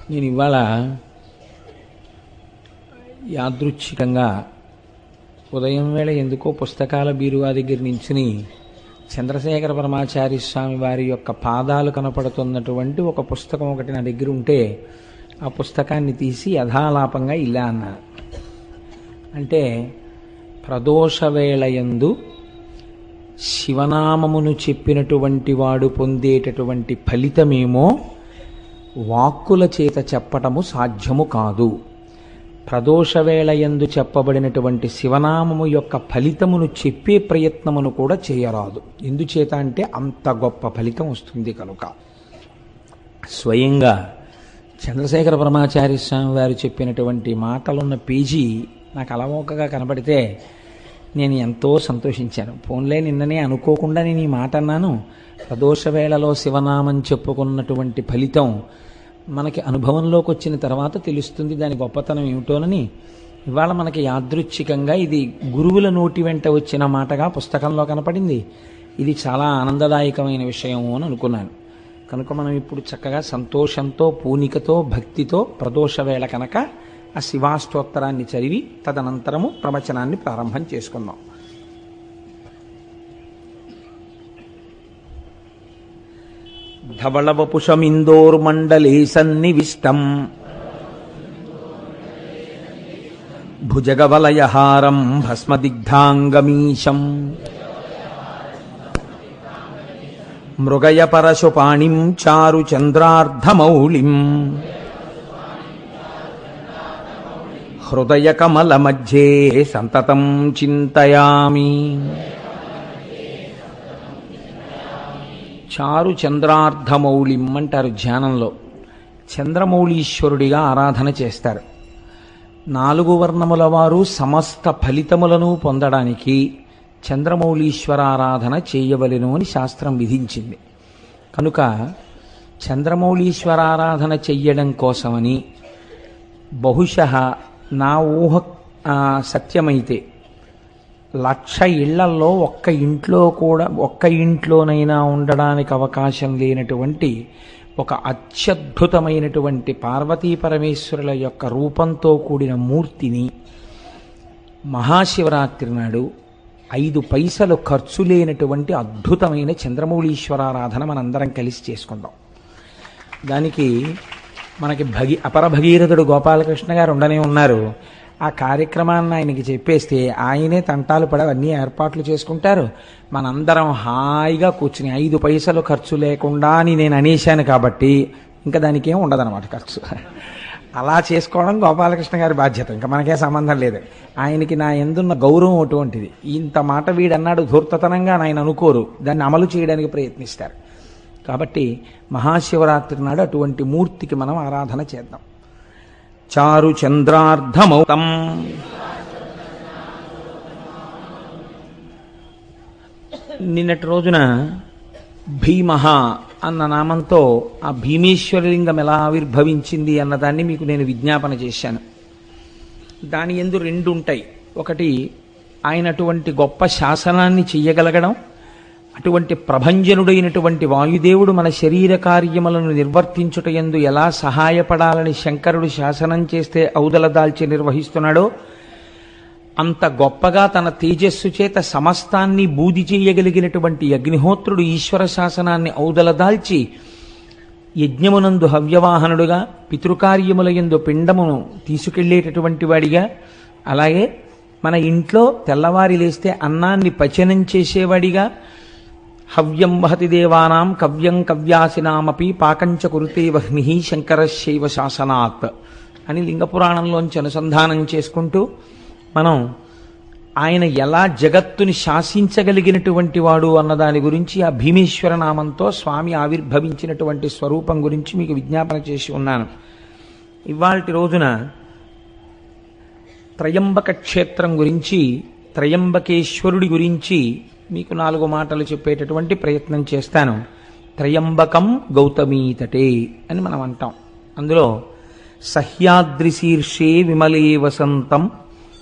నేను ఇవాళ యాదృచ్ఛికంగా ఉదయం వేళ ఎందుకో పుస్తకాల బీరువా దగ్గర నించుని చంద్రశేఖర పరమాచార్య స్వామి వారి యొక్క పాదాలు కనపడుతున్నటువంటి ఒక పుస్తకం ఒకటి నా దగ్గర ఉంటే ఆ పుస్తకాన్ని తీసి యథాలాపంగా ఇలా అన్నారు. అంటే ప్రదోషవేళయందు శివనామమును చెప్పినటువంటి వాడు పొందేటటువంటి ఫలితమేమో వాక్కుల చేత చెప్పటము సాధ్యము కాదు. ప్రదోషవేళయందు చెప్పబడినటువంటి శివనామము యొక్క ఫలితమును చెప్పే ప్రయత్నమును కూడా చేయరాదు. ఎందుచేత అంటే అంత గొప్ప ఫలితం వస్తుంది కనుక. స్వయంగా చంద్రశేఖర పరమాచార్య స్వామి వారు చెప్పినటువంటి మాటలున్న పేజీ నాకు అలవోకగా కనబడితే నేను ఎంతో సంతోషించాను. ఫోన్లే నిన్ననే అనుకోకుండా నేను ఈ మాట అన్నాను. ప్రదోషవేళలో శివనామం చెప్పుకున్నటువంటి ఫలితం మనకి అనుభవంలోకి వచ్చిన తర్వాత తెలుస్తుంది దాని గొప్పతనం ఏమిటోనని ఇవాళ మనకి యాదృచ్ఛికంగా ఇది గురువుల నోటి వెంట వచ్చిన మాటగా పుస్తకంలో కనపడింది. ఇది చాలా ఆనందదాయకమైన విషయం అని అనుకున్నాను. కనుక మనం ఇప్పుడు చక్కగా సంతోషంతో పూనికతో భక్తితో ప్రదోషవేళ కనుక ఆ శివాష్టోత్తరాన్ని చదివి తదనంతరము ప్రవచనాన్ని ప్రారంభం చేసుకుందాం. ధవళవపుషమిందోర్మండలే సన్నివిష్టం భుజగవలయహారం భస్మదిగ్ధాంగమీశం మృగయ పరశుపాణిం చారు చంద్రార్ధమౌళిం హృదయ కమల మధ్యే సంతతం చింతయామి. చారు చంద్రార్ధమౌళిం అంటారు ధ్యానంలో. చంద్రమౌళీశ్వరుడిగా ఆరాధన చేస్తారు. 4 వర్ణముల వారు సమస్త ఫలితములను పొందడానికి చంద్రమౌళీశ్వరారాధన చేయవలెను అని శాస్త్రం విధించింది. కనుక చంద్రమౌళీశ్వరారాధన చెయ్యడం కోసమని బహుశః నా ఊహ సత్యమైతే 1,00,000 ఇళ్లల్లో ఒక్క ఇంట్లోనైనా ఉండడానికి అవకాశం లేనటువంటి ఒక అత్యద్భుతమైనటువంటి పార్వతీ పరమేశ్వరుల యొక్క రూపంతో కూడిన మూర్తిని మహాశివరాత్రి నాడు 5 పైసలు ఖర్చు లేనటువంటి అద్భుతమైన చంద్రమౌళీశ్వరారాధన మనందరం కలిసి చేసుకుందాం. దానికి మనకి అపర భగీరథుడు గోపాలకృష్ణ గారు ఉండనే ఉన్నారు. ఆ కార్యక్రమాన్ని ఆయనకి చెప్పేస్తే ఆయనే తంటాలు పడి అన్నీ ఏర్పాట్లు చేసుకుంటారు. మనందరం హాయిగా కూర్చుని 5 పైసలు ఖర్చు లేకుండా అని నేను అనేశాను కాబట్టి ఇంకా దానికి ఏం ఉండదన్నమాట ఖర్చు. అలా చేసుకోవడం గోపాలకృష్ణ గారి బాధ్యత, ఇంకా మనకే సంబంధం లేదు. ఆయనకి నా ఎందున్న గౌరవం అటువంటిది. ఇంత మాట వీడన్నాడు ధూర్తతనంగా ఆయన అనుకోరు, దాన్ని అమలు చేయడానికి ప్రయత్నిస్తారు. కాబట్టి మహాశివరాత్రి నాడు అటువంటి మూర్తికి మనం ఆరాధన చేద్దాం. చారు చంద్రార్ధమౌతం నిన్నటి రోజున భీమః అన్న నామంతో ఆ భీమేశ్వరలింగం ఎలా ఆవిర్భవించింది అన్నదాన్ని మీకు నేను విజ్ఞాపన చేశాను. దాని యందు 2 ఉంటాయి. ఒకటి ఆయన అటువంటి గొప్ప శాసనాన్ని చెయ్యగలగడం, అటువంటి ప్రభంజనుడైనటువంటి వాయుదేవుడు మన శరీర కార్యములను నిర్వర్తించుట యందు ఎలా సహాయపడాలని శంకరుడు శాసనం చేస్తే ఔదల దాల్చి నిర్వహిస్తున్నాడో అంత గొప్పగా తన తేజస్సు చేత సమస్తాన్ని బూది చేయగలిగినటువంటి అగ్నిహోత్రుడు ఈశ్వర శాసనాన్ని ఔదల దాల్చి యజ్ఞమునందు హవ్యవాహనుడుగా, పితృకార్యముల యందు పిండమును తీసుకెళ్లేటటువంటి వాడిగా, అలాగే మన ఇంట్లో తెల్లవారి లేస్తే అన్నాన్ని పచనం చేసేవాడిగా, హవ్యం వహతి దేవానాం కవ్యం కవ్యాసినామపి పాకంచ కురుతే వహ్ని శంకరశైవ శాసనాత్ అని లింగపురాణంలోంచి అనుసంధానం చేసుకుంటూ మనం ఆయన ఎలా జగత్తుని శాసించగలిగినటువంటి వాడు అన్నదాని గురించి ఆ భీమేశ్వర నామంతో స్వామి ఆవిర్భవించినటువంటి స్వరూపం గురించి మీకు విజ్ఞాపన చేసి ఉన్నాను. ఇవాల్టి రోజున త్రయంబక క్షేత్రం గురించి, త్రయంబకేశ్వరుడి గురించి మీకు 4 మాటలు చెప్పేటటువంటి ప్రయత్నం చేస్తాను. త్రయంబకం గౌతమీతటే అని మనం అంటాం. అందులో సహ్యాద్రి శీర్షే విమలే వసంతం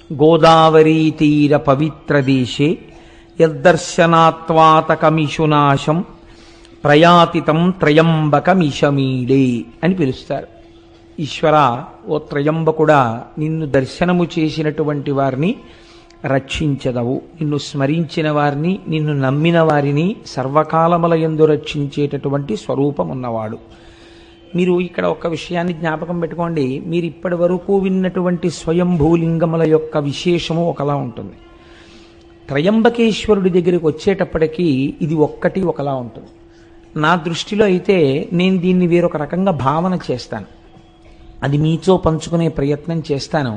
గోదావరీ తీర పవిత్ర దేశే యద్దర్శనాత్వాతకమిషునాశం ప్రయాతితం త్రయంబకమిషమీడే అని పిలుస్తారు. ఈశ్వరా, ఓ త్రయంబకుడా, నిన్ను దర్శనము చేసినటువంటి వారిని రక్షించదవు. నిన్ను స్మరించిన వారిని, నిన్ను నమ్మిన వారిని సర్వకాలముల యందు రక్షించేటటువంటి స్వరూపం ఉన్నవాడు. మీరు ఇక్కడ ఒక విషయాన్ని జ్ఞాపకం పెట్టుకోండి. మీరు ఇప్పటి వరకు విన్నటువంటి స్వయంభూలింగముల యొక్క విశేషము ఒకలా ఉంటుంది. త్రయంబకేశ్వరుడి దగ్గరికి వచ్చేటప్పటికీ ఇది ఒక్కటి ఒకలా ఉంటుంది. నా దృష్టిలో అయితే నేను దీన్ని వేరొక రకంగా భావన చేస్తాను. అది మీతో పంచుకునే ప్రయత్నం చేస్తాను.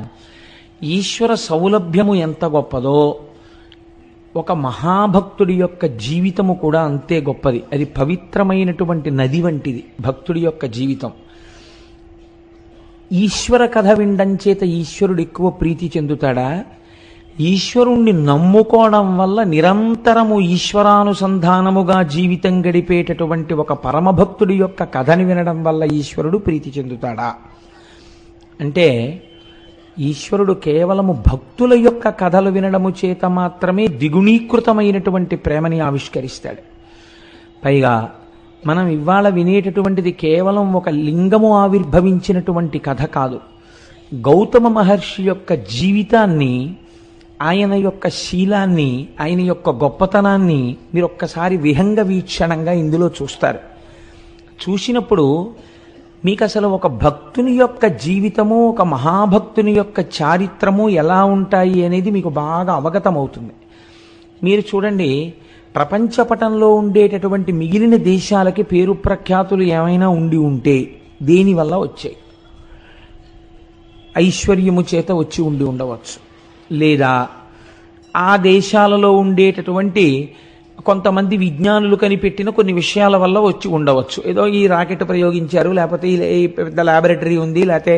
ఈశ్వర సౌలభ్యము ఎంత గొప్పదో ఒక మహాభక్తుడి యొక్క జీవితము కూడా అంతే గొప్పది. అది పవిత్రమైనటువంటి నది వంటిది భక్తుడి యొక్క జీవితం. ఈశ్వర కథ వినడం చేత ఈశ్వరుడు ఎక్కువ ప్రీతి చెందుతాడా? ఈశ్వరుణ్ణి నమ్ముకోవడం వల్ల నిరంతరము ఈశ్వరానుసంధానముగా జీవితం గడిపేటటువంటి ఒక పరమభక్తుడి యొక్క కథని వినడం వల్ల ఈశ్వరుడు ప్రీతి చెందుతాడా అంటే, ఈశ్వరుడు కేవలము భక్తుల యొక్క కథలు వినడము చేత మాత్రమే ద్విగుణీకృతమైనటువంటి ప్రేమని ఆవిష్కరిస్తాడు. పైగా మనం ఇవాళ వినేటటువంటిది కేవలం ఒక లింగము ఆవిర్భవించినటువంటి కథ కాదు. గౌతమ మహర్షి యొక్క జీవితాన్ని, ఆయన యొక్క శీలాన్ని, ఆయన యొక్క గొప్పతనాన్ని మీరు ఒక్కసారి విహంగ వీక్షణంగా ఇందులో చూస్తారు. చూసినప్పుడు మీకు అసలు ఒక భక్తుని యొక్క జీవితము, ఒక మహాభక్తుని యొక్క చారిత్రము ఎలా ఉంటాయి అనేది మీకు బాగా అవగతమవుతుంది. మీరు చూడండి, ప్రపంచపటంలో ఉండేటటువంటి మిగిలిన దేశాలకి పేరు ప్రఖ్యాతులు ఏమైనా ఉండి ఉంటే దేనివల్ల వచ్చాయి? ఐశ్వర్యము చేత వచ్చి ఉండి ఉండవచ్చు, లేదా ఆ దేశాలలో ఉండేటటువంటి కొంతమంది విజ్ఞానులు కనిపెట్టిన కొన్ని విషయాల వల్ల వచ్చి ఉండవచ్చు. ఏదో ఈ రాకెట్ ప్రయోగించారు, లేకపోతే ఈ పెద్ద ల్యాబొరేటరీ ఉంది, లేకపోతే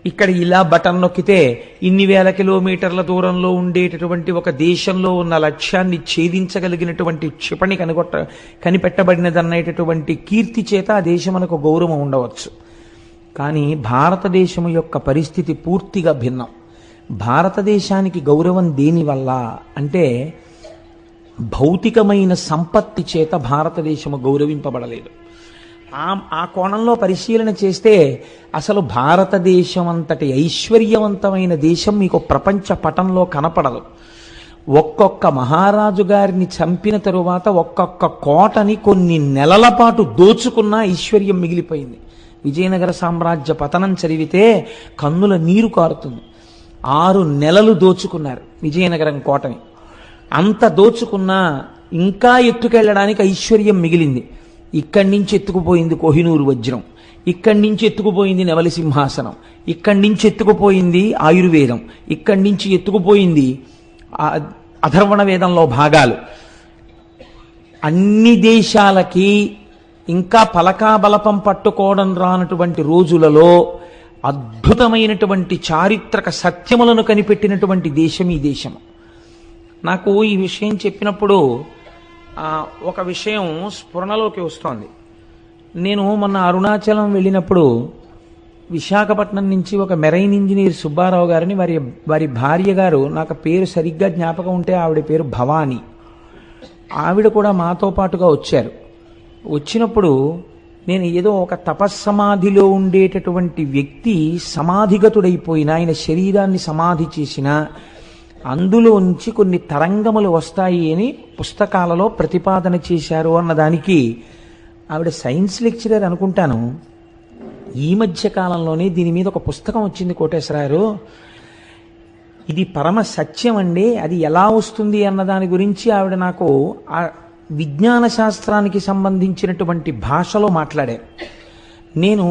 ఇక్కడ ఇలా బటన్ నొక్కితే ఇన్ని వేల కిలోమీటర్ల దూరంలో ఉండేటటువంటి ఒక దేశంలో ఉన్న లక్ష్యాన్ని ఛేదించగలిగినటువంటి క్షిపణి కనిపెట్టబడినదనేటటువంటి కీర్తి చేత ఆ దేశమునకు గౌరవం ఉండవచ్చు. కానీ భారతదేశము యొక్క పరిస్థితి పూర్తిగా భిన్నం. భారతదేశానికి గౌరవం దేనివల్ల అంటే, భౌతికమైన సంపత్తి చేత భారతదేశము గౌరవింపబడలేదు. ఆ కోణంలో పరిశీలన చేస్తే అసలు భారతదేశం అంతటి ఐశ్వర్యవంతమైన దేశం మీకు ప్రపంచ పటంలో కనపడదు. ఒక్కొక్క మహారాజు గారిని చంపిన తరువాత ఒక్కొక్క కోటని కొన్ని నెలల పాటు దోచుకున్న ఐశ్వర్యం మిగిలిపోయింది. విజయనగర సామ్రాజ్య పతనం చదివితే కన్నుల నీరు కారుతుంది. 6 నెలలు దోచుకున్నారు విజయనగరం కోటని. అంత దోచుకున్నా ఇంకా ఎత్తుకెళ్ళడానికి ఐశ్వర్యం మిగిలింది. ఇక్కడి నుంచి ఎత్తుకుపోయింది కోహినూరు వజ్రం, ఇక్కడి నుంచి ఎత్తుకుపోయింది నెమలి సింహాసనం, ఇక్కడి నుంచి ఎత్తుకుపోయింది ఆయుర్వేదం, ఇక్కడి నుంచి ఎత్తుకుపోయింది అథర్వణ వేదంలో భాగాలు. అన్ని దేశాలకి ఇంకా పలకాబలపం పట్టుకోవడం రానటువంటి రోజులలో అద్భుతమైనటువంటి చారిత్రక సత్యములను కనిపెట్టినటువంటి దేశం ఈ దేశం. నాకు ఈ విషయం చెప్పినప్పుడు ఒక విషయం స్ఫురణలోకి వస్తోంది. నేను మొన్న అరుణాచలం వెళ్ళినప్పుడు విశాఖపట్నం నుంచి ఒక మెరైన్ ఇంజనీర్ సుబ్బారావు గారిని, వారి భార్య గారు, నాకు పేరు సరిగ్గా జ్ఞాపకం ఉంటే ఆవిడ పేరు భవానీ, ఆవిడ కూడా మాతో పాటుగా వచ్చారు. వచ్చినప్పుడు నేను ఏదో ఒక తపస్సమాధిలో ఉండేటటువంటి వ్యక్తి సమాధిగతుడైపోయిన, ఆయన శరీరాన్ని సమాధి చేసిన, అందులోంచి కొన్ని తరంగములు వస్తాయి అని పుస్తకాలలో ప్రతిపాదన చేశారు అన్నదానికి ఆవిడ సైన్స్ లెక్చరర్ అనుకుంటాను. ఈ మధ్య కాలంలోనే దీని మీద ఒక పుస్తకం వచ్చింది కోటేశ్వరారు. ఇది పరమ సత్యం అండి, అది ఎలా వస్తుంది అన్న దాని గురించి ఆవిడ నాకు ఆ విజ్ఞాన శాస్త్రానికి సంబంధించినటువంటి భాషలో మాట్లాడారు. నేను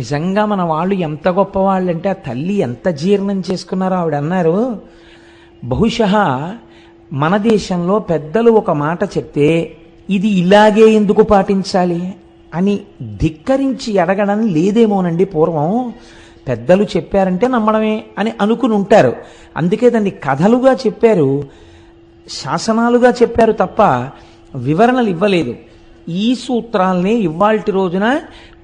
నిజంగా మన వాళ్ళు ఎంత గొప్పవాళ్ళంటే ఆ తల్లి ఎంత జీర్ణం చేసుకున్నారో ఆవిడ అన్నారు. బహుశः మన దేశంలో పెద్దలు ఒక మాట చెప్తే ఇది ఇలాగే ఎందుకు పాటించాలి అని ధిక్కరించి అడగడం లేదేమోనండి. పూర్వం పెద్దలు చెప్పారంటే నమ్మడమే అని అనుకుని ఉంటారు. అందుకే దాన్ని కథలుగా చెప్పారు, శాసనాలుగా చెప్పారు తప్ప వివరణలు ఇవ్వలేదు. ఈ సూత్రాల్ని ఇవాల్టి రోజున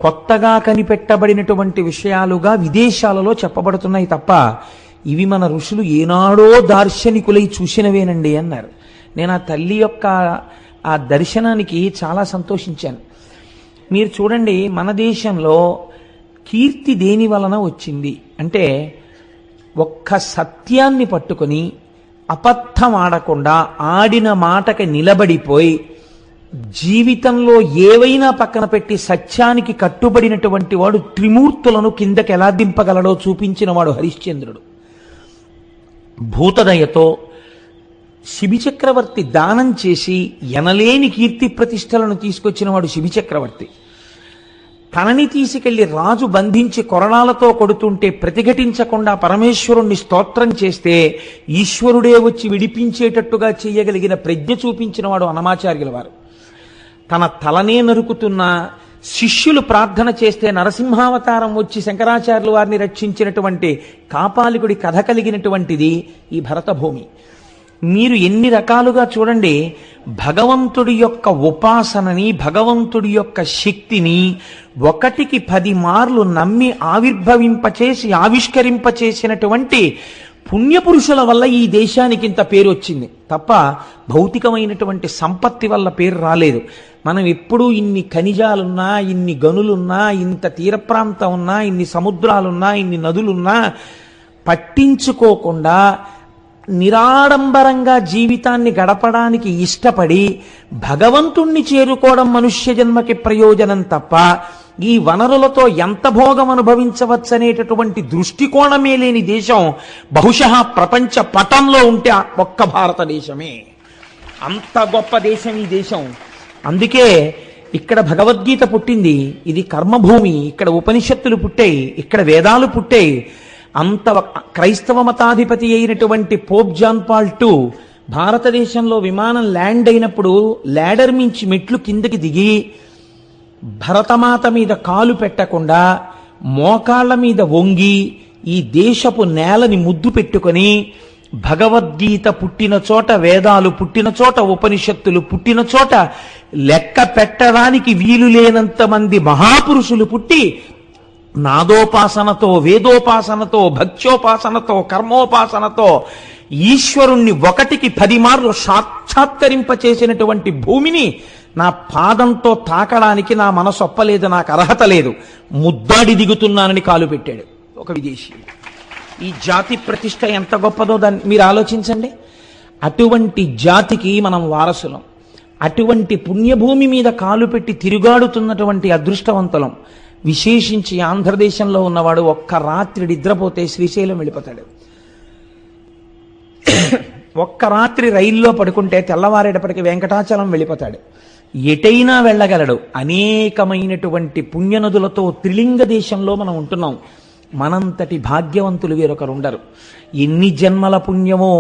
కొత్తగా కనిపెట్టబడినటువంటి విషయాలుగా విదేశాలలో చెప్పబడుతున్నాయి తప్ప ఇవి మన ఋషులు ఏనాడో దార్శనికులై చూసినవేనండి అన్నారు. నేను ఆ తల్లి యొక్క ఆ దర్శనానికి చాలా సంతోషించాను. మీరు చూడండి, మన దేశంలో కీర్తి దేని వలన వచ్చింది అంటే ఒక్క సత్యాన్ని పట్టుకొని అబద్ధం ఆడకుండా ఆడిన మాటకి నిలబడిపోయి జీవితంలో ఏవైనా పక్కన పెట్టి సత్యానికి కట్టుబడినటువంటి వాడు త్రిమూర్తులను కిందకి ఎలా దింపగలడో చూపించిన వాడు హరిశ్చంద్రుడు. భూతదయతో శిబిచక్రవర్తి దానం చేసి ఎనలేని కీర్తి ప్రతిష్టలను తీసుకొచ్చిన వాడు శిబిచక్రవర్తి. తనని తీసుకెళ్లి రాజు బంధించి కొరడాలతో కొడుతుంటే ప్రతిఘటించకుండా పరమేశ్వరుణ్ణి స్తోత్రం చేస్తే ఈశ్వరుడే వచ్చి విడిపించేటట్టుగా చేయగలిగిన ప్రజ్ఞ చూపించిన వాడు అన్నమాచార్యుల వారు. తన తలనే నరుకుతున్న శిష్యులు ప్రార్థన చేస్తే నరసింహావతారం వచ్చి శంకరాచార్యుల వారిని రక్షించినటువంటి కాపాలికుడి కథ కలిగినటువంటిది ఈ భరతభూమి. మీరు ఎన్ని రకాలుగా చూడండి, భగవంతుడి యొక్క ఉపాసనని, భగవంతుడి యొక్క శక్తిని 1కి 10 మార్లు నమ్మి ఆవిర్భవింపచేసి ఆవిష్కరింపచేసినటువంటి పుణ్యపురుషుల వల్ల ఈ దేశానికి ఇంత పేరు వచ్చింది తప్ప భౌతికమైనటువంటి సంపత్తి వల్ల పేరు రాలేదు. మనం ఎప్పుడూ ఇన్ని ఖనిజాలున్నా, ఇన్ని గనులున్నా, ఇంత తీర ప్రాంతం ఉన్నా, ఇన్ని సముద్రాలున్నా, ఇన్ని నదులున్నా పట్టించుకోకుండా నిరాడంబరంగా జీవితాన్ని గడపడానికి ఇష్టపడి భగవంతుణ్ణి చేరుకోవడం మనుష్య జన్మకి ప్రయోజనం తప్ప ఈ వనరులతో ఎంత భోగం అనుభవించవచ్చనేటటువంటి దృష్టికోణమే లేని దేశం బహుశः ప్రపంచ పటంలో ఉంటే ఒక్క భారతదేశమే. అంత గొప్ప దేశం ఈ దేశం. అందుకే ఇక్కడ భగవద్గీత పుట్టింది. ఇది కర్మభూమి. ఇక్కడ ఉపనిషత్తులు పుట్టాయి, ఇక్కడ వేదాలు పుట్టాయి. అంత క్రైస్తవ మతాధిపతి అయినటువంటి పోప్ జాన్ పాల్ II భారతదేశంలో విమానం ల్యాండ్ అయినప్పుడు ల్యాడర్ మించి మెట్లు కిందకి దిగి భరతమాత మీద కాలు పెట్టకుండా మోకాళ్ల మీద వంగి ఈ దేశపు నేలని ముద్దు పెట్టుకొని భగవద్గీత పుట్టిన చోట, వేదాలు పుట్టిన చోట, ఉపనిషత్తులు పుట్టిన చోట లెక్క పెట్టడానికి వీలు లేనంత మంది మహాపురుషులు పుట్టి నాదోపాసనతో, వేదోపాసనతో, భక్త్యోపాసనతో, కర్మోపాసనతో ఈశ్వరుణ్ణి 1కి 10 మార్లు సాక్షాత్కరింపచేసినటువంటి భూమిని నా పాదంతో తాకడానికి నా మనసు ఒప్పలేదు, నాకు అర్హత లేదు, ముద్దాడి దిగుతున్నానని కాలు పెట్టాడు ఒక విదేశీ. ఈ జాతి ప్రతిష్ట ఎంత గొప్పదో దాన్ని మీరు ఆలోచించండి. అటువంటి జాతికి మనం వారసులం. అటువంటి పుణ్యభూమి మీద కాలు పెట్టి తిరుగాడుతున్నటువంటి అదృష్టవంతులం. విశేషించి ఆంధ్రదేశంలో ఉన్నవాడు ఒక్క రాత్రి నిద్రపోతే శ్రీశైలం వెళ్ళిపోతాడు. ఒక్క రాత్రి రైల్లో పడుకుంటే తెల్లవారేటప్పటికి వెంకటాచలం వెళ్ళిపోతాడు. ఎటైనా వెళ్ళగలడు. అనేకమైనటువంటి పుణ్యనదులతో త్రిలింగ దేశంలో మనం ఉంటున్నాం. మనంతటి భాగ్యవంతులు వేరొకరు ఉండరు. ఎన్ని జన్మల పుణ్యమో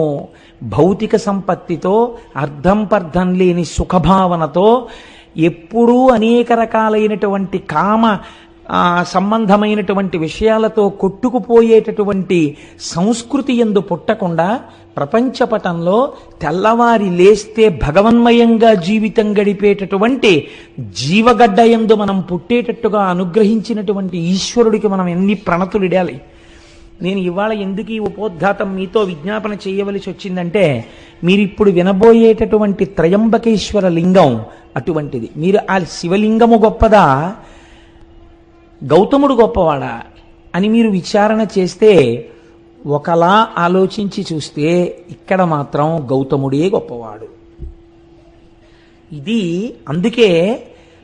భౌతిక సంపత్తితో, అర్థం పర్థం లేని సుఖభావనతో, ఎప్పుడూ అనేక రకాలైనటువంటి కామ సంబంధమైనటువంటి విషయాలతో కొట్టుకుపోయేటటువంటి సంస్కృతి యందు పుట్టకుండా ప్రపంచపటంలో తెల్లవారి లేస్తే భగవన్మయంగా జీవితం గడిపేటటువంటి జీవగడ్డ యందు మనం పుట్టేటట్టుగా అనుగ్రహించినటువంటి ఈశ్వరుడికి మనం ఎన్ని ప్రణతులిడాలి. నేను ఇవాళ ఎందుకు ఈ ఉపోద్ఘాతం మీతో విజ్ఞాపన చేయవలసి వచ్చిందంటే, మీరిప్పుడు వినబోయేటటువంటి త్రయంబకేశ్వర లింగం అటువంటిది. మీరు ఆ శివలింగము గొప్పదా, గౌతముడు గొప్పవాడా అని మీరు విచారణ చేస్తే, ఒకలా ఆలోచించి చూస్తే ఇక్కడ మాత్రం గౌతముడే గొప్పవాడు. ఇది అందుకే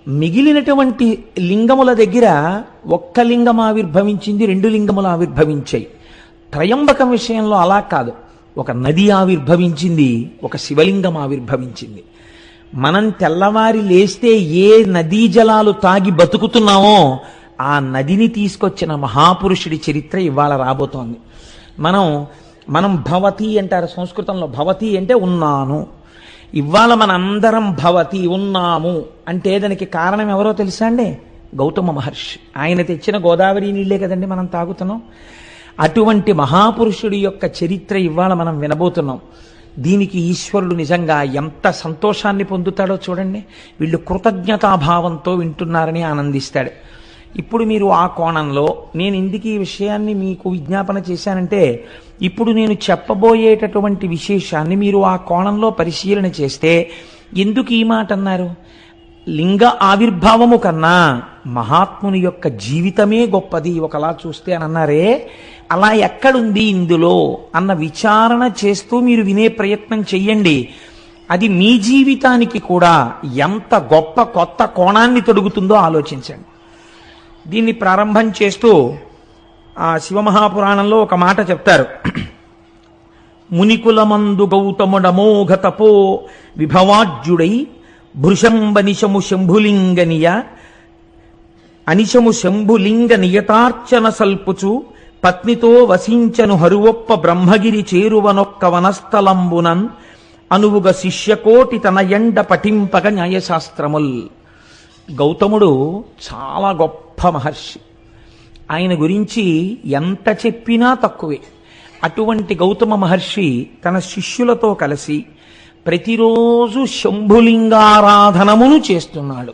మిగిలినటువంటి లింగముల దగ్గర ఒక్క లింగం ఆవిర్భవించింది, 2 లింగములు ఆవిర్భవించాయి. త్రయంబకం విషయంలో అలా కాదు. ఒక నది ఆవిర్భవించింది, ఒక శివలింగం ఆవిర్భవించింది. మనం తెల్లవారి లేస్తే ఏ నదీ జలాలు తాగి బతుకుతున్నామో ఆ నదిని తీసుకొచ్చిన మహాపురుషుడి చరిత్ర ఇవాళ రాబోతోంది. మనం భవతి అంటారు సంస్కృతంలో. భవతి అంటే ఉన్నాను. ఇవాళ మనందరం భవతి ఉన్నాము అంటే దానికి కారణం ఎవరో తెలుసా అండి? గౌతమ మహర్షి. ఆయన తెచ్చిన గోదావరి నీళ్లే కదండి మనం తాగుతున్నాం. అటువంటి మహాపురుషుడి యొక్క చరిత్ర ఇవాళ మనం వినబోతున్నాం. దీనికి ఈశ్వరుడు నిజంగా ఎంత సంతోషాన్ని పొందుతాడో చూడండి. వీళ్ళు కృతజ్ఞతాభావంతో వింటున్నారని ఆనందిస్తాడు. ఇప్పుడు మీరు ఆ కోణంలో నేను ఎందుకు ఈ విషయాన్ని మీకు విజ్ఞాపన చేశానంటే, ఇప్పుడు నేను చెప్పబోయేటటువంటి విశేషాన్ని మీరు ఆ కోణంలో పరిశీలన చేస్తే, ఎందుకు ఈ మాట అన్నారు? లింగ ఆవిర్భావము కన్నా మహాత్ముని యొక్క జీవితమే గొప్పది ఒకలా చూస్తే అని అన్నారే, అలా ఎక్కడుంది ఇందులో అన్న విచారణ చేస్తూ మీరు వినే ప్రయత్నం చెయ్యండి. అది మీ జీవితానికి కూడా ఎంత గొప్ప కొత్త కోణాన్ని తొడుగుతుందో ఆలోచించండి. దీన్ని ప్రారంభం చేస్తూ ఆ శివమహాపురాణంలో ఒక మాట చెప్తారు. మునికులమందు గౌతముడమోఘ తపో విభవాజ్యుడై భృశంబనిశము శంభులింగనియ అనిశము శంభులింగ నియతార్చన సల్పుచు పత్నితో వసించను హరువొప్ప బ్రహ్మగిరి చేరువనొక్క వనస్థలంబునన్ అనువుగ శిష్యకోటి తన ఎండ పఠింపగ న్యాయశాస్త్రముల్. గౌతముడు చాలా గొప్ప మహర్షి. ఆయన గురించి ఎంత చెప్పినా తక్కువే. అటువంటి గౌతమ మహర్షి తన శిష్యులతో కలిసి ప్రతిరోజు శంభులింగారాధనమును చేస్తున్నాడు.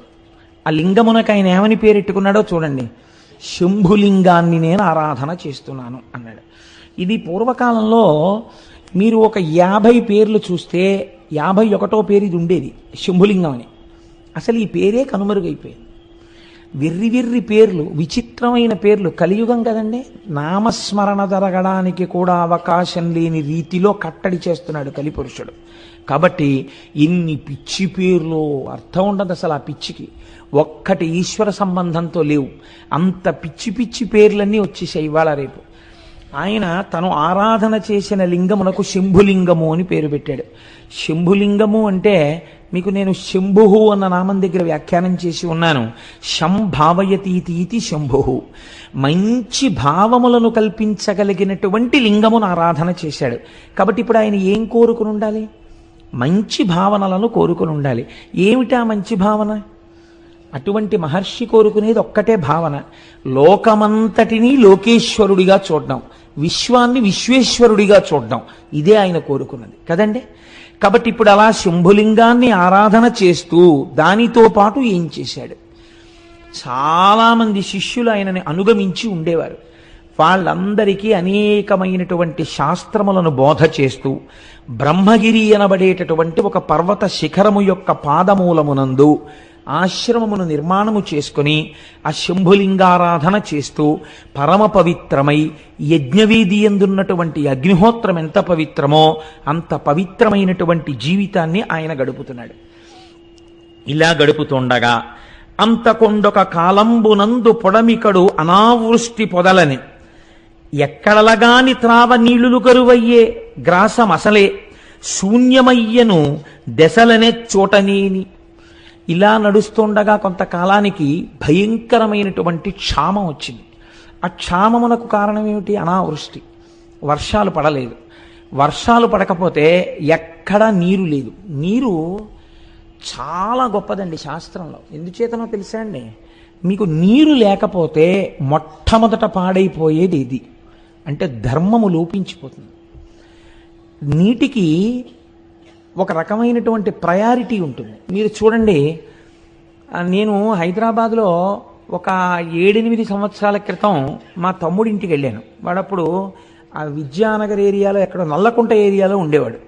ఆ లింగమునకు ఆయన ఏమని పేరెట్టుకున్నాడో చూడండి. శంభులింగాన్ని నేను ఆరాధన చేస్తున్నాను అన్నాడు. ఇది పూర్వకాలంలో మీరు ఒక 50 పేర్లు చూస్తే 51వ పేరు ఇది ఉండేది, శంభులింగం అని. అసలు ఈ పేరే కనుమరుగైపోయింది. వెర్రి వెర్రి పేర్లు, విచిత్రమైన పేర్లు. కలియుగం కదండి, నామస్మరణ జరగడానికి కూడా అవకాశం లేని రీతిలో కట్టడి చేస్తున్నాడు కలిపురుషుడు. కాబట్టి ఇన్ని పిచ్చి పేర్లు, అర్థం ఉండదు అసలు ఆ పిచ్చికి. ఒక్కటి ఈశ్వర సంబంధంతో లేవు. అంత పిచ్చి పిచ్చి పేర్లన్నీ వచ్చేసాయి ఇవాళ రేపు. ఆయన తను ఆరాధన చేసిన లింగమునకు శంభులింగము అని పేరు పెట్టాడు. శంభులింగము అంటే మీకు నేను శంభుహు అన్న నామం దగ్గర వ్యాఖ్యానం చేసి ఉన్నాను. శంభావయతీతి శంభుహు, మంచి భావములను కల్పించగలిగినటువంటి లింగమును ఆరాధన చేశాడు. కాబట్టి ఇప్పుడు ఆయన ఏం కోరుకుని ఉండాలి? మంచి భావనలను కోరుకుని ఉండాలి. ఏమిటా మంచి భావన? అటువంటి మహర్షి కోరుకునేది ఒక్కటే భావన, లోకమంతటినీ లోకేశ్వరుడిగా చూడడం, విశ్వాన్ని విశ్వేశ్వరుడిగా చూడడం. ఇదే ఆయన కోరుకున్నది కదండి. కాబట్టి ఇప్పుడు అలా శంభులింగాన్ని ఆరాధన చేస్తూ దానితో పాటు ఏం చేశాడు? చాలామంది శిష్యులు ఆయనని అనుగమించి ఉండేవారు. వాళ్ళందరికీ అనేకమైనటువంటి శాస్త్రములను బోధ చేస్తూ బ్రహ్మగిరి అనబడేటటువంటి ఒక పర్వత శిఖరము యొక్క పాదమూలమునందు ఆశ్రమమును నిర్మాణము చేసుకుని ఆ శంభులింగారాధన చేస్తూ పరమ పవిత్రమై యజ్ఞవేది ఎందున్నటువంటి అగ్నిహోత్రం ఎంత పవిత్రమో అంత పవిత్రమైనటువంటి జీవితాన్ని ఆయన గడుపుతున్నాడు. ఇలా గడుపుతుండగా అంతకొండొక కాలంబునందు పొడమికడు అనావృష్టి పొదలని ఎక్కడలగాని త్రావ నీళ్లులు కరువయ్యే గ్రాసం అసలే శూన్యమయ్యను దశలనే చోటనేని. ఇలా నడుస్తుండగా కొంతకాలానికి భయంకరమైనటువంటి క్షామం వచ్చింది. ఆ క్షామమునకు కారణం ఏమిటి? అనావృష్టి. వర్షాలు పడలేదు. వర్షాలు పడకపోతే ఎక్కడా నీరు లేదు. నీరు చాలా గొప్పదండి శాస్త్రంలో. ఎందుచేతనో తెలుసా అండి? మీకు నీరు లేకపోతే మొట్టమొదట పాడైపోయేది ఇది అంటే ధర్మము లోపించిపోతుంది. నీటికి ఒక రకమైనటువంటి ప్రయారిటీ ఉంటుంది. మీరు చూడండి, నేను హైదరాబాద్లో ఒక 7-8 సంవత్సరాల క్రితం మా తమ్ముడింటికి వెళ్ళాను. వాడప్పుడు ఆ విద్యానగర్ ఏరియాలో ఎక్కడో నల్లకుంట ఏరియాలో ఉండేవాడు.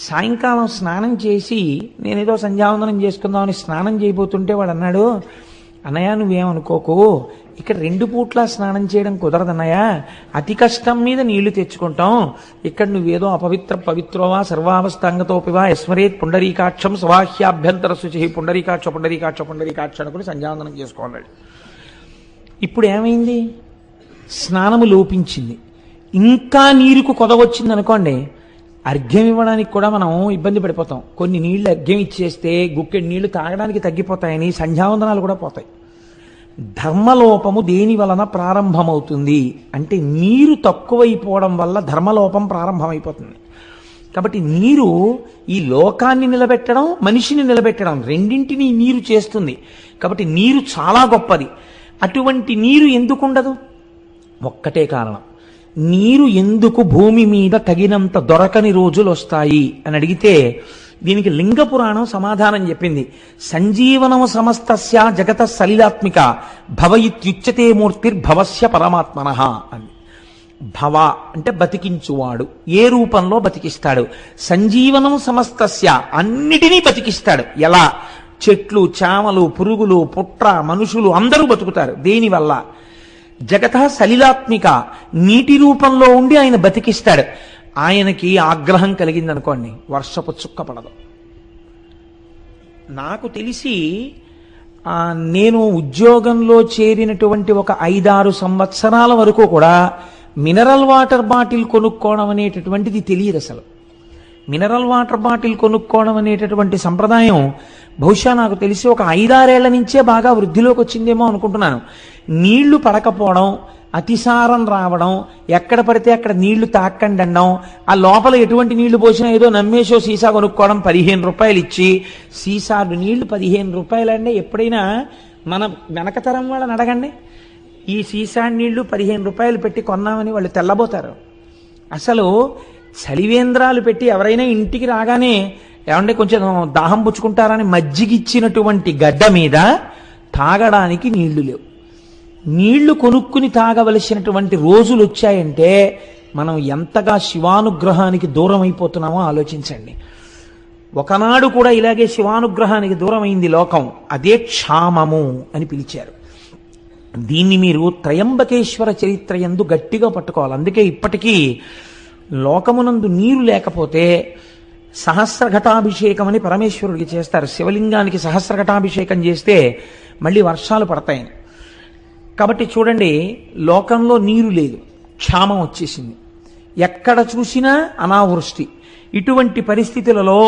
సాయంకాలం స్నానం చేసి నేనేదో సంధ్యావందనం చేసుకుందామని స్నానం చేయబోతుంటే వాడు అన్నాడు, అన్నయ్య నువ్వేమనుకోకు, ఇక్కడ 2 పూట్ల స్నానం చేయడం కుదరదన్నయ్య, అతి కష్టం మీద నీళ్లు తెచ్చుకుంటాం. ఇక్కడ నువ్వేదో పవిత్రోవా సర్వావస్థాంగతోపివా యస్మరేత్ పుండరీకాక్షం స్వాహ్యాభ్యంతర శుచి పుండరీకాక్ష పుండరీకాక్ష పుండరీకాక్ష అనుకుని సంధ్యావందనం చేసుకోన్నాడు. ఇప్పుడు ఏమైంది? స్నానము లోపించింది. ఇంకా నీరుకు కొదవచ్చింది అనుకోండి, అర్ఘ్యం ఇవ్వడానికి కూడా మనం ఇబ్బంది పడిపోతాం. కొన్ని నీళ్లు అర్ఘ్యం ఇచ్చేస్తే గుక్కెడి నీళ్లు తాగడానికి తగ్గిపోతాయని సంధ్యావందనాలు కూడా పోతాయి. ధర్మలోపము దేని వలన ప్రారంభమవుతుంది అంటే నీరు తక్కువైపోవడం వల్ల ధర్మలోపం ప్రారంభమైపోతుంది. కాబట్టి నీరు ఈ లోకాన్ని నిలబెట్టడం, మనిషిని నిలబెట్టడం రెండింటినీ నీరు చేస్తుంది. కాబట్టి నీరు చాలా గొప్పది. అటువంటి నీరు ఎందుకు ఉండదు? ఒక్కటే కారణం, నీరు ఎందుకు భూమి మీద తగినంత దొరకని రోజులు వస్తాయి అని అడిగితే దీనికి లింగ పురాణం సమాధానం చెప్పింది. సంజీవనము సమస్తస్య జగత సలిలాత్మిక భవ ఇత్యుచ్యతే మూర్తిర్భవస్య పరమాత్మనః అని. భవ అంటే బతికించువాడు, ఏ రూపంలో బతికిస్తాడు? సంజీవనం సమస్తస్య, అన్నిటినీ బతికిస్తాడు. ఎలా? చెట్లు, చామలు, పురుగులు, పుట్ర, మనుషులు అందరూ బతుకుతారు. దేనివల్ల? జగత సలిలాత్మిక, నీటి రూపంలో ఉండి ఆయన బతికిస్తాడు. ఆయనకి ఆగ్రహం కలిగిందనుకోండి, వర్షపు చుక్క పడదు. నాకు తెలిసి నేను ఉద్యోగంలో చేరినటువంటి ఒక 5-6 సంవత్సరాల వరకు కూడా మినరల్ వాటర్ బాటిల్ కొనుక్కోవడం అనేటటువంటిది తెలియదు అసలు. మినరల్ వాటర్ బాటిల్ కొనుక్కోవడం అనేటటువంటి సంప్రదాయం బహుశా నాకు తెలిసి ఒక 5-6 ఏళ్ల నుంచే బాగా వృద్ధిలోకి వచ్చిందేమో అనుకుంటున్నాను. నీళ్లు పడకపోవడం, అతిసారం రావడం, ఎక్కడ పడితే అక్కడ నీళ్లు తాకండి అనడం, ఆ లోపల ఎటువంటి నీళ్లు పోసినా ఏదో నమ్మేసో సీసా కొనుక్కోవడం, 15 రూపాయలు ఇచ్చి. సీసాలు నీళ్లు 15 రూపాయలంటే ఎప్పుడైనా మన వెనకతరం వాళ్ళని అడగండి, ఈ సీసా నీళ్లు 15 రూపాయలు పెట్టి కొన్నామని వాళ్ళు తెల్లబోతారు. అసలు చలివేంద్రాలు పెట్టి ఎవరైనా ఇంటికి రాగానే ఏమంటే కొంచెం దాహం పుచ్చుకుంటారని మజ్జిగిచ్చినటువంటి గడ్డ మీద తాగడానికి నీళ్లు లేవు. నీళ్లు కొనుక్కుని తాగవలసినటువంటి రోజులు వచ్చాయంటే మనం ఎంతగా శివానుగ్రహానికి దూరం అయిపోతున్నామో ఆలోచించండి. ఒకనాడు కూడా ఇలాగే శివానుగ్రహానికి దూరం అయింది లోకం. అదే క్షామము అని పిలిచారు. దీన్ని మీరు త్రయంబకేశ్వర చరిత్ర యందు గట్టిగా పట్టుకోవాలి. అందుకే ఇప్పటికీ లోకమునందు నీరు లేకపోతే సహస్రఘటాభిషేకం అని పరమేశ్వరుడికి చేస్తారు. శివలింగానికి సహస్రఘటాభిషేకం చేస్తే మళ్ళీ వర్షాలు పడతాయని. కాబట్టి చూడండి, లోకంలో నీరు లేదు, క్షామం వచ్చేసింది, ఎక్కడ చూసినా అనావృష్టి. ఇటువంటి పరిస్థితులలో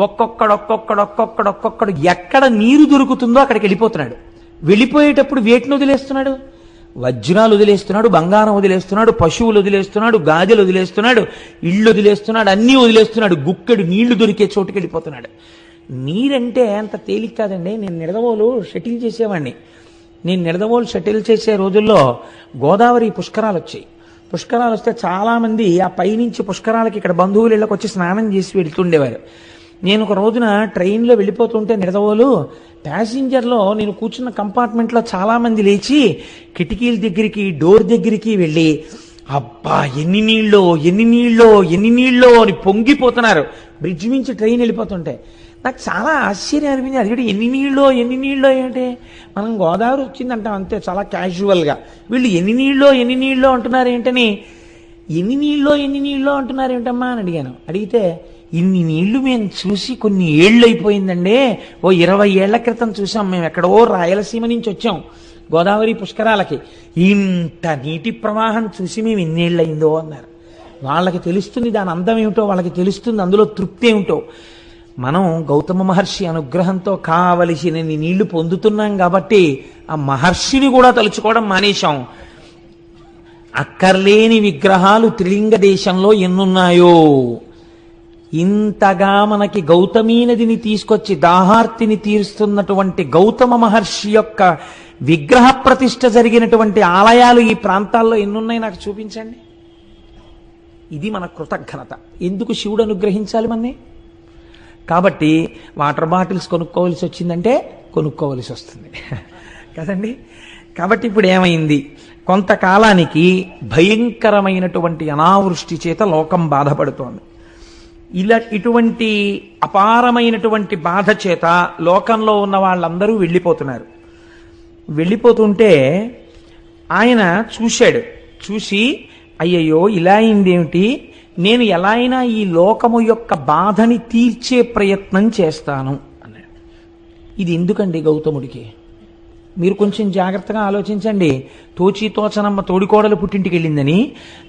ఒక్కొక్కడు ఎక్కడ నీరు దొరుకుతుందో అక్కడికి వెళ్ళిపోతున్నాడు. వెళ్ళిపోయేటప్పుడు వేటిని వదిలేస్తున్నాడు? వజ్రాలు వదిలేస్తున్నాడు, బంగారం వదిలేస్తున్నాడు, పశువులు వదిలేస్తున్నాడు, గాజులు వదిలేస్తున్నాడు, ఇళ్ళు వదిలేస్తున్నాడు, అన్నీ వదిలేస్తున్నాడు. గుక్కెడు నీళ్లు దొరికే చోటుకి వెళ్ళిపోతున్నాడు. నీరంటే అంత తేలిక కాదండి. నేను నిడదవోలు షటిల్ చేసేవాడిని. నేను నిడదవోలు షటిల్ చేసే రోజుల్లో గోదావరి పుష్కరాలు వచ్చాయి. పుష్కరాలు వస్తే చాలామంది ఆ పైనుంచి పుష్కరాలకి ఇక్కడ బంధువులు ఇళ్ళకి వచ్చి స్నానం చేసి వెళ్తుండేవారు. నేను ఒక రోజున ట్రైన్లో వెళ్ళిపోతుంటే నిడదవోలు ప్యాసింజర్లో నేను కూర్చున్న కంపార్ట్మెంట్లో చాలామంది లేచి కిటికీల దగ్గరికి, డోర్ దగ్గరికి వెళ్ళి అబ్బా ఎన్ని నీళ్ళో ఎన్ని నీళ్ళో ఎన్ని నీళ్ళో అని పొంగిపోతున్నారు. బ్రిడ్జ్ నుంచి ట్రైన్ వెళ్ళిపోతుంటే నాకు చాలా ఆశ్చర్యం అనిపించింది. అది ఎన్ని నీళ్ళో ఎన్ని నీళ్ళో ఏంటి? మనం గోదావరి వచ్చిందంటాం అంతే చాలా క్యాజువల్గా. వీళ్ళు ఎన్ని నీళ్ళో అంటున్నారు ఏంటని, ఎన్ని నీళ్ళో అంటున్నారు ఏంటమ్మా అని అడిగాను. అడిగితే ఇన్ని నీళ్లు మేము చూసి కొన్ని ఏళ్ళు అయిపోయిందండి, ఓ 20 ఏళ్ల క్రితం చూసాం, మేము ఎక్కడో రాయలసీమ నుంచి వచ్చాం గోదావరి పుష్కరాలకి, ఇంత నీటి ప్రవాహం చూసి మేము ఎన్నేళ్ళు అయిందో అన్నారు. వాళ్ళకి తెలుస్తుంది దాని అందం ఏమిటో, వాళ్ళకి తెలుస్తుంది అందులో తృప్తి ఏమిటో. మనం గౌతమ మహర్షి అనుగ్రహంతో కావలసినన్ని నీళ్లు పొందుతున్నాం కాబట్టి ఆ మహర్షిని కూడా తలుచుకోవడం మానేశాం. అక్కర్లేని విగ్రహాలు త్రిలింగ దేశంలో ఎన్నున్నాయో. ఇంతగా మనకి గౌతమీ నదిని తీసుకొచ్చి దాహార్తిని తీరుస్తున్నటువంటి గౌతమ మహర్షి యొక్క విగ్రహ ప్రతిష్ఠ జరిగినటువంటి ఆలయాలు ఈ ప్రాంతాల్లో ఎన్నున్నాయి నాకు చూపించండి. ఇది మన కృతజ్ఞత. ఎందుకు శివుడు అనుగ్రహించాలి మనని? కాబట్టి వాటర్ బాటిల్స్ కొనుక్కోవలసి వచ్చిందంటే కొనుక్కోవలసి వస్తుంది కదండి. కాబట్టి ఇప్పుడు ఏమైంది? కొంతకాలానికి భయంకరమైనటువంటి అనావృష్టి చేత లోకం బాధపడుతోంది. ఇటువంటి అపారమైనటువంటి బాధ చేత లోకంలో ఉన్న వాళ్ళందరూ వెళ్ళిపోతున్నారు. వెళ్ళిపోతుంటే ఆయన చూశాడు. చూసి అయ్యయ్యో ఇలా అయిందేమిటి, నేను ఎలా అయినా ఈ లోకము యొక్క బాధని తీర్చే ప్రయత్నం చేస్తాను అన్నాడు. ఇది ఎందుకండి గౌతముడికి? మీరు కొంచెం జాగ్రత్తగా ఆలోచించండి. తోచనమ్మ తోడికోడలు పుట్టింటికి వెళ్ళిందని,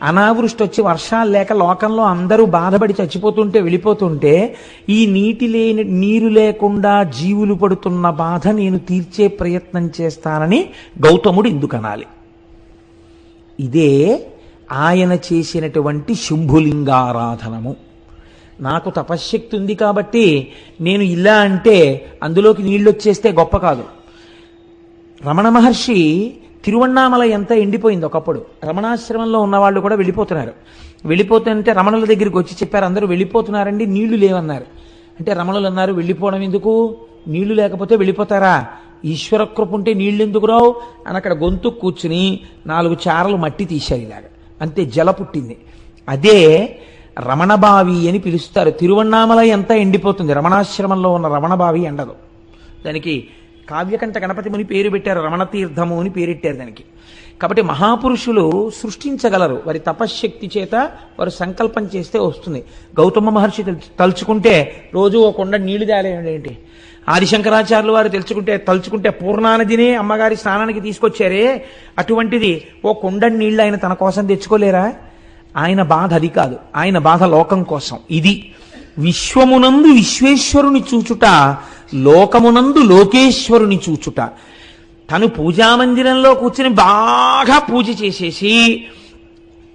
అనావృష్టి వచ్చి వర్షాలు లేక లోకంలో అందరూ బాధపడి చచ్చిపోతుంటే వెళ్ళిపోతుంటే, ఈ నీరు లేకుండా జీవులు పడుతున్న బాధ నేను తీర్చే ప్రయత్నం చేస్తానని గౌతముడు ఎందుకు అనాలి? ఇదే ఆయన చేసినటువంటి శంభులింగారాధనము. నాకు తపశ్శక్తి ఉంది కాబట్టి నేను ఇలా అంటే అందులోకి నీళ్ళు వచ్చేస్తే గొప్ప కాదు. రమణ మహర్షి తిరువణ్ణామల ఎంత ఎండిపోయింది ఒకప్పుడు. రమణాశ్రమంలో ఉన్నవాళ్ళు కూడా వెళ్ళిపోతున్నారు. వెళ్ళిపోతుంటే రమణుల దగ్గరికి వచ్చి చెప్పారు, అందరూ వెళ్ళిపోతున్నారండి, నీళ్లు లేవన్నారు. అంటే రమణులు అన్నారు, వెళ్ళిపోవడం ఎందుకు, నీళ్లు లేకపోతే వెళ్ళిపోతారా, ఈశ్వర కృప ఉంటే నీళ్ళు ఎందుకు రావు అని అక్కడ గొంతు కూర్చుని 4 చారలు మట్టి తీశారు. ఇలాగా అంతే జల పుట్టింది. అదే రమణబావి అని పిలుస్తారు. తిరువణ్ణామల ఎంత ఎండిపోతుంది, రమణాశ్రమంలో ఉన్న రమణబావి ఎండదు. దానికి కావ్యకంఠ గణపతి ముని పేరు పెట్టారు, రమణతీర్థము అని పేరెట్టారు దానికి. కాబట్టి మహాపురుషులు సృష్టించగలరు, వారి తపశ్శక్తి చేత వారు సంకల్పం చేస్తే వస్తుంది. గౌతమ మహర్షి తలుచుకుంటే రోజు ఒక కొండ నీళ్లు తేలేంటి, ఆదిశంకరాచార్యులు వారు తలుచుకుంటే పూర్ణానదినే అమ్మగారి స్నానానికి తీసుకొచ్చారే, అటువంటిది ఓ కొండ నీళ్లు ఆయన తన కోసం తెచ్చుకోలేరా? ఆయన బాధ అది కాదు, ఆయన బాధ లోకం కోసం. ఇది విశ్వమునందు విశ్వేశ్వరుని చూచుట, లోకమునందు లోకేశ్వరుని చూచుట. తను పూజామందిరంలో కూర్చుని బాగా పూజ చేసేసి,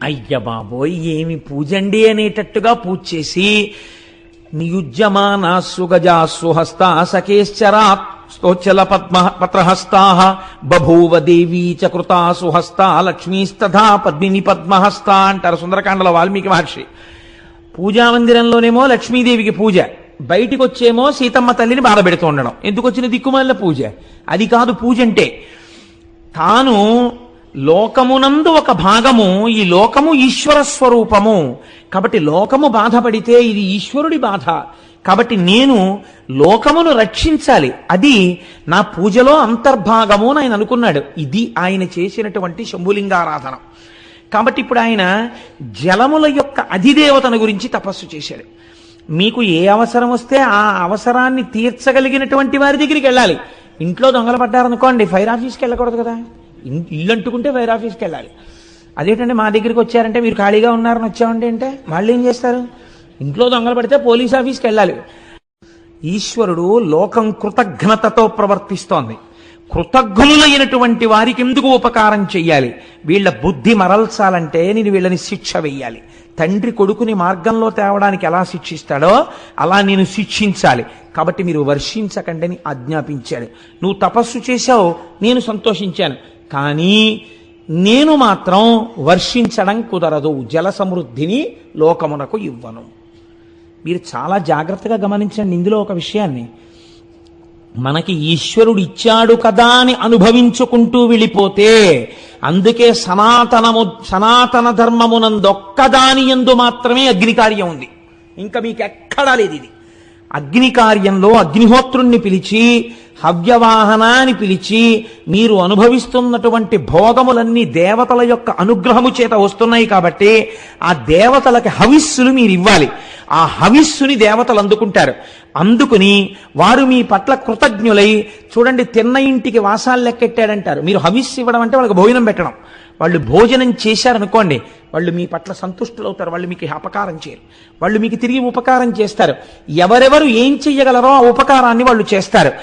అయ్య బాబోయ్ ఏమి పూజండి అనేటట్టుగా పూజ చేసి, నియుజ్యమానాస్సు గజాస్సు హస్తా సకేశ్చరా స్తోచల పత్రహస్తా బభూవ దేవీ చ కృతాసు హస్తా లక్ష్మీస్తథా పద్మిని పద్మహస్తా అంటారు సుందరకాండలో వాల్మీకి మహర్షి. పూజామందిరంలోనేమో లక్ష్మీదేవికి పూజ, బయటికి వచ్చేమో సీతమ్మ తల్లిని బాధపెడుతూ ఉండడం. ఎందుకు వచ్చిన దిక్కుమాలిన పూజ? అది కాదు పూజ అంటే. తాను లోకమునందు ఒక భాగము, ఈ లోకము ఈశ్వర స్వరూపము. కాబట్టి లోకము బాధపడితే ఇది ఈశ్వరుడి బాధ. కాబట్టి నేను లోకమును రక్షించాలి, అది నా పూజలో అంతర్భాగము అని ఆయన అనుకున్నాడు. ఇది ఆయన చేసినటువంటి శంభులింగారాధన. కాబట్టి ఇప్పుడు ఆయన జలముల యొక్క అధిదేవతను గురించి తపస్సు చేశాడు. మీకు ఏ అవసరం వస్తే ఆ అవసరాన్ని తీర్చగలిగినటువంటి వారి దగ్గరికి వెళ్ళాలి. ఇంట్లో దొంగలు పడ్డారనుకోండి, ఫైర్ ఆఫీస్కి వెళ్ళకూడదు కదా, ఇల్లు అంటుకుంటే ఫైర్ ఆఫీస్కి వెళ్ళాలి. అదేంటంటే మా దగ్గరికి వచ్చారంటే మీరు ఖాళీగా ఉన్నారని వచ్చామంటే అంటే వాళ్ళు ఏం చేస్తారు? ఇంట్లో దొంగలు పడితే పోలీస్ ఆఫీస్కి వెళ్ళాలి. ఈశ్వరుడు లోకం కృతజ్ఞతతో ప్రవర్తిస్తోంది. కృతజ్ఞులైనటువంటి వారికి ఎందుకు ఉపకారం చెయ్యాలి? వీళ్ళ బుద్ధి మరల్చాలంటే నేను వీళ్ళని శిక్ష వెయ్యాలి. తండ్రి కొడుకుని మార్గంలో తేవడానికి ఎలా శిక్షిస్తాడో అలా నేను శిక్షించాలి. కాబట్టి మీరు వర్షించకండి అని ఆజ్ఞాపించాడు. నువ్వు తపస్సు చేశావు, నేను సంతోషించాను, కానీ నేను మాత్రం వర్షించడం కుదరదు, జల సమృద్ధిని లోకమునకు ఇవ్వను. మీరు చాలా జాగ్రత్తగా గమనించండి ఇందులో ఒక విషయాన్ని. మనకి ఈశ్వరుడు ఇచ్చాడు కదా అని అనుభవించుకుంటూ వెళ్ళిపోతే, అందుకే సనాతన ధర్మమునందొక్కదాని యందు మాత్రమే అగ్నికార్యం ఉంది, ఇంకా మీకు ఎక్కడా లేదు. ఇది అగ్నికార్యంలో అగ్నిహోత్రుణ్ణి పిలిచి, హవ్యవాహనాన్ని పిలిచి, మీరు అనుభవిస్తున్నటువంటి భోగములన్నీ దేవతల యొక్క అనుగ్రహము చేత వస్తున్నాయి కాబట్టి ఆ దేవతలకి హవిస్సులు మీరు ఇవ్వాలి. ఆ హవిస్సుని దేవతలు అందుకుంటారు. అందుకుని వారు మీ పట్ల కృతజ్ఞులై, చూడండి తిన్న ఇంటికి వాసాలు లెక్కెట్టాడంటారు. మీరు హవిస్సు ఇవ్వడం అంటే వాళ్ళకి భోజనం పెట్టడం. వాళ్ళు భోజనం చేశారనుకోండి, వాళ్ళు మీ పట్ల సంతుష్టులవుతారు, వాళ్ళు మీకు అపకారం చేయరు, వాళ్ళు మీకు తిరిగి ఉపకారం చేస్తారు. ఎవరెవరు ఏం చెయ్యగలరో ఆ ఉపకారాన్ని వాళ్ళు చేస్తారు.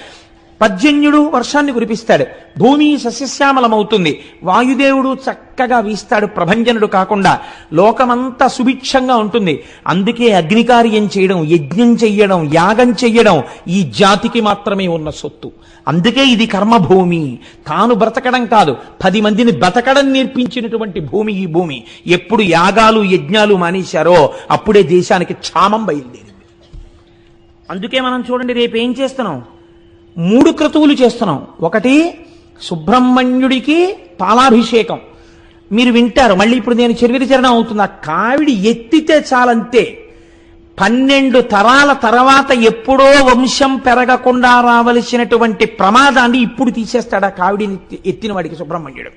పర్జన్యుడు వర్షాన్ని కురిపిస్తాడు, భూమి సస్యశ్యామలమవుతుంది, వాయుదేవుడు చక్కగా వీస్తాడు, ప్రభంజనుడు కాకుండా లోకమంతా సుభిక్షంగా ఉంటుంది. అందుకే అగ్నికార్యం చేయడం, యజ్ఞం చెయ్యడం, యాగం చెయ్యడం ఈ జాతికి మాత్రమే ఉన్న సొత్తు. అందుకే ఇది కర్మభూమి. తాను బ్రతకడం కాదు, 10 మందిని బ్రతకడం నేర్పించినటువంటి భూమి ఈ భూమి. ఎప్పుడు యాగాలు యజ్ఞాలు మానేశారో అప్పుడే దేశానికి క్షామం బయలుదేరింది. అందుకే మనం చూడండి రేపు ఏం చేస్తున్నాం, 3 క్రతువులు చేస్తున్నాం. ఒకటి సుబ్రహ్మణ్యుడికి పాలాభిషేకం. మీరు వింటారు, మళ్ళీ ఇప్పుడు నేను చరిత్రచరణం అవుతుంది. ఆ కావిడి ఎత్తితే చాలంతే, 12 తరాల తర్వాత ఎప్పుడో వంశం పెరగకుండా రావలసినటువంటి ప్రమాదాన్ని ఇప్పుడు తీసేస్తాడు ఆ కావిడిని ఎత్తిన వాడికి సుబ్రహ్మణ్యుడు.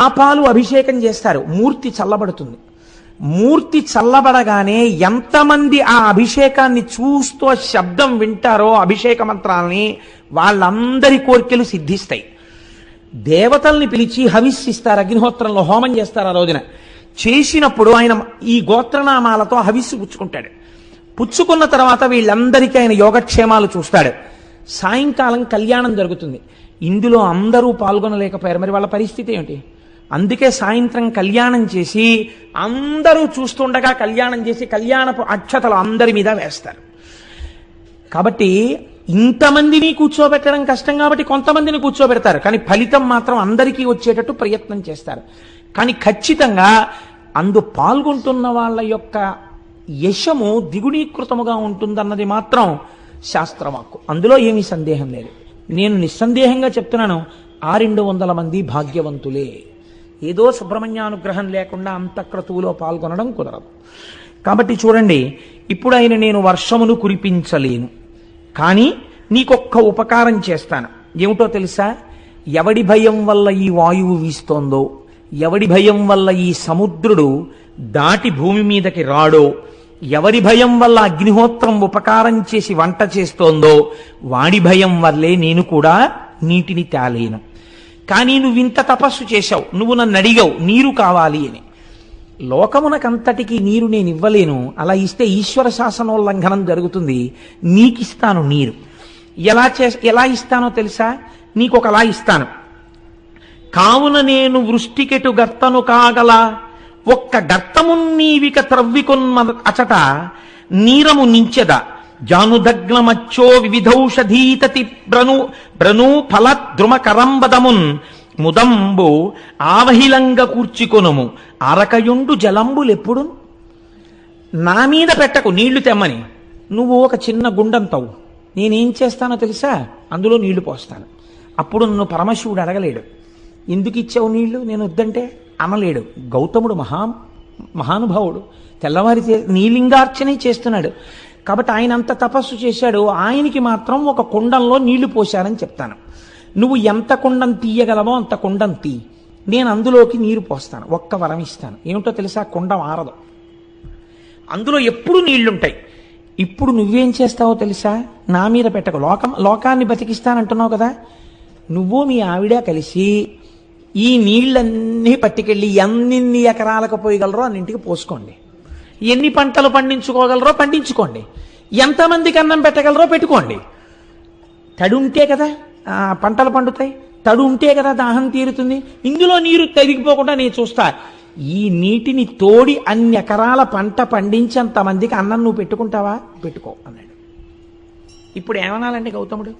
ఆ పాలు అభిషేకం చేస్తారు, మూర్తి చల్లబడుతుంది. మూర్తి చల్లబడగానే ఎంతమంది ఆ అభిషేకాన్ని చూస్తూ శబ్దం వింటారో అభిషేక మంత్రాలని, వాళ్ళందరి కోరికలు సిద్ధిస్తాయి. దేవతల్ని పిలిచి హవిస్సిస్తారు, అగ్నిహోత్రంలో హోమం చేస్తారు. ఆ రోజున చేసినప్పుడు ఆయన ఈ గోత్రనామాలతో హవిస్సు పుచ్చుకుంటాడు. పుచ్చుకున్న తర్వాత వీళ్ళందరికీ ఆయన యోగక్షేమాలు చూస్తాడు. సాయంకాలం కళ్యాణం జరుగుతుంది. ఇందులో అందరూ పాల్గొనలేకపోయారు, మరి వాళ్ళ పరిస్థితి ఏమిటి? అందుకే సాయంత్రం కళ్యాణం చేసి అందరూ చూస్తుండగా కళ్యాణం చేసి కళ్యాణపు అక్షతలు అందరి మీద వేస్తారు. కాబట్టి ఇంతమందిని కూర్చోబెట్టడం కష్టం కాబట్టి కొంతమందిని కూర్చోబెడతారు, కానీ ఫలితం మాత్రం అందరికీ వచ్చేటట్టు ప్రయత్నం చేస్తారు. కానీ ఖచ్చితంగా అందు పాల్గొంటున్న వాళ్ళ యొక్క యశము ద్విగుణీకృతముగా ఉంటుందన్నది మాత్రం శాస్త్రవాక్కు. అందులో ఏమీ సందేహం లేదు. నేను నిస్సందేహంగా చెప్తున్నాను, 200 మంది భాగ్యవంతులే. ఏదో సుబ్రహ్మణ్యానుగ్రహం లేకుండా అంతఃక్రతువులో పాల్గొనడం కుదరదు. కాబట్టి చూడండి, ఇప్పుడు ఆయన నేను వర్షమును కురిపించలేను, కానీ నీకొక్క ఉపకారం చేస్తాను. ఏమిటో తెలుసా? ఎవడి భయం వల్ల ఈ వాయువు వీస్తోందో, ఎవడి భయం వల్ల ఈ సముద్రుడు దాటి భూమి మీదకి రాడో, ఎవరి భయం వల్ల అగ్నిహోత్రం ఉపకారం చేసి వంట చేస్తోందో, వాడి భయం వల్లే నేను కూడా నీటిని తేలేను. కానీ నువ్వింత తపస్సు చేశావు, నువ్వు నన్ను అడిగావు నీరు కావాలి అని. లోకమునకంతటికీ నీరు నేను ఇవ్వలేను, అలా ఇస్తే ఈశ్వర శాసనోల్లంఘనం జరుగుతుంది, నీకిస్తాను నీరు. ఎలా ఇస్తానో తెలుసా? నీకొకలా ఇస్తాను. కావున నేను వృష్టికెటు గర్తను కాగల, ఒక్క గర్తమున్నీవిక త్రవ్వికొన్మ అచట నీరము నించెద, జానుదగ్నమచ్చో వివిధౌషధీతతి బ్రను ఫల ద్రుమ కరంబదమున్ ముదంబు ఆవహిలంగ కూర్చికొనుము అరకయుండు జలంబులెప్పుడు. నా మీద పెట్టకు నీళ్లు తెమ్మని, నువ్వు ఒక చిన్న గుండం తవ్వు, నేనేం చేస్తానో తెలుసా? అందులో నీళ్లు పోస్తాను. అప్పుడు నన్ను పరమశివుడు అడగలేడు, ఎందుకు ఇచ్చావు నీళ్లు నేను వద్దంటే అనలేడు. గౌతముడు మహానుభావుడు, తెల్లవారి నీలింగార్చనే చేస్తున్నాడు కాబట్టి ఆయన అంత తపస్సు చేశాడు. ఆయనకి మాత్రం ఒక కుండంలో నీళ్లు పోశారని చెప్తాను. నువ్వు ఎంత కుండం తీయగలవో అంత కుండం తీ, నేను అందులోకి నీరు పోస్తాను. ఒక్క వరం ఇస్తాను, ఏమిటో తెలుసా? కుండం ఆరదు, అందులో ఎప్పుడు నీళ్లుంటాయి. ఇప్పుడు నువ్వేం చేస్తావో తెలుసా? నా మీద పెట్టకు, లోకాన్ని బతికిస్తానంటున్నావు కదా, నువ్వు మీ ఆవిడ కలిసి ఈ నీళ్ళన్నీ పట్టుకెళ్ళి ఎన్ని ఎకరాలకు పోయగలరో అన్నింటికి పోసుకోండి, ఎన్ని పంటలు పండించుకోగలరో పండించుకోండి, ఎంతమందికి అన్నం పెట్టగలరో పెట్టుకోండి. తడి ఉంటే కదా పంటలు పండుతాయి, తడు ఉంటే కదా దాహం తీరుతుంది. ఇందులో నీరు తరిగిపోకుండా నేను చూస్తా. ఈ నీటిని తోడి అన్ని ఎకరాల పంట పండించేంతమందికి అన్నం నువ్వు పెట్టుకుంటావా? పెట్టుకో అన్నాడు. ఇప్పుడు ఏమనాలండి గౌతముడు?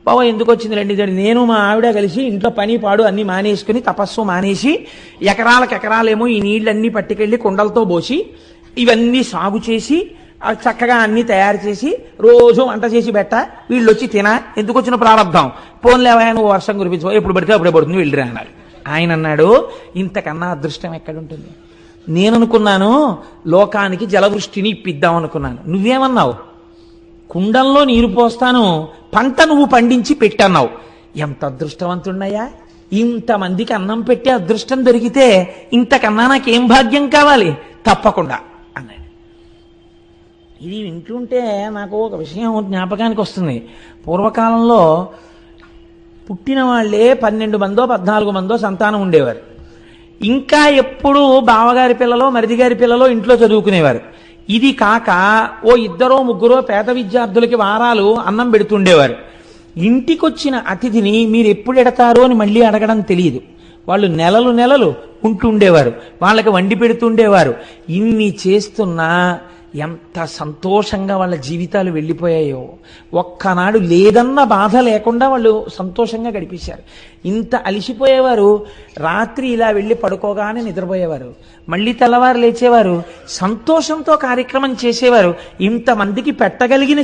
బాబా ఎందుకు వచ్చింది రండి, నేను మా ఆవిడ కలిసి ఇంట్లో పని పాడు అన్ని మానేసుకుని తపస్సు మానేసి ఎకరాలకు ఎకరాలేమో ఈ నీళ్ళన్నీ పట్టుకెళ్ళి కుండలతో పోసి ఇవన్నీ సాగు చేసి చక్కగా అన్ని తయారు చేసి రోజు వంట చేసి పెట్ట, వీళ్ళు వచ్చి తినా, ఎందుకు వచ్చిన ప్రారంభం, పోన్లేవా నువ్వు వర్షం కురిపించు, ఎప్పుడు పడితే అప్పుడే పడుతుంది వెళ్ళిరా అన్నారు. ఆయన అన్నాడు, ఇంతకన్నా అదృష్టం ఎక్కడుంటుంది? నేను అనుకున్నాను లోకానికి జలవృష్టిని ఇప్పిద్దాం అనుకున్నాను, నువ్వేమన్నావు? కుండంలో నీరు పోస్తాను, పంట నువ్వు పండించి పెట్టన్నావు. ఎంత అదృష్టవంతున్నయ్యా, ఇంతమందికి అన్నం పెట్టే అదృష్టం దొరికితే ఇంతకన్నా నాకేం భాగ్యం కావాలి? తప్పకుండా అన్నాడు. ఇది వింటుంటే నాకు ఒక విషయం జ్ఞాపకానికి వస్తుంది. పూర్వకాలంలో పుట్టిన వాళ్ళే 12 మందో 14 మందో సంతానం ఉండేవారు. ఇంకా ఎప్పుడు బావగారి పిల్లలో మరిదిగారి పిల్లలో ఇంట్లో చదువుకునేవారు. ఇది కాక ఓ 2 3 పేద విద్యార్థులకి వారాలు అన్నం పెడుతుండేవారు. ఇంటికొచ్చిన అతిథిని మీరు ఎప్పుడు ఎడతారో అని మళ్ళీ అడగడం తెలియదు. వాళ్ళు నెలలు ఉంటుండేవారు, వాళ్ళకి వండి పెడుతుండేవారు. ఇన్ని చేస్తున్నా ఎంత సంతోషంగా వాళ్ళ జీవితాలు వెళ్ళిపోయాయో. ఒక్కనాడు లేదన్న బాధ లేకుండా వాళ్ళు సంతోషంగా గడిపేశారు. ఇంత అలిసిపోయేవారు, రాత్రి ఇలా వెళ్ళి పడుకోగానే నిద్రపోయేవారు, మళ్ళీ తెల్లవారు లేచేవారు, సంతోషంతో కార్యక్రమం చేసేవారు. ఇంతమందికి పెట్టగలిగిన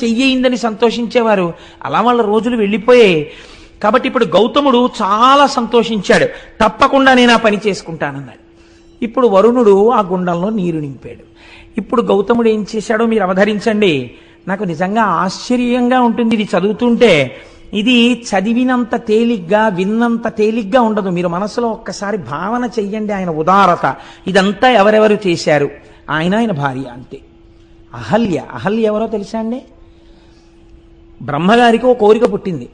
చెయ్యిందని సంతోషించేవారు. అలా వాళ్ళ రోజులు వెళ్ళిపోయాయి. కాబట్టి ఇప్పుడు గౌతముడు చాలా సంతోషించాడు. తప్పకుండా నేను ఆ పని చేసుకుంటానన్నాడు. ఇప్పుడు వరుణుడు ఆ గుండంలో నీరు నింపాడు. ఇప్పుడు గౌతముడు ఏం చేశాడో మీరు అవధరించండి. నాకు నిజంగా ఆశ్చర్యంగా ఉంటుంది ఇది చదువుతుంటే. ఇది చదివినంత తేలిగ్గా విన్నంత తేలిగ్గా ఉండదు. మీరు మనసులో ఒక్కసారి భావన చెయ్యండి ఆయన ఉదారత. ఇదంతా ఎవరెవరు చేశారు? ఆయన భార్య అంతే. అహల్య ఎవరో తెలుసా అండి? బ్రహ్మగారికి ఓ కోరిక పుట్టింది.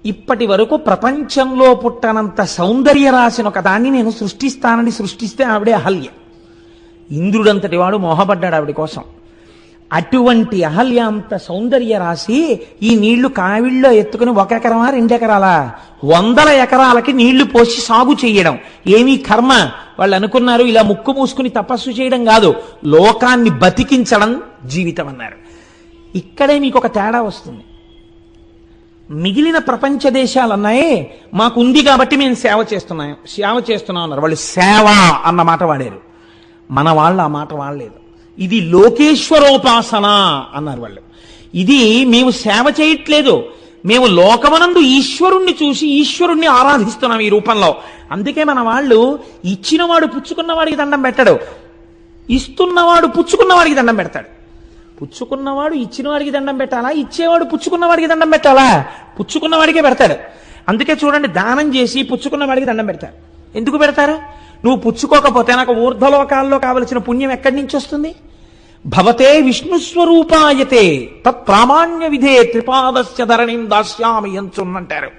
ఇప్పటి వరకు ప్రపంచంలో పుట్టనంత సౌందర్య రాసిన ఒక దాన్ని నేను సృష్టిస్తే ఆవిడే అహల్య. ఇంద్రుడంతటి వాడు మోహపడ్డాడు ఆవిడ కోసం. అటువంటి అహల్య అంత సౌందర్య రాసి ఈ నీళ్లు కావిళ్ళలో ఎత్తుకుని 1 ఎకరమా 2 ఎకరాలా 100 ఎకరాలకి నీళ్లు పోసి సాగు చేయడం ఏమీ కర్మ. వాళ్ళు అనుకున్నారు ఇలా ముక్కు మూసుకుని తపస్సు చేయడం కాదు, లోకాన్ని బతికించడం జీవితం అన్నారు. ఇక్కడే మీకు ఒక తేడా వస్తుంది. మిగిలిన ప్రపంచ దేశాలు అన్నాయే మాకుంది కాబట్టి మేము సేవ చేస్తున్నాం అన్నారు. వాళ్ళు సేవ అన్న మాట వాడారు. మన వాళ్ళు ఆ మాట వాడలేదు. ఇది లోకేశ్వరోపాసన అన్నారు వాళ్ళు. ఇది మేము సేవ చేయట్లేదు, మేము లోకమనందు ఈశ్వరుణ్ణి చూసి ఈశ్వరుణ్ణి ఆరాధిస్తున్నాం ఈ రూపంలో. అందుకే మన వాళ్ళు ఇచ్చినవాడు పుచ్చుకున్న వాడికి దండం పెట్టడు, ఇస్తున్నవాడు పుచ్చుకున్న వాడికి దండం పెడతాడు. పుచ్చుకున్నవాడు ఇచ్చినవాడికి దండం పెట్టాలా, ఇచ్చేవాడు పుచ్చుకున్నవాడికి దండం పెట్టాలా? పుచ్చుకున్నవాడికే పెడతాడు. అందుకే చూడండి, దానం చేసి పుచ్చుకున్నవాడికి దండం పెడతారు. ఎందుకు పెడతారు? నువ్వు పుచ్చుకోకపోతే నాకు ఊర్ధ్వలోకాల్లో కావలసిన పుణ్యం ఎక్కడి నుంచి వస్తుంది? భవతే విష్ణుస్వరూపాయతే తత్ ప్రామాణ్య విధే త్రిపాదస్య ధరణిం దాస్యామి అంటారు.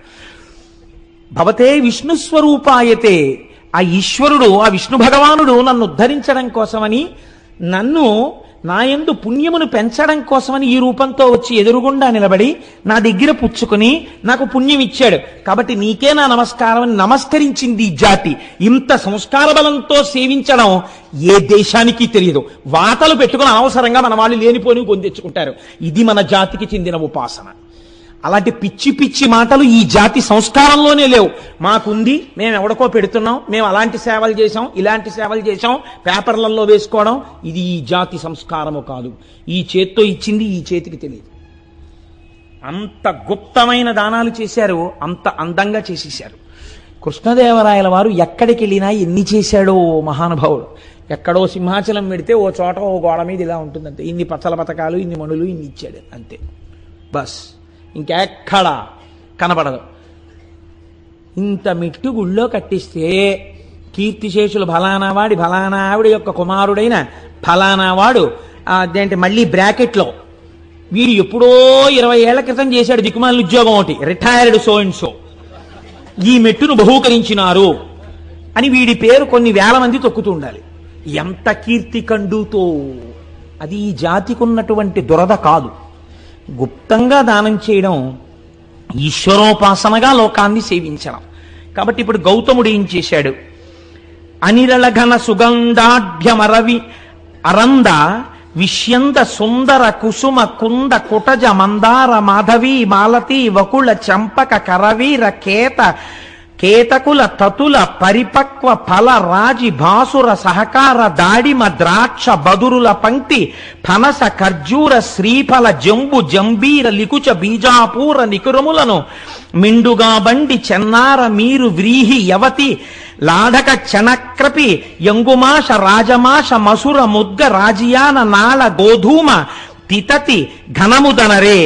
భవతే విష్ణుస్వరూపాయతే, ఆ ఈశ్వరుడు, ఆ విష్ణు భగవానుడు నన్ను ఉద్ధరించడం కోసమని, నన్ను నా యందు పుణ్యమును పెంచడం కోసమని ఈ రూపంతో వచ్చి ఎదురుగుండా నిలబడి నా దగ్గర పుచ్చుకుని నాకు పుణ్యం ఇచ్చాడు. కాబట్టి నీకే నా నమస్కారం అని నమస్కరించింది ఈ జాతి. ఇంత సంస్కార బలంతో సేవించడం ఏ దేశానికి తెలియదు. వాతలు పెట్టుకుని అనవసరంగా మన వాళ్ళు లేనిపోని పొందెచ్చుకుంటారు. ఇది మన జాతికి చెందిన ఉపాసన. అలాంటి పిచ్చి పిచ్చి మాటలు ఈ జాతి సంస్కారంలోనే లేవు. మాకుంది, మేము ఎవడికో పెడుతున్నాం, మేము అలాంటి సేవలు చేశాం, ఇలాంటి సేవలు చేశాం, పేపర్లలో వేసుకోవడం, ఇది ఈ జాతి సంస్కారము కాదు. ఈ చేత్తో ఇచ్చింది ఈ చేతికి తెలియదు. అంత గుప్తమైన దానాలు చేశారు, అంత అందంగా చేసేశారు. కృష్ణదేవరాయల వారు ఎక్కడికి వెళ్ళినా ఎన్ని చేశాడో మహానుభావుడు. ఎక్కడో సింహాచలం పెడితే ఓ చోట ఓ గోడ మీద ఇలా ఉంటుందంతే, ఇన్ని పచ్చల పథకాలు, ఇన్ని మణులు, ఇన్ని ఇచ్చాడు అంతే, బస్. ఇంకెక్కడా కనపడదు. ఇంత మిట్టు గుళ్ళో కట్టిస్తే కీర్తిశేషులు ఫలానా వాడి ఫలానా ఆవిడ యొక్క కుమారుడైన ఫలానా వాడు అదేంటి మళ్ళీ బ్రాకెట్లో వీడు ఎప్పుడో 20 ఏళ్ల క్రితం చేశాడు దిక్కుమాలిన ఉద్యోగం ఒకటి, రిటైర్డ్ సో అండ్ సో, ఈ మెట్టును బహూకరించినారు అని వీడి పేరు కొన్ని వేల మంది తొక్కుతూ ఉండాలి. ఎంత కీర్తి కండుతో! అది ఈ జాతికి ఉన్నటువంటి దురద కాదు. గుప్తంగా దానం చేయడం ఈశ్వరోపాసనగా లోకాన్ని సేవించడం. కాబట్టి ఇప్పుడు గౌతముడు ఏం చేశాడు? అనిరళఘన సుగంధాఢ్యమరవి అరంద విష్యంద సుందర కుసుమ కుంద కుటజ మందార మాధవి మాలతి వకుళ చంపక కరవీర కేతకుల తతుల పరిపక్వ ఫల రాజి భాసుర సహకార దాడిమ ద్రాక్ష బదురుల పంక్తి ఫనస ఖర్జూర శ్రీఫల జంబు జంబీర లికుచ బీజాపూర నికురములను మిండుగా బండి చెన్నార మీరు వ్రీహి యవతి లాఢక చనక్రపి యంగుమాష రాజమాష మసుర ముద్గ రాజియాన నాళ గోధూమ తితతి ఘనముదనరే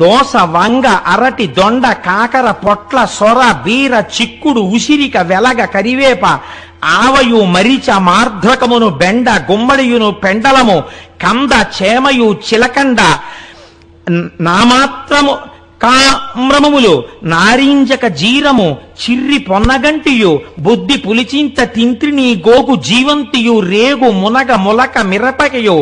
దోస వంగ అరటి దొండ కాకర పొట్ల సొర బీర చిక్కుడు ఉసిరిక వెలగ కరివేప ఆవయు మరిచ మార్ధ్రకమును బెండ గుమ్మడియును పెండలము కంద చేమయు చిలకండ నామాత్రము కామ్రములు నారింజక జీరము చిర్రి పొన్నగంటియు బుద్ధి పులిచింత తింత్రిని గోగు జీవంతియు రేగు మునగ ములక మిరపకయు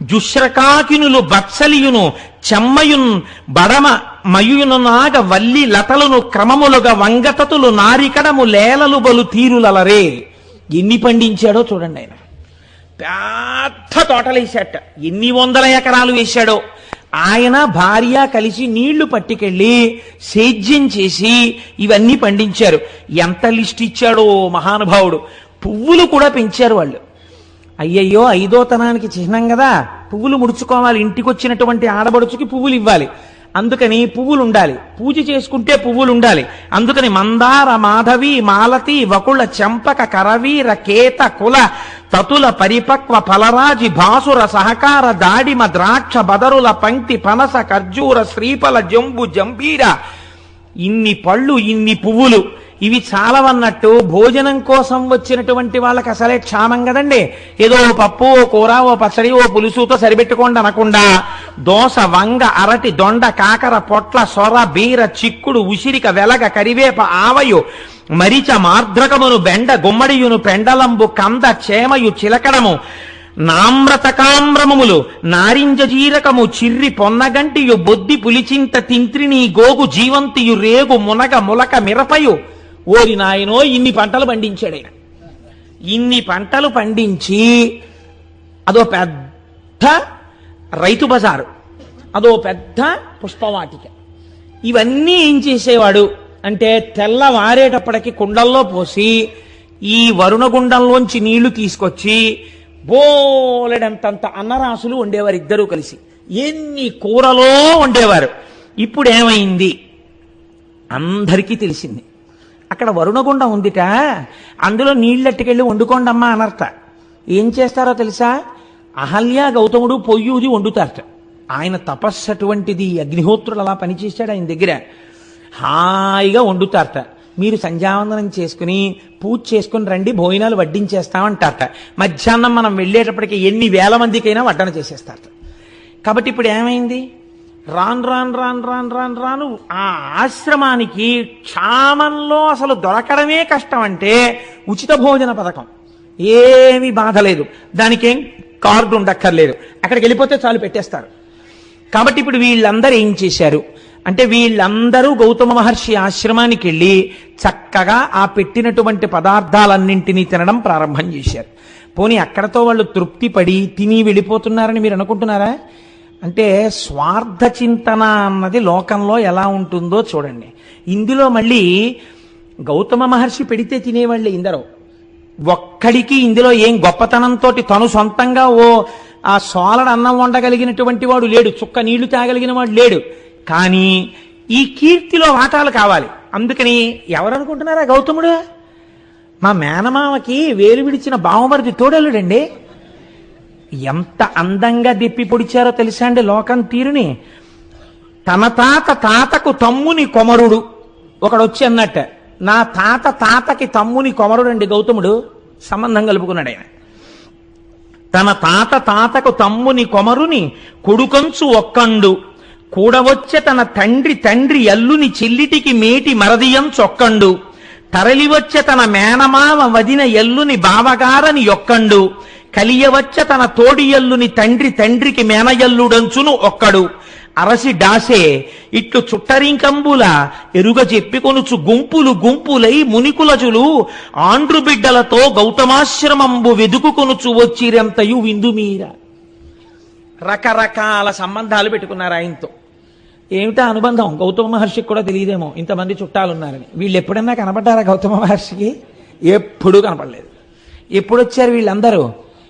జుశ్రకాకినులు బత్సలియును చెమ్మయున్ బడమ మయును నాగ వల్లి లతలను క్రమములుగా వంగతతులు నారికడము లేలలు బలు తీరులలరే. ఎన్ని పండించాడో చూడండి. ఆయన పెద్ద తోటలేశాట, ఎన్ని 100 ఎకరాలు వేశాడో. ఆయన భార్య కలిసి నీళ్లు పట్టుకెళ్ళి సేద్యం చేసి ఇవన్నీ పండించారు. ఎంత లిస్ట్ ఇచ్చాడో మహానుభావుడు. పువ్వులు కూడా పెంచారు వాళ్ళు. అయ్యయ్యో, 5వ తనానికి చిహ్నం కదా, పువ్వులు ముడుచుకోవాలి, ఇంటికి వచ్చినటువంటి ఆడబడుచుకి పువ్వులు ఇవ్వాలి, అందుకని పువ్వులు ఉండాలి, పూజ చేసుకుంటే పువ్వులు ఉండాలి. అందుకని మందార మాధవి మాలతి వకుళ చంపక కరవీర కేత కుల తతుల పరిపక్వ ఫలరాజి భాసుర సహకార దాడిమ ద్రాక్ష బదరుల పంక్తి పనస ఖర్జూర శ్రీఫల జంబు జంబీర, ఇన్ని పళ్ళు ఇన్ని పువ్వులు, ఇవి చాలవన్నట్టు భోజనం కోసం వచ్చినటువంటి వాళ్ళకి అసలే క్షామం కదండి. ఏదో పప్పు ఓ కూర ఓ పచ్చడి ఓ పులుసుతో సరిపెట్టుకోండి అనకుండా దోస వంగ అరటి దొండ కాకర పొట్ల సొర బీర చిక్కుడు ఉసిరిక వెలగ కరివేప ఆవయు మరిచ మార్ధ్రకమును బెండ గుమ్మడియును పెండలంబు కంద చేమయు చిలకడము నామ్రతకామ్రమములు నారింజ జీరకము చిర్రి పొన్నగంటియు బొద్ది పులిచింత తింత్రిని గోగు జీవంతియు రేగు మునగ ములక మిరపయు. ఓరి నాయనో, ఇన్ని పంటలు పండించాడు ఆయన. ఇన్ని పంటలు పండించి అదో పెద్ద రైతు బజారు, అదో పెద్ద పుష్పవాటిక. ఇవన్నీ ఏం చేసేవాడు అంటే, తెల్లవారేటప్పటికి కుండల్లో పోసి ఈ వరుణగుండంలోంచి నీళ్లు తీసుకొచ్చి బోలెడంతంత అన్నరాసులు వండేవారు ఇద్దరూ కలిసి. ఎన్ని కూరలో వండేవారు. ఇప్పుడు ఏమైంది? అందరికీ తెలిసింది. అక్కడ వరుణగుండం ఉందిట, అందులో నీళ్ళెట్టుకెళ్ళి వండుకోండమ్మా అనర్త. ఏం చేస్తారో తెలుసా? అహల్య గౌతముడు పొయ్యూది వండుతారట. ఆయన తపస్సు అటువంటిది. అగ్నిహోత్రుడు అలా పనిచేశాడు ఆయన దగ్గర. హాయిగా వండుతారట. మీరు సంధ్యావందనం చేసుకుని పూజ చేసుకుని రండి, భోజనాలు వడ్డించేస్తామంటారట. మధ్యాహ్నం మనం వెళ్ళేటప్పటికి ఎన్ని వేల మందికైనా వడ్డన చేసేస్తారట. కాబట్టి ఇప్పుడు ఏమైంది? రాను రాను రాను రాను రాను రాను ఆ ఆశ్రమానికి క్షామంలో అసలు దొరకడమే కష్టం. అంటే ఉచిత భోజన పథకం ఏమీ బాధ లేదు, దానికేం కార్డు ఉండక్కర్లేదు, అక్కడికి వెళ్ళిపోతే చాలు పెట్టేస్తారు. కాబట్టి ఇప్పుడు వీళ్ళందరూ ఏం చేశారు అంటే, వీళ్ళందరూ గౌతమ మహర్షి ఆశ్రమానికి వెళ్ళి చక్కగా ఆ పెట్టినటువంటి పదార్థాలన్నింటినీ తినడం ప్రారంభం చేశారు. పోనీ అక్కడతో వాళ్ళు తృప్తి పడి తిని వెళ్ళిపోతున్నారని మీరు అనుకుంటున్నారా? అంటే స్వార్థ చింతన అన్నది లోకంలో ఎలా ఉంటుందో చూడండి. ఇందులో మళ్ళీ గౌతమ మహర్షి పెడితే తినేవాళ్ళే ఇందరూ. ఒక్కడికి ఇందులో ఏం గొప్పతనంతో తను సొంతంగా ఆ సోలడు అన్నం వండగలిగినటువంటి వాడు లేడు, చుక్క నీళ్లు తాగలిగిన వాడు లేడు. కానీ ఈ కీర్తిలో వాటాలు కావాలి. అందుకని ఎవరనుకుంటున్నారా? గౌతముడు మా మేనమామకి వేలు విడిచిన బావమరిది తోడలుడండి. ఎంత అందంగా దిప్పి పొడిచారో తెలుసా అండి లోకం తీరుని. తన తాతకు తమ్ముని కొమరుడు ఒకడొచ్చి అన్నట్ట, నా తాతకి తమ్ముని కొమరుడు అండి గౌతముడు. సంబంధం కలుపుకున్నాడు ఆయన. తన తాతకు తమ్ముని కొమరుని కొడుకంచు ఒక్కండు కూడవచ్చే తన తండ్రి ఎల్లుని చెల్లిటికి మేటి మరదియం చొక్కండు తరలివచ్చే తన మేనమావ వదిన ఎల్లుని బావగారని యొక్కండు కలియవచ్చ తన తోడి ఎల్లుని తండ్రికి మేనయల్లుడంచును ఒక్కడు అరసి డాసే ఇట్లు చుట్టరింకంబుల ఎరుగ చెప్పికొనుచు గుంపులై మునికులజులు ఆండ్రు బిడ్డలతో గౌతమాశ్రమంబు వెదుకుకొనుచు వచ్చిరంతయు విందుమీర. రకరకాల సంబంధాలు పెట్టుకున్నారు ఆయనతో. ఏమిటా అనుబంధం గౌతమ మహర్షికి కూడా తెలియదేమో ఇంతమంది చుట్టాలున్నారని. వీళ్ళు ఎప్పుడన్నా కనపడ్డారా గౌతమ మహర్షికి? ఎప్పుడూ కనపడలేదు. ఎప్పుడు వచ్చారు వీళ్ళందరూ?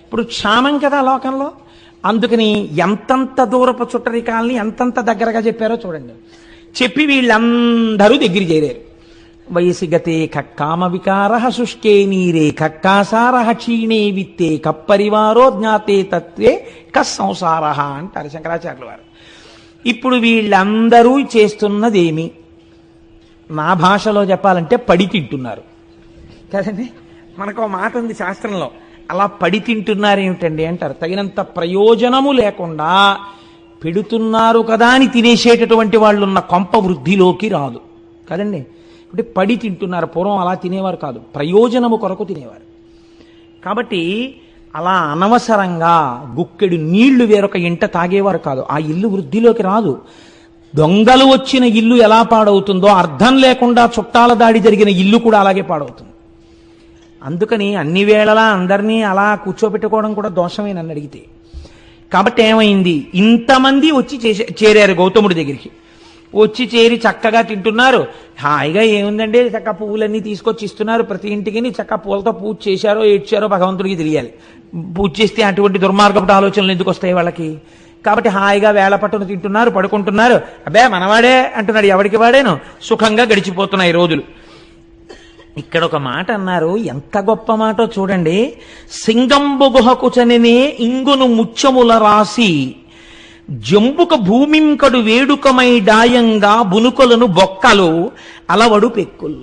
ఇప్పుడు క్షామం కదా లోకంలో. అందుకని ఎంతంత దూరపు చుట్టరికాలని ఎంతంత దగ్గరగా చెప్పారో చూడండి. చెప్పి వీళ్ళందరూ దగ్గర చేరారు. వయసి గతే కక్కామ వికార శుష్కే నీరే కక్కాసార క్షీణే విత్తే కప్పరివారో జ్ఞాతే తత్వే కస్సంసార అంటారు శంకరాచార్యుల వారు. ఇప్పుడు వీళ్ళందరూ చేస్తున్నదేమి? నా భాషలో చెప్పాలంటే పడి తింటున్నారు కదండి. మనకు మాట ఉంది శాస్త్రంలో, అలా పడి తింటున్నారు ఏమిటండి అంటారు. తగినంత ప్రయోజనము లేకుండా పెడుతున్నారు కదా అని తినేసేటటువంటి వాళ్ళు ఉన్న కొంప వృద్ధిలోకి రాదు కదండి. అంటే పడి తింటున్నారు. పూర్వం అలా తినేవారు కాదు, ప్రయోజనము కొరకు తినేవారు. కాబట్టి అలా అనవసరంగా గుక్కెడు నీళ్లు వేరొక ఇంట తాగేవారు కాదు. ఆ ఇల్లు వృద్ధిలోకి రాదు. దొంగలు వచ్చిన ఇల్లు ఎలా పాడవుతుందో అర్థం లేకుండా చుట్టాల దాడి జరిగిన ఇల్లు కూడా అలాగే పాడవుతుంది. అందుకని అన్ని వేళలా అందరినీ అలా కూర్చోబెట్టుకోవడం కూడా దోషమే నన్ను అడిగితే. కాబట్టి ఏమైంది? ఇంతమంది వచ్చి చేరారు గౌతముడి దగ్గరికి. వచ్చి చేరి చక్కగా తింటున్నారు. హాయిగా ఏముందండి, చక్క పువ్వులన్నీ తీసుకొచ్చి ఇస్తున్నారు ప్రతి ఇంటికి. చక్క పూలతో పూజ చేశారో ఏడ్చారో భగవంతుడికి తెలియాలి. పూజ చేస్తే అటువంటి దుర్మార్గపు ఆలోచనలు ఎందుకు వస్తాయి వాళ్ళకి? కాబట్టి హాయిగా వేళ పట్టును తింటున్నారు, పడుకుంటున్నారు. అబ్బే మనవాడే అంటున్నాడు, ఎవరికి వాడేను. సుఖంగా గడిచిపోతున్నాయి రోజులు. ఇక్కడ ఒక మాట అన్నారు, ఎంత గొప్ప మాటో చూడండి. సింగంబు గుహకు చనినే ఇంగును ముత్యముల రాసి జంబుక భూమింకడు వేడుకమై డాయంగా బునుకొలను బొక్కలు అలవడు పెక్కులు.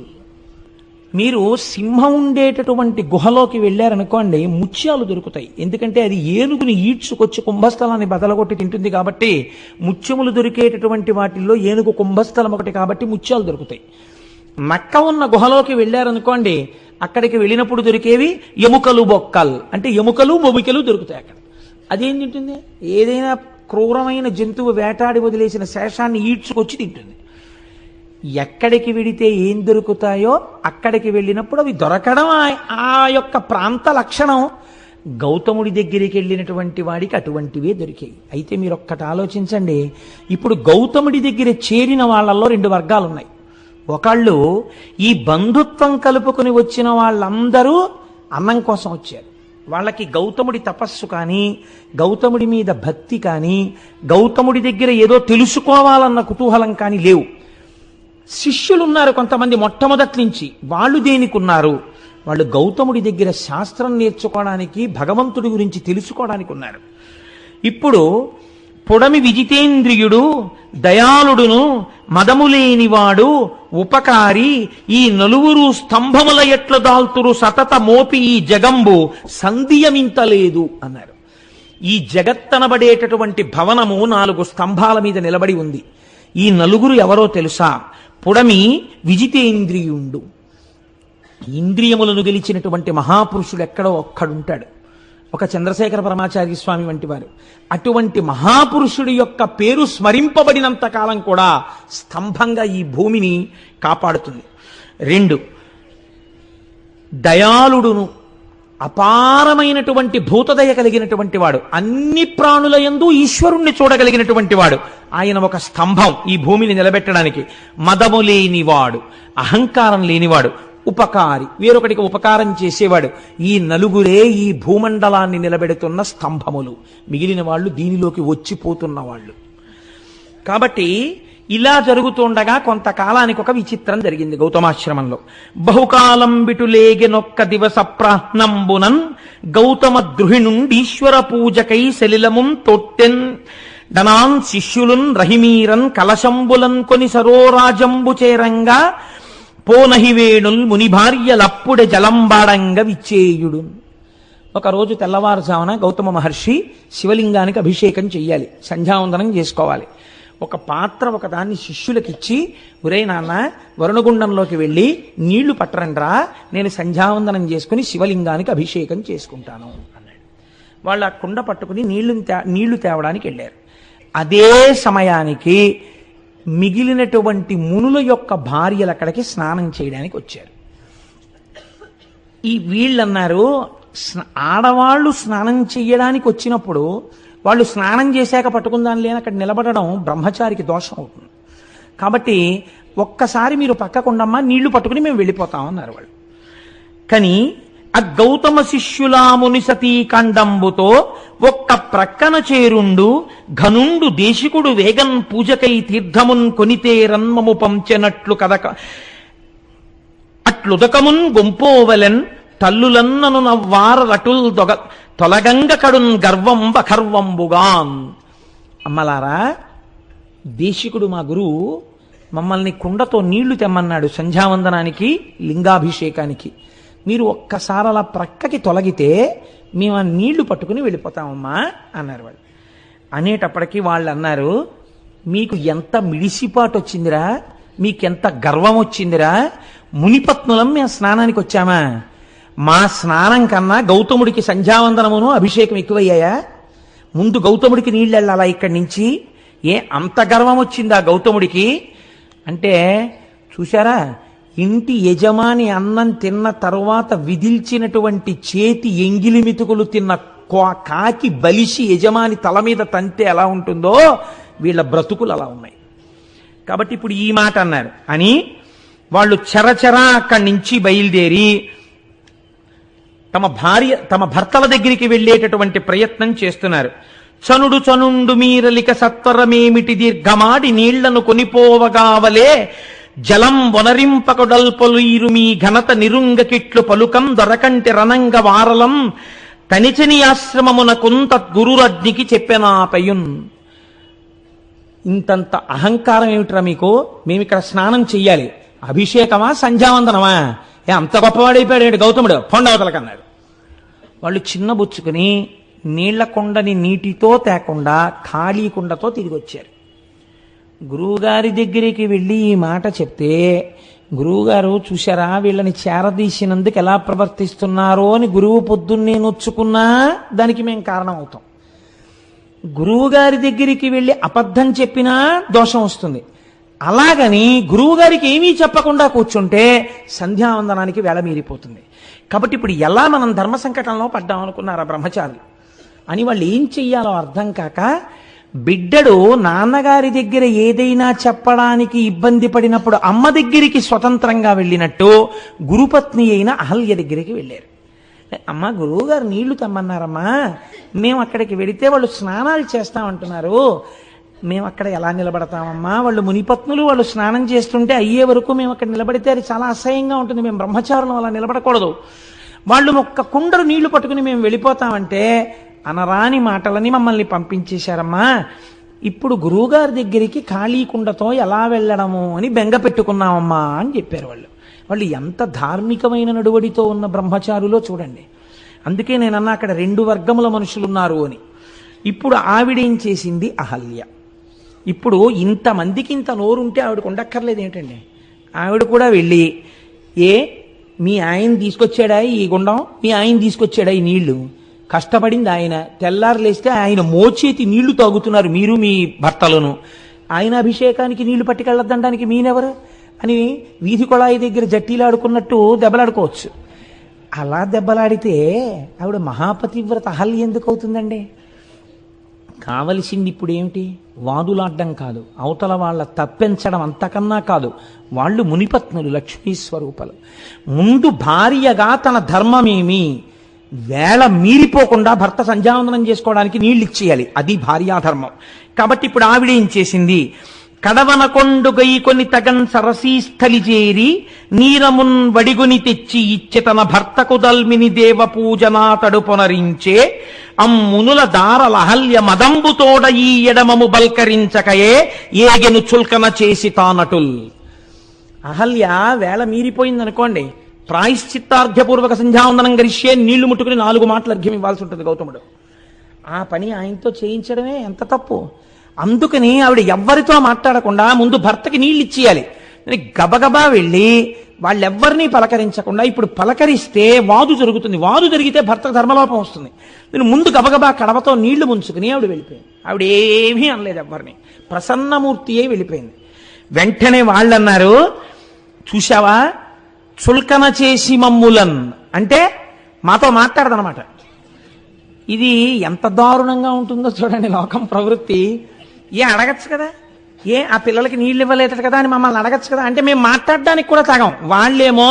మీరు సింహం ఉండేటటువంటి గుహలోకి వెళ్ళారనుకోండి, ముత్యాలు దొరుకుతాయి. ఎందుకంటే అది ఏనుగుని ఈడ్చుకొచ్చి కుంభస్థలాన్ని బదలగొట్టి తింటుంది కాబట్టి. ముత్యములు దొరికేటటువంటి వాటిల్లో ఏనుగు కుంభస్థలం ఒకటి కాబట్టి ముత్యాలు దొరుకుతాయి. నక్క ఉన్న గుహలోకి వెళ్ళారనుకోండి, అక్కడికి వెళ్ళినప్పుడు దొరికేవి ఎముకలు బొక్కలు, అంటే ఎముకలు మొబికలు దొరుకుతాయి అక్కడ. అదేం తింటుంది? ఏదైనా క్రూరమైన జంతువు వేటాడి వదిలేసిన శేషాన్ని ఈడ్చుకొచ్చి తింటుంది. ఎక్కడికి వెడితే ఏం దొరుకుతాయో అక్కడికి వెళ్ళినప్పుడు అవి దొరకడం ఆ యొక్క ప్రాంత లక్షణం. గౌతముడి దగ్గరికి వెళ్ళినటువంటి వాడికి అటువంటివే దొరికాయి. అయితే మీరు ఒక్కటి ఆలోచించండి. ఇప్పుడు గౌతముడి దగ్గర చేరిన వాళ్ళల్లో రెండు వర్గాలు ఉన్నాయి. ఒకళ్ళు ఈ బంధుత్వం కలుపుకుని వచ్చిన వాళ్ళందరూ అన్నం కోసం వచ్చారు. వాళ్ళకి గౌతముడి తపస్సు కానీ, గౌతముడి మీద భక్తి కానీ, గౌతముడి దగ్గర ఏదో తెలుసుకోవాలన్న కుతూహలం కానీ లేవు. శిష్యులున్నారు కొంతమంది మొట్టమొదటి నుంచి. వాళ్ళు దేనికున్నారు? వాళ్ళు గౌతముడి దగ్గర శాస్త్రం నేర్చుకోవడానికి, భగవంతుడి గురించి తెలుసుకోవడానికి ఉన్నారు. ఇప్పుడు పొడమి విజితేంద్రియుడు, దయాళుడును, మదములేనివాడు, ఉపకారి, ఈ నలుగురు స్తంభముల ఎట్లు దాల్తురు సతత మోపి ఈ జగంబు సంధియమింతలేదు అన్నారు. ఈ జగత్తనబడేటటువంటి భవనము 4 స్తంభాల మీద నిలబడి ఉంది. ఈ నలుగురు ఎవరో తెలుసా? పుడమి విజితేంద్రియుండు. ఇంద్రియములను గెలిచినటువంటి మహాపురుషుడు ఎక్కడో ఒక్కడుంటాడు, ఒక చంద్రశేఖర పరమాచార్య స్వామి వంటి వారు. అటువంటి మహాపురుషుడి యొక్క పేరు స్మరింపబడినంత కాలం కూడా స్తంభంగా ఈ భూమిని కాపాడుతుంది. 2, దయాళుడును, అపారమైనటువంటి భూతదయ కలిగినటువంటి వాడు, అన్ని ప్రాణుల యందు ఈశ్వరుణ్ణి చూడగలిగినటువంటి వాడు. ఆయన ఒక స్తంభం ఈ భూమిని నిలబెట్టడానికి. మదము లేనివాడు, అహంకారం లేనివాడు, ఉపకారి, వేరొకటికి ఉపకారం చేసేవాడు. ఈ నలుగురే ఈ భూమండలాన్ని నిలబెడుతున్న స్తంభములు. మిగిలిన వాళ్ళు దీనిలోకి వచ్చిపోతున్న వాళ్ళు. కాబట్టి ఇలా జరుగుతుండగా కొంతకాలానికి ఒక విచిత్రం జరిగింది గౌతమాశ్రమంలో. బహుకాలం బిటులేగెనొక్క దివస ప్రాహ్నంబునన్ గౌతమ ద్రుహిణుండీశ్వర పూజకై సలిలముం తొట్టెన్ డనాన్ శిష్యులున్ రహిమీరన్ కలశంబులన్ కొని సరోరాజంబు చేరంగా పోనహివేణుల్ ముని భార్యలప్పుడే జలంబాడంగ విచ్చేయుడు. ఒకరోజు తెల్లవారుజామున గౌతమ మహర్షి శివలింగానికి అభిషేకం చెయ్యాలి, సంధ్యావందనం చేసుకోవాలి. ఒక పాత్ర ఒకదాన్ని శిష్యులకిచ్చి, ఒరే నాన్న వరుణగుండంలోకి వెళ్ళి నీళ్లు పట్టరండ్రా, నేను సంధ్యావందనం చేసుకుని శివలింగానికి అభిషేకం చేసుకుంటాను అన్నాడు. వాళ్ళు ఆ కుండ పట్టుకుని నీళ్లు తేవడానికి వెళ్ళారు. అదే సమయానికి మిగిలినటువంటి మునుల యొక్క భార్యలు అక్కడికి స్నానం చేయడానికి వచ్చారు. ఈ వీళ్ళన్నారు, ఆడవాళ్ళు స్నానం చెయ్యడానికి వచ్చినప్పుడు వాళ్ళు స్నానం చేశాక పట్టుకుందాని లేని అక్కడ నిలబడడం బ్రహ్మచారికి దోషం అవుతుంది. కాబట్టి ఒక్కసారి మీరు పక్కకుండమ్మా, నీళ్లు పట్టుకుని మేము వెళ్ళిపోతామన్నారు వాళ్ళు. కానీ ఆ గౌతమ శిష్యులాముని సతీకండంబుతో ఒక్క ప్రక్కన చేరుండు ఘనుండు దేశికుడు వేగన్ పూజకై తీర్థమున్ కొనితే రన్మము పంచెనట్లు కదక అట్లుదకమున్ గొంపోవలెన్ తల్లులన్నను నవ్వార రటుల్ తొలగంగ కడున్ గర్వం బఖర్వంబుగాన్. అమ్మలారా, దేశికుడు మా గురువు మమ్మల్ని కుండతో నీళ్లు తెమ్మన్నాడు సంధ్యావందనానికి, లింగాభిషేకానికి. మీరు ఒక్కసారి అలా ప్రక్కకి తొలగితే మేము ఆ నీళ్లు పట్టుకుని వెళ్ళిపోతామమ్మా అన్నారు వాళ్ళు. అనేటప్పటికీ వాళ్ళు అన్నారు, మీకు ఎంత మిడిసిపాటు వచ్చిందిరా, మీకెంత గర్వం వచ్చిందిరా, మునిపత్నులం మేము స్నానానికి వచ్చామా? మా స్నానం కన్నా గౌతముడికి సంధ్యావందనమును అభిషేకం ఎక్కువయ్యాయా? ముందు గౌతముడికి నీళ్ళు వెళ్ళాలా ఇక్కడి నుంచి? అంత గర్వం వచ్చిందా గౌతముడికి అంటే? చూశారా, ఇంటి యజమాని అన్నం తిన్న తరువాత విదిల్చినటువంటి చేతి ఎంగిలి మితుకులు తిన్న కాకి బలిసి యజమాని తల మీద తంతే ఎలా ఉంటుందో వీళ్ళ బ్రతుకులు అలా ఉన్నాయి. కాబట్టి ఇప్పుడు ఈ మాట అన్నారు అని వాళ్ళు చరచరా అక్కడి నుంచి బయలుదేరి తమ భర్తల దగ్గరికి వెళ్ళేటటువంటి ప్రయత్నం చేస్తున్నారు. చనుండు మీరలిక సత్వరమేమిటి దీర్ఘమాడి నీళ్లను కొనిపోవగావలే జలం వనరింపకొడల్పలు ఇరుమీ ఘనత నిరుంగకిట్లు పలుకం దొరకంటి రణంగ వారలం తనిచని ఆశ్రమమున కొంత గురురజ్ఞికి చెప్పెనాపయున్. ఇంతంత అహంకారం ఏమిట్రా మీకు? మేమిక్కడ స్నానం చెయ్యాలి, అభిషేకమా సంధ్యావందనమా? అంత గొప్పవాడైపోయాడు గౌతముడు, పొండవతలకన్నాడు. వాళ్ళు చిన్నబుచ్చుకుని నీళ్ల కుండని నీటితో తేకుండా ఖాళీ కుండతో తిరిగి వచ్చారు. గురువుగారి దగ్గరికి వెళ్ళి ఈ మాట చెప్తే, గురువుగారు చూశారా వీళ్ళని చేరదీసినందుకు ఎలా ప్రవర్తిస్తున్నారో అని గురువు పొద్దున్నే నొచ్చుకున్నా దానికి మేము కారణం అవుతాం. గురువుగారి దగ్గరికి వెళ్ళి అబద్ధం చెప్పినా దోషం వస్తుంది. అలాగని గురువుగారికి ఏమీ చెప్పకుండా కూర్చుంటే సంధ్యావందనానికి వేళ మీరిపోతుంది. కాబట్టి ఇప్పుడు ఎలా మనం ధర్మ సంకటంలో పడ్డాం అనుకున్నారా బ్రహ్మచారులు అని వాళ్ళు ఏం చెయ్యాలో అర్థం కాక, బిడ్డడు నాన్నగారి దగ్గర ఏదైనా చెప్పడానికి ఇబ్బంది పడినప్పుడు అమ్మ దగ్గరికి స్వతంత్రంగా వెళ్ళినట్టు గురుపత్ని అయిన అహల్య దగ్గరికి వెళ్ళారు. అమ్మ, గురువుగారు నీళ్లు తెమ్మన్నారమ్మా, మేము అక్కడికి వెడితే వాళ్ళు స్నానాలు చేస్తామంటున్నారు, మేము అక్కడ ఎలా నిలబడతామమ్మా? వాళ్ళు మునిపత్నులు, వాళ్ళు స్నానం చేస్తుంటే అయ్యే వరకు మేము అక్కడ నిలబడితే అది చాలా అసహ్యంగా ఉంటుంది, మేము బ్రహ్మచారులు అలా నిలబడకూడదు. వాళ్ళు ఒక్క కుండరు నీళ్లు పట్టుకుని మేము వెళ్ళిపోతామంటే అనరాని మాటలని మమ్మల్ని పంపించేశారమ్మా, ఇప్పుడు గురువుగారి దగ్గరికి ఖాళీ కుండతో ఎలా వెళ్ళడము అని బెంగ పెట్టుకున్నామమ్మా అని చెప్పారు వాళ్ళు. వాళ్ళు ఎంత ధార్మికమైన నడువడితో ఉన్న బ్రహ్మచారులో చూడండి. అందుకే నేనన్నా అక్కడ 2 వర్గముల మనుషులు ఉన్నారు అని. ఇప్పుడు ఆవిడేం చేసింది? అహల్య. ఇప్పుడు ఇంతమందికి ఇంత నోరుంటే ఆవిడకు ఉండక్కర్లేదు ఏంటండి? ఆవిడ కూడా వెళ్ళి, మీ ఆయన తీసుకొచ్చాడా ఈ గుండం, మీ ఆయన తీసుకొచ్చాడా ఈ నీళ్లు, కష్టపడింది ఆయన, తెల్లారు లేస్తే ఆయన మోచేతి నీళ్లు తాగుతున్నారు మీరు మీ భర్తలను, ఆయన అభిషేకానికి నీళ్లు పట్టుకెళ్ళొద్దనడానికి మీనెవరు అని వీధి కొళాయి దగ్గర జట్టీలాడుకున్నట్టు దెబ్బలాడుకోవచ్చు. అలా దెబ్బలాడితే ఆవిడ మహాపతివ్రత అహల్య ఎందుకు అవుతుందండి? కావలసింది ఇప్పుడు ఏమిటి? వాదులాడ్డం కాదు, అవతల వాళ్ళ తప్పించడం అంతకన్నా కాదు. వాళ్ళు మునిపత్నులు, లక్ష్మీ స్వరూపాలు. ముందు భార్యగా తన ధర్మమేమి వేళ మీరిపోకుండా భర్త సంధ్యావందనం చేసుకోవడానికి నీళ్ళు ఇచ్చేయాలి. అది భార్యాధర్మం. కాబట్టి ఇప్పుడు ఆవిడేం చేసింది? కడవనకొండు గైకొని తగన్ సరసీస్థలి చేరి నీరమున్ వడిగుని తెచ్చి ఇచ్చి తన భర్తకు దల్మిని దేవ పూజనా తడుపునరించే అమ్మునుల దారలహల్య మదంబుతోడ ఈ ఎడమము బల్కరించకయే ఏగెను చుల్కన చేసి తానటుల్. అహల్య వేళ మీరిపోయిందనుకోండి, ప్రాయశ్చిత్తార్ఘ్యపూర్వక సంధ్యావందనం గరిష్యే నీళ్లు ముట్టుకుని 4 మాటలు అర్ఘ్యం ఇవ్వాల్సి ఉంటుంది గౌతముడు. ఆ పని ఆయనతో చేయించడమే ఎంత తప్పు. అందుకని ఆవిడ ఎవ్వరితో మాట్లాడకుండా ముందు భర్తకి నీళ్ళు ఇచ్చేయాలి. గబగబా వెళ్ళి వాళ్ళెవ్వరినీ పలకరించకుండా, ఇప్పుడు పలకరిస్తే వాదు జరుగుతుంది, వాదు జరిగితే భర్తకు ధర్మలోపం వస్తుంది. నేను ముందు గబగబా కడవతో నీళ్లు ముంచుకుని ఆవిడ వెళ్ళిపోయింది. ఆవిడ ఏమీ అనలేదు ఎవ్వరిని, ప్రసన్నమూర్తి అయి వెళ్ళిపోయింది. వెంటనే వాళ్ళన్నారు, చూశావా చుల్కన చేసి మమ్ములన్ అంటే మాతో మాట్లాడదనమాట. ఇది ఎంత దారుణంగా ఉంటుందో చూడండి లోకం ప్రవృత్తి. అడగచ్చు కదా, ఆ పిల్లలకి నీళ్ళు ఇవ్వలేదు కదా అని మమ్మల్ని అడగచ్చు కదా అంటే మేము మాట్లాడడానికి కూడా తగం. వాళ్ళేమో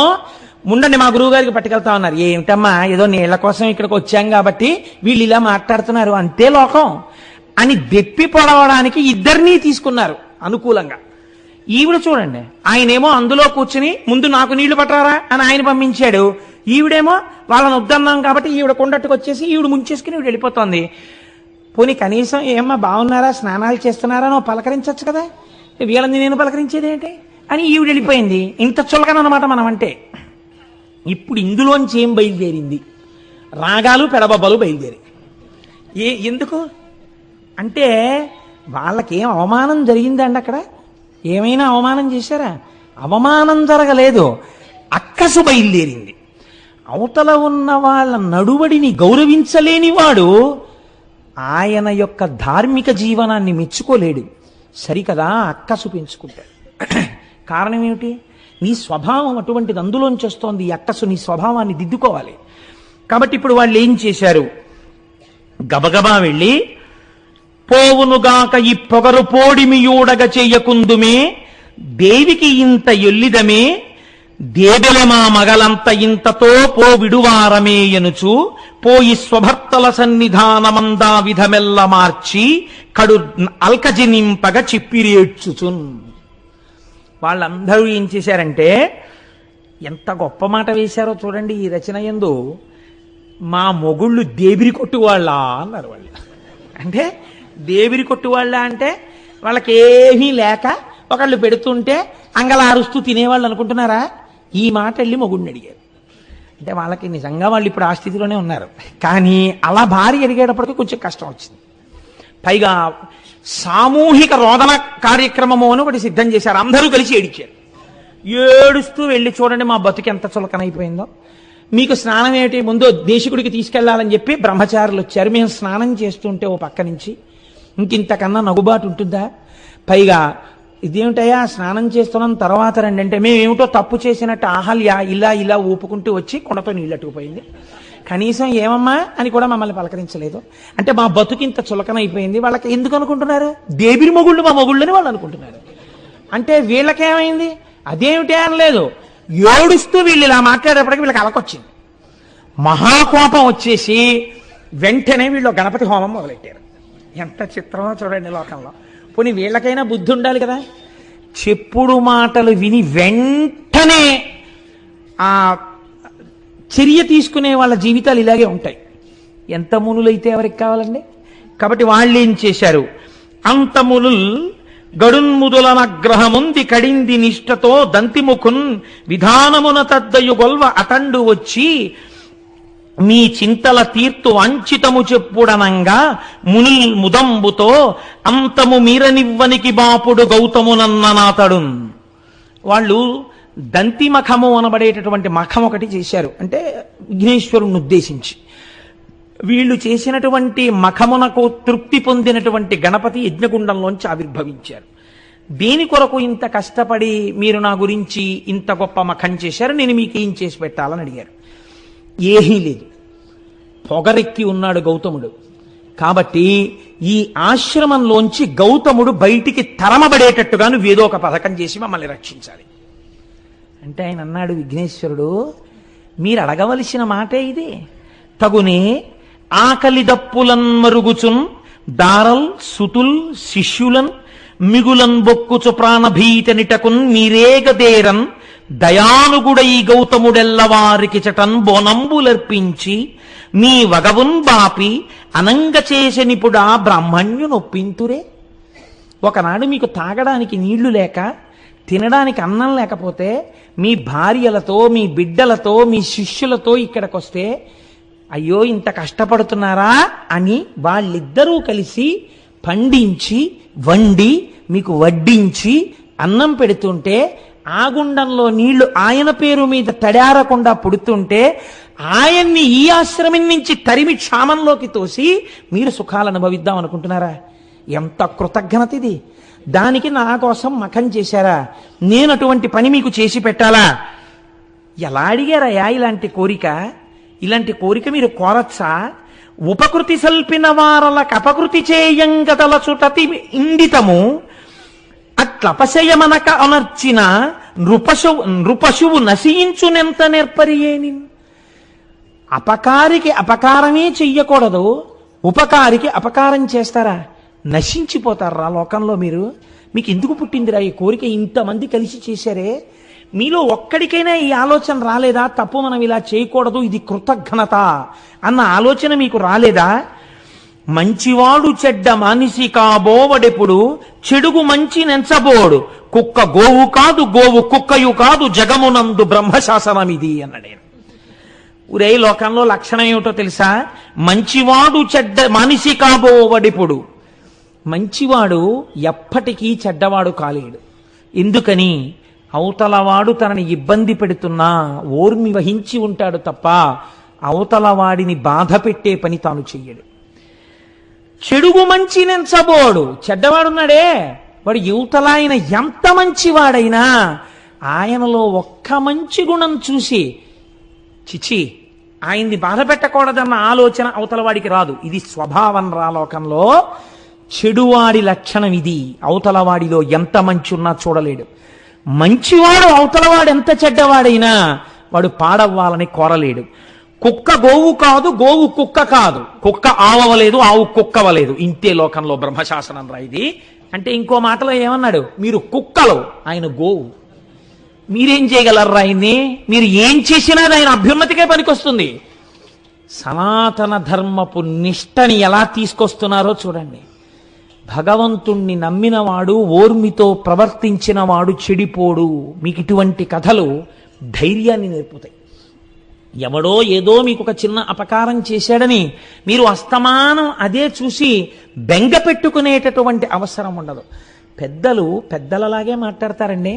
ముండండి మా గురువు గారికి పట్టుకెళ్తా ఉన్నారు. ఏమిటమ్మా ఏదో నీళ్ల కోసం ఇక్కడికి వచ్చాం కాబట్టి వీళ్ళు ఇలా మాట్లాడుతున్నారు అంతే లోకం అని దెప్పి పొడవడానికి ఇద్దరినీ తీసుకున్నారు అనుకూలంగా. ఈవిడ చూడండి, ఆయనేమో అందులో కూర్చుని ముందు నాకు నీళ్లు పట్టరారా అని ఆయన పంపించాడు. ఈవిడేమో వాళ్ళని వద్దన్నాం కాబట్టి ఈవిడ కొండట్టుకు వచ్చేసి ఈవిడ ముంచేసుకుని ఈవిడ వెళ్ళిపోతుంది. పోనీ కనీసం ఏమ్మా బాగున్నారా, స్నానాలు చేస్తున్నారా నువ్వు పలకరించవచ్చు కదా, వీళ్ళని నేను పలకరించేది ఏంటి అని ఈవిడ వెళ్ళిపోయింది. ఇంత చులకనమాట మనం అంటే. ఇప్పుడు ఇందులోంచి ఏం బయలుదేరింది? రాగాలు పెడబబ్బలు బయలుదేరి. ఎందుకు అంటే వాళ్ళకేం అవమానం జరిగిందండి? అక్కడ ఏమైనా అవమానం చేశారా? అవమానం జరగలేదు, అక్కసు బయలుదేరింది. అవతల ఉన్న వాళ్ళ నడువడిని గౌరవించలేని వాడు ఆయన యొక్క ధార్మిక జీవనాన్ని మెచ్చుకోలేడు. సరికదా, అక్కసు పెంచుకుంటాడు. కారణం ఏమిటి? నీ స్వభావం అటువంటిది, అందులోంచి వస్తోంది ఈ అక్కసు. నీ స్వభావాన్ని దిద్దుకోవాలి. కాబట్టి ఇప్పుడు వాళ్ళు ఏం చేశారు? గబగబా వెళ్ళి, పోవునుగాక ఈ పొగరు పోడిమియూడగ చెయ్యకుందుమే దేవికి ఇంత ఎల్లిదమే దేబెలమా మగలంత ఇంతతో పో విడువారమే ఎనుచు పోయి స్వభర్తల సన్నిధానమందా విధమెల్ల మార్చి కడు అల్కజినింపగ చిప్పిరేడ్చుచున్. వాళ్ళందరూ ఏం చేశారంటే ఎంత గొప్ప మాట వేశారో చూడండి ఈ రచన యందు. మా మొగుళ్ళు దేవిరి కొట్టువాళ్ళ అన్నారు వాళ్ళు. అంటే దేవిరి కొట్టువాళ్ళ అంటే వాళ్ళకేమీ లేక ఒకళ్ళు పెడుతుంటే అంగలారుస్తూ తినేవాళ్ళు అనుకుంటున్నారా? ఈ మాట వెళ్ళి మొగుడిని అడిగారు. అంటే వాళ్ళకి నిజంగా వాళ్ళు ఇప్పుడు ఆ స్థితిలోనే ఉన్నారు. కానీ అలా భార్య అడిగేటప్పటికీ కొంచెం కష్టం వచ్చింది. పైగా సామూహిక రోదన కార్యక్రమము అని ఒకటి సిద్ధం చేశారు. అందరూ కలిసి ఏడిచారు. ఏడుస్తూ వెళ్ళి, చూడండి మా బతుకు ఎంత చులకనైపోయిందో, మీకు స్నానం ఏమిటి, ముందు దేశికుడికి తీసుకెళ్లాలని చెప్పి బ్రహ్మచారులు వచ్చారు. మేము స్నానం చేస్తుంటే ఓ పక్క నుంచి ఇంకింతకన్నా నగుబాటు ఉంటుందా? పైగా ఇదేమిటయ్యా స్నానం చేస్తున్నాం తర్వాత రండి అంటే మేమేమిటో తప్పు చేసినట్టు అహల్య ఇలా ఇలా ఊపుకుంటూ వచ్చి కొండతో నీళ్ళట్టుకుపోయింది. కనీసం ఏమమ్మా అని కూడా మమ్మల్ని పలకరించలేదు. అంటే మా బతుకింత చులకనైపోయింది. వాళ్ళకి ఎందుకు అనుకుంటున్నారు? దేవిరి మొగుళ్ళు మా మొగుళ్ళని వాళ్ళు అనుకుంటున్నారు. అంటే వీళ్ళకేమైంది? అదేమిటి అనలేదు. ఏడుస్తూ వీళ్ళు ఇలా మాట్లాడేప్పటికీ వీళ్ళకి అలకొచ్చింది. మహాకోపం వచ్చేసి వెంటనే వీళ్ళు గణపతి హోమం మొదలెట్టారు. ఎంత చిత్రమో చూడండి లోకంలో. పోనీ వీళ్ళకైనా బుద్ధి ఉండాలి కదా. చెప్పుడు మాటలు విని వెంటనే ఆ చర్య తీసుకునే వాళ్ళ జీవితాలు ఇలాగే ఉంటాయి. ఎంత మునులైతే ఎవరికి కావాలండి? కాబట్టి వాళ్ళు ఏం చేశారు? అంతములుల్ గడున్ముదులనగ్రహముంది కడింది నిష్టతో దంతిముఖున్ విధానమున తద్దయు గొల్వ అతండు వచ్చి మీ చింతల తీర్తు అంచితము చెప్పుడనంగా మునుల్ ముదంబుతో అంతము మీరనివ్వనికి బాపుడు గౌతమునన్ననాతడు. వాళ్ళు దంతి మఖము అనబడేటటువంటి మఖం ఒకటి చేశారు, అంటే విఘ్నేశ్వరుణ్ణి ఉద్దేశించి. వీళ్ళు చేసినటువంటి మఖమునకు తృప్తి పొందినటువంటి గణపతి యజ్ఞగుండంలోంచి ఆవిర్భవించారు. దేని కొరకు ఇంత కష్టపడి మీరు నా గురించి ఇంత గొప్ప మఖం చేశారు, నేను మీకు ఏం చేసి పెట్టాలని అడిగారు. ఏమీ లేదు, పొగరెక్కి ఉన్నాడు గౌతముడు. కాబట్టి ఈ ఆశ్రమంలోంచి గౌతముడు బయటికి తరమబడేటట్టుగా నువ్వు ఏదో ఒక పథకం చేసి మమ్మల్ని రక్షించాలి అంటే ఆయన అన్నాడు, విఘ్నేశ్వరుడు మీరు అడగవలసిన మాటే ఇది. తగునే ఆకలి దప్పులన్ మరుగుచున్ దారల్ సుతుల్ శిష్యులన్ మిగులన్ బొక్కుచు ప్రాణభీతనిటకున్ మీరేగదేరన్ దయానుగుడై గౌతముడెల్లవారికి చటన్ బోనంబులర్పించి మీ వగవున్ బాపి అనంగ చేసనిపుడా బ్రాహ్మణ్యు నొప్పింతురే. ఒకనాడు మీకు తాగడానికి నీళ్లు లేక, తినడానికి అన్నం లేకపోతే మీ భార్యలతో, మీ బిడ్డలతో, మీ శిష్యులతో ఇక్కడికొస్తే అయ్యో ఇంత కష్టపడుతున్నారా అని వాళ్ళిద్దరూ కలిసి పండించి వండి మీకు వడ్డించి అన్నం పెడుతుంటే, ఆ గుండంలో నీళ్లు ఆయన పేరు మీద తడారకుండా పుడుతుంటే ఆయన్ని ఈ ఆశ్రమం నుంచి తరిమి క్షామంలోకి తోసి మీరు సుఖాలు అనుభవిద్దాం అనుకుంటున్నారా? ఎంత కృతజ్ఞత ఇది! దానికి నా కోసం మఖం చేశారా? నేను అటువంటి పని మీకు చేసి పెట్టాలా? ఎలా అడిగారయ్యా ఇలాంటి కోరిక? ఇలాంటి కోరిక మీరు కోరచ్చా? ఉపకృతి సల్పిన వారలకు అపకృతి చేయంగదలచుటతి ఇండితము అట్లపశయమనక అనర్చిన నృపశువు నశించునెంత నేర్పరియేని. అపకారికి అపకారమే చెయ్యకూడదు, ఉపకారికి అపకారం చేస్తారా? నశించిపోతారా లోకంలో మీరు? మీకు ఎందుకు పుట్టిందిరా ఈ కోరిక? ఇంతమంది కలిసి చేశారే, మీలో ఒక్కడికైనా ఈ ఆలోచన రాలేదా? తప్పు మనం ఇలా చేయకూడదు, ఇది కృతజ్ఞత అన్న ఆలోచన మీకు రాలేదా? మంచివాడు చెడ్డ మనిషి కాబోవడెప్పుడు చెడుగు మంచి నెంచబోడు కుక్క గోవు కాదు గోవు కుక్కయు కాదు జగమునందు బ్రహ్మశాసనం ఇది అన్నాడు. ఊరే లోకంలో లక్షణం ఏమిటో తెలుసా? మంచివాడు చెడ్డ మనిషి కాబోవడెప్పుడు. మంచివాడు ఎప్పటికీ చెడ్డవాడు కాలేడు. ఎందుకని? అవతలవాడు తనని ఇబ్బంది పెడుతున్నా ఓర్మి వహించి ఉంటాడు తప్ప అవతలవాడిని బాధ పెట్టే పని తాను చెయ్యడు. చెడుగు మంచి నెంచబోడు. చెడ్డవాడున్నాడే వాడు యువతల ఆయన ఎంత మంచివాడైనా ఆయనలో ఒక్క మంచి గుణం చూసి చిచి ఆయన్ని బాధ పెట్టకూడదన్న ఆలోచన అవతలవాడికి రాదు. ఇది స్వభావం రా లోకంలో. చెడువాడి లక్షణం ఇది. అవతలవాడిలో ఎంత మంచి ఉన్నా చూడలేడు. మంచివాడు అవతలవాడు ఎంత చెడ్డవాడైనా వాడు పాడవ్వాలని కోరలేడు. కుక్క గోవు కాదు గోవు కుక్క కాదు, కుక్క ఆవవలేదు ఆవు కుక్కవలేదు. ఇంతే లోకంలో బ్రహ్మశాసనం రా ఇది. అంటే ఇంకో మాటలో ఏమన్నాడు? మీరు కుక్కలు, ఆయన గోవు. మీరేం చేయగలరా ఆయన్ని? మీరు ఏం చేసినా ఆయన అభ్యున్నతికే పనికొస్తుంది. సనాతన ధర్మపు నిష్టని ఎలా తీసుకొస్తున్నారో చూడండి. భగవంతుణ్ణి నమ్మినవాడు ఓర్మితో ప్రవర్తించినవాడు చెడిపోడు. మీకు ఇటువంటి కథలు ధైర్యాన్ని నేర్పుతాయి. ఎవడో ఏదో మీకు ఒక చిన్న అపకారం చేశాడని మీరు అస్తమానం అదే చూసి బెంగ పెట్టుకునేటటువంటి అవసరం ఉండదు. పెద్దలు పెద్దలలాగే మాట్లాడతారండి.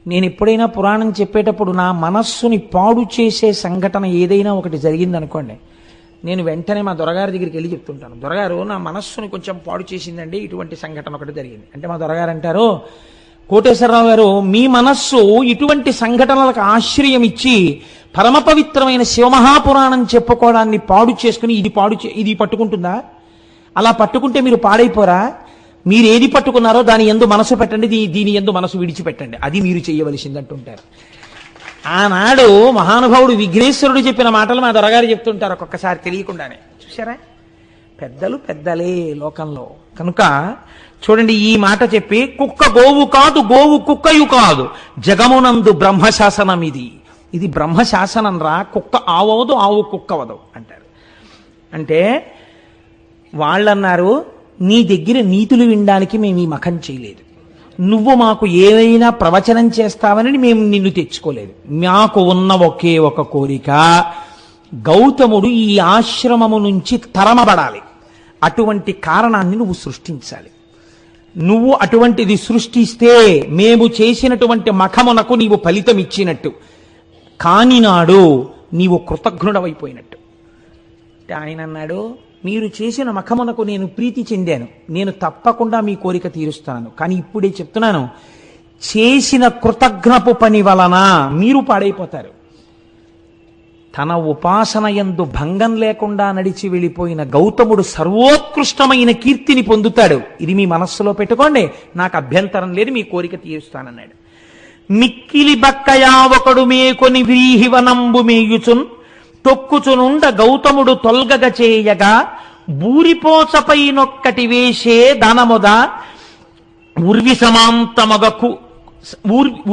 నేను ఎప్పుడైనా పురాణం చెప్పేటప్పుడు నా మనస్సుని పాడు చేసే సంఘటన ఏదైనా ఒకటి జరిగిందనుకోండి, నేను వెంటనే మా దొరగారి దగ్గరికి వెళ్ళి చెప్తుంటాను, దొరగారు నా మనస్సుని కొంచెం పాడు చేసిందండి, ఇటువంటి సంఘటన ఒకటి జరిగింది అంటే మా దొరగారు అంటారు, కోటేశ్వరరావు గారు మీ మనస్సు ఇటువంటి సంఘటనలకు ఆశ్రయం ఇచ్చి పరమ పవిత్రమైన శివమహాపురాణం చెప్పుకోవడాన్ని పాడు చేసుకుని ఇది పట్టుకుంటుందా? అలా పట్టుకుంటే మీరు పాడైపోరా? మీరు ఏది పట్టుకున్నారో దాని యందు మనసు పెట్టండి, దీని యందు మనసు విడిచిపెట్టండి, అది మీరు చేయవలసింది అంటుంటారు. ఆనాడు మహానుభావుడు విఘ్నేశ్వరుడు చెప్పిన మాటలు మా దొరగారు చెప్తుంటారు ఒక్కొక్కసారి తెలియకుండానే. చూసారా? పెద్దలు పెద్దలే లోకంలో. కనుక చూడండి, ఈ మాట చెప్పి కుక్క గోవు కాదు గోవు కుక్కయు కాదు జగమునందు బ్రహ్మశాసనం ఇది. ఇది బ్రహ్మశాసనం రా. కుక్క ఆవదు ఆవు కుక్కవదు అంటారు. అంటే వాళ్ళన్నారు నీ దగ్గర నీతులు వినడానికి మేము ఈ మఖం చేయలేదు, నువ్వు మాకు ఏవైనా ప్రవచనం చేస్తావని మేము నిన్ను తెచ్చుకోలేదు. మాకు ఉన్న ఒకే ఒక కోరిక, గౌతముడు ఈ ఆశ్రమము నుంచి తరమబడాలి. అటువంటి కారణాన్ని నువ్వు సృష్టించాలి. నువ్వు అటువంటిది సృష్టిస్తే మేము చేసినటువంటి మఖమునకు నీవు ఫలితం ఇచ్చినట్టు, కాని నాడు నీవు కృతజ్ఞుడవైపోయినట్టు. ఆయన అన్నాడు, మీరు చేసిన మఖమునకు నేను ప్రీతి చెందాను, నేను తప్పకుండా మీ కోరిక తీరుస్తాను. కానీ ఇప్పుడే చెప్తున్నాను, చేసిన కృతజ్ఞపు పని వలన మీరు పాడైపోతారు. తన ఉపాసన యందు భంగం లేకుండా నడిచి వెళ్ళిపోయిన గౌతముడు సర్వోత్కృష్టమైన కీర్తిని పొందుతాడు. ఇది మీ మనస్సులో పెట్టుకోండి, నాకు అభ్యంతరం లేదు, మీ కోరిక తీరుస్తానన్నాడు. మిక్కిలి బక్కయా ఒకడు మేకొని వ్రీహివనంబు మేయుచున్ తొక్కుచునుండ గౌతముడు తొల్గగ చేయగా బూరిపోచపై నొక్కటి వేసే ధనముద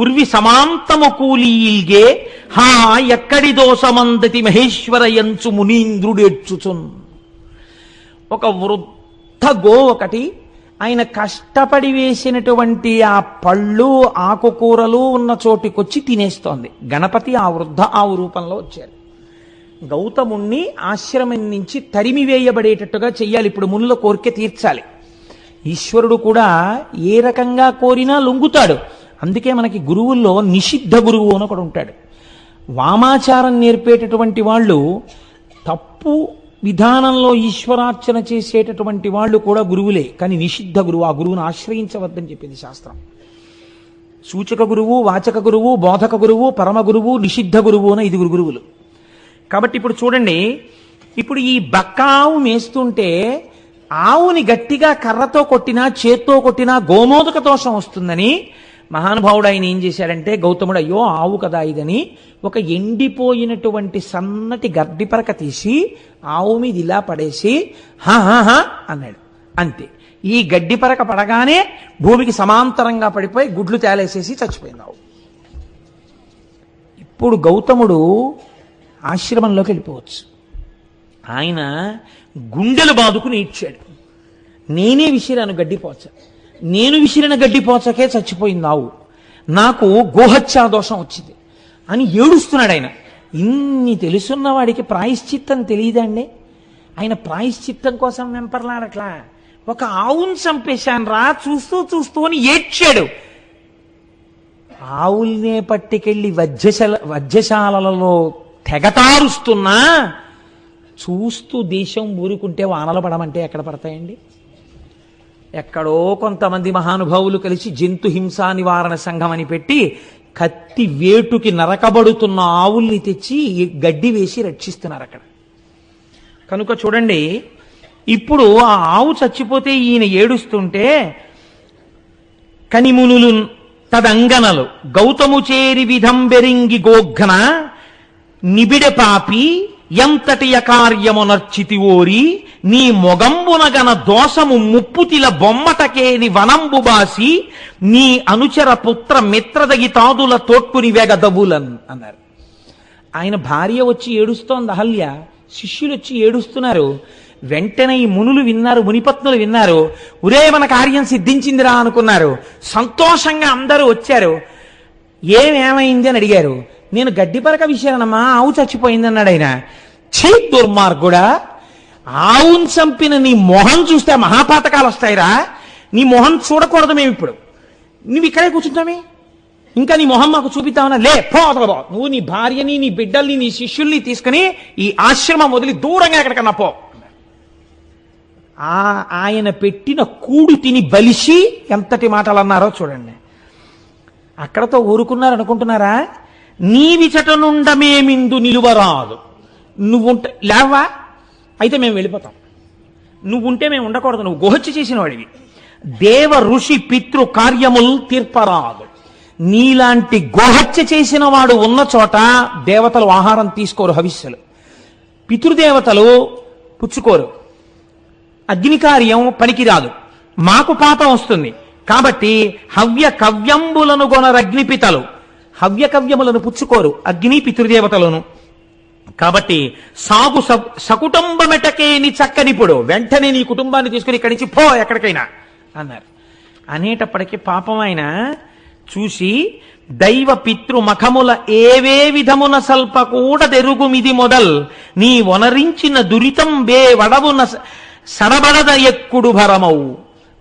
ఉర్వి సమాంతము కూలీల్గే హా ఎక్కడి దోషమందతి మహేశ్వర యంచు మునీంద్రుడేడ్చుచున్. ఒక వృద్ధ గో ఒకటి, ఆయన కష్టపడి వేసినటువంటి ఆ పళ్ళు ఆకుకూరలు ఉన్న చోటికొచ్చి తినేస్తోంది. గణపతి ఆ వృద్ధ ఆవు రూపంలో వచ్చారు. గౌతముణ్ణి ఆశ్రమం నుంచి తరిమి వేయబడేటట్టుగా చెయ్యాలి. ఇప్పుడు మునుల కోరిక తీర్చాలి. ఈశ్వరుడు కూడా ఏ రకంగా కోరినా లొంగుతాడు. అందుకే మనకి గురువుల్లో నిషిద్ధ గురువు అని ఒకడు ఉంటాడు. వామాచారం నేర్పేటటువంటి వాళ్ళు, తప్పు విధానంలో ఈశ్వరార్చన చేసేటటువంటి వాళ్ళు కూడా గురువులే, కానీ నిషిద్ధ గురువు. ఆ గురువును ఆశ్రయించవద్దని చెప్పింది శాస్త్రం. సూచక గురువు, వాచక గురువు, బోధక గురువు, పరమ గురువు, నిషిద్ధ గురువు అని 5 గురువులు. కాబట్టి ఇప్పుడు చూడండి, ఇప్పుడు ఈ బక్కావు మేస్తుంటే ఆవుని గట్టిగా కర్రతో కొట్టినా చేత్తో కొట్టినా గోమోదక దోషం వస్తుందని మహానుభావుడు ఆయన ఏం చేశాడంటే, గౌతముడు అయ్యో ఆవు కదా ఇదని ఒక ఎండిపోయినటువంటి సన్నటి గడ్డిపరక తీసి ఆవు మీద ఇలా పడేసి హా అన్నాడు. అంతే. ఈ గడ్డిపరక పడగానే భూమికి సమాంతరంగా పడిపోయి గుడ్లు తేలేసేసి చచ్చిపోయింది ఆవు. ఇప్పుడు గౌతముడు ఆశ్రమంలోకి వెళ్ళిపోవచ్చు. ఆయన గుండెలు బాదుకుని ఇచ్చాడు, నేనే విసిరాను గడ్డిపోచ, నేను విసిరిన గడ్డిపోచకే చచ్చిపోయింది ఆవు, నాకు గోహత్యా దోషం వచ్చింది అని ఏడుస్తున్నాడు ఆయన. ఇన్ని తెలుసున్న వాడికి ప్రాయశ్చిత్తం తెలియదండి. ఆయన ప్రాయశ్చిత్తం కోసం వెంపర్లాడట్లా, ఒక ఆవును చంపేశాను రా చూస్తూ అని ఏడ్చాడు. ఆవుల్నే పట్టుకెళ్ళి వజ్రశాలలో తెగతారుస్తున్నా చూస్తూ దేశం ఊరుకుంటే వానలు పడమంటే ఎక్కడ పడతాయండి? ఎక్కడో కొంతమంది మహానుభావులు కలిసి జంతు హింసా నివారణ సంఘం అని పెట్టి కత్తి వేటుకి నరకబడుతున్న ఆవుల్ని తెచ్చి గడ్డి వేసి రక్షిస్తున్నారు అక్కడ. కనుక చూడండి, ఇప్పుడు ఆ ఆవు చచ్చిపోతే ఈయన ఏడుస్తుంటే కనిమునులు తదంగనలు గౌతము చేరి విధంబెరింగి గోఘ్న నిబిడ పాపి ఎంతటి అకార్యమునర్చితి ఓరి నీ మొగంబునగన దోషము ముప్పుతిల బొమ్మటకేని వనంబు బాసి నీ అనుచర పుత్ర మిత్రదగి తాదుల తోట్పుని వెగదబులన్ అన్నారు. ఆయన భార్య వచ్చి ఏడుస్తోంది అహల్య, శిష్యులు వచ్చి ఏడుస్తున్నారు. వెంటనే ఈ మునులు విన్నారు, మునిపత్నులు విన్నారు. ఒరే మన కార్యం సిద్ధించిందిరా అనుకున్నారు. సంతోషంగా అందరూ వచ్చారు. ఏమైంది అని అడిగారు. నేను గడ్డిపరక విషయానమ్మా, ఆవు చచ్చిపోయింది అన్నాడు ఆయన. ఛీ దుర్మార్గుడా, ఆవును చంపిన నీ మొహం చూస్తే మహాపాతకాలు వస్తాయిరా, నీ మొహం చూడకూడదు మేము ఇప్పుడు, నువ్వు ఇక్కడే కూర్చుంటామే, ఇంకా నీ మొహం మాకు చూపిద్దామన్నా, లే పోతలబో, నువ్వు నీ భార్యని నీ బిడ్డల్ని నీ శిష్యుల్ని తీసుకుని ఈ ఆశ్రమం వదిలి దూరంగా ఎక్కడికన్నా పో. ఆయన పెట్టిన కూడు తిని బలిసి ఎంతటి మాటలు అన్నారో చూడండి. అక్కడతో ఊరుకున్నారు అనుకుంటున్నారా? నీ విచట నుండమేమిందు నిలువరాదు, నువ్వుంటే లేవా అయితే మేము వెళ్ళిపోతాం, నువ్వుంటే మేము ఉండకూడదు, నువ్వు గోహత్య చేసిన వాడివి, దేవ ఋషి పితృ కార్యములు తీర్పరాదు. నీలాంటి గోహత్య చేసిన వాడు ఉన్న చోట దేవతలు ఆహారం తీసుకోరు, హవిస్సులు, పితృదేవతలు పుచ్చుకోరు, అగ్ని కార్యం పనికిరాదు, మాకు పాపం వస్తుంది. కాబట్టి హవ్య కవ్యంబులను గొనరగ్నిపితలు, హవ్య కవ్యములను పుచ్చుకోరు అగ్ని పితృదేవతలను. కాబట్టి సాగు సకుటుంబమెటకేని చక్కనిప్పుడు వెంటనే నీ కుటుంబాన్ని తీసుకుని ఇక్కడి నుంచి పో ఎక్కడికైనా అన్నారు. అనేటప్పటికీ పాపం ఆయన చూసి దైవ పితృ మఖముల ఏవే విధమున సల్ప కూడా తెరుగుమిది మొదల్ నీ వనరించిన దురితం బే వడవున సడబడద ఎక్కుడు భరమవు.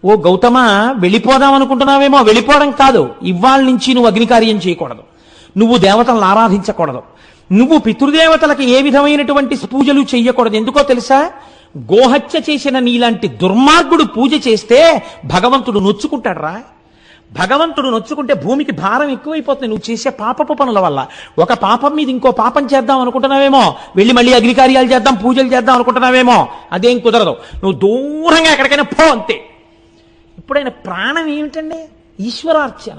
ఓ గౌతమ, వెళ్ళిపోదాం అనుకుంటున్నావేమో, వెళ్ళిపోవడం కాదు, ఇవాళ నుంచి నువ్వు అగ్నికార్యం చేయకూడదు, నువ్వు దేవతలను ఆరాధించకూడదు, నువ్వు పితృదేవతలకు ఏ విధమైనటువంటి పూజలు చెయ్యకూడదు. ఎందుకో తెలుసా? గోహత్య చేసిన నీలాంటి దుర్మార్గుడు పూజ చేస్తే భగవంతుడు నొచ్చుకుంటాడు రా. భగవంతుడు నొచ్చుకుంటే భూమికి భారం ఎక్కువైపోతుంది నువ్వు చేసే పాపపు పనుల వల్ల. ఒక పాపం మీద ఇంకో పాపం చేద్దాం అనుకుంటున్నావేమో, వెళ్ళి మళ్ళీ అగ్నికార్యాలు చేద్దాం, పూజలు చేద్దాం అనుకుంటున్నావేమో, అదేం కుదరదు. నువ్వు దూరంగా ఎక్కడికైనా పో అంతే. ఇప్పుడు ఆయన ప్రాణం ఏమిటండి? ఈశ్వరార్చన.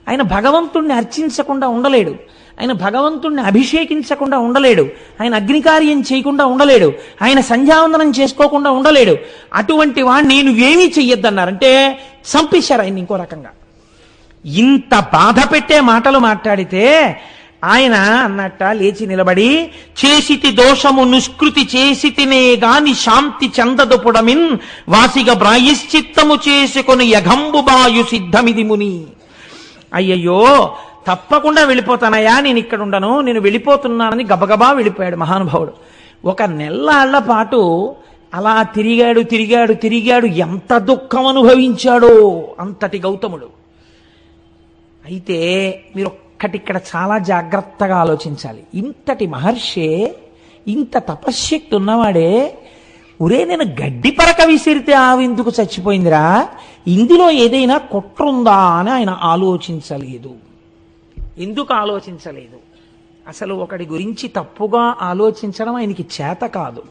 ఆయన భగవంతుణ్ణి అర్చించకుండా ఉండలేడు, ఆయన భగవంతుణ్ణి అభిషేకించకుండా ఉండలేడు, ఆయన అగ్నికార్యం చేయకుండా ఉండలేడు, ఆయన సంధ్యావందనం చేసుకోకుండా ఉండలేడు. అటువంటి వాడిని నువ్వేమీ చెయ్యొద్దన్నారంటే చంపేశారు ఆయన ఇంకో రకంగా. ఇంత బాధ పెట్టే మాటలు మాట్లాడితే ఆయన అన్నట్ట లేచి నిలబడి, చేసితి దోషము నిష్కృతి చేసితినే గాని శాంతి చందదుపుడమిన్ వాసిగ ప్రాయశ్చిత్తము చేసుకొని యఘంబు బాయు సిద్ధమిది ముని. అయ్యయ్యో, తప్పకుండా వెళ్ళిపోతానయ్యా, నేను ఇక్కడ ఉండను, నేను వెళ్ళిపోతున్నానని గబగబా వెళ్ళిపోయాడు మహానుభావుడు. ఒక నెల్లాళ్ల పాటు అలా తిరిగాడు తిరిగాడు తిరిగాడు. ఎంత దుఃఖం అనుభవించాడో అంతటి గౌతముడు. అయితే మీరు ఒక్కటిక్కడ చాలా జాగ్రత్తగా ఆలోచించాలి. ఇంతటి మహర్షే, ఇంత తపశ్శక్తి ఉన్నవాడే, ఒరే నేను గడ్డి పరక విసిరితే ఆవెందుకు చచ్చిపోయిందిరా, ఇందులో ఏదైనా కుట్రుందా అని ఆయన ఆలోచించలేదు. ఎందుకు ఆలోచించలేదు? అసలు ఒకడి గురించి తప్పుగా ఆలోచించడం ఆయనకి చేత కాదు.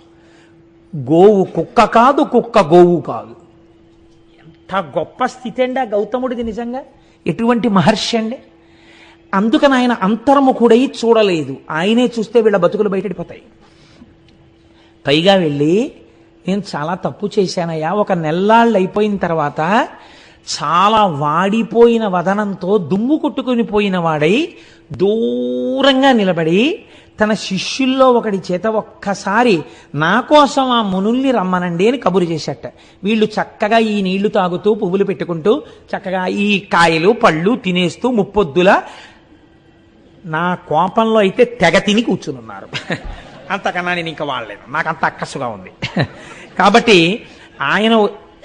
గోవు కుక్క కాదు, కుక్క గోవు కాదు. ఎంత గొప్ప స్థితి అండి ఆ గౌతముడిది నిజంగా. ఎటువంటి మహర్షి అండి. అందుకని ఆయన అంతర్ముఖుడై చూడలేదు. ఆయనే చూస్తే వీళ్ళ బతుకులు బయటడిపోతాయి. పైగా వెళ్ళి, నేను చాలా తప్పు చేశానయ్యా, ఒక నెల్లాళ్ళు అయిపోయిన తర్వాత చాలా వాడిపోయిన వదనంతో దుమ్ము కొట్టుకుని పోయిన వాడై దూరంగా నిలబడి తన శిష్యుల్లో ఒకడి చేత ఒక్కసారి నా కోసం ఆ మునుల్ని రమ్మనండి అని కబురు చేశాట. వీళ్ళు చక్కగా ఈ నీళ్లు తాగుతూ పువ్వులు పెట్టుకుంటూ చక్కగా ఈ కాయలు పళ్ళు తినేస్తూ ముప్పొద్దుల నా కోపంలో అయితే తెగ తిని కూర్చునున్నారు. అంతకన్నా నేను ఇంకా వాడలేను, నాకు అంత అక్కసుగా ఉంది. కాబట్టి ఆయన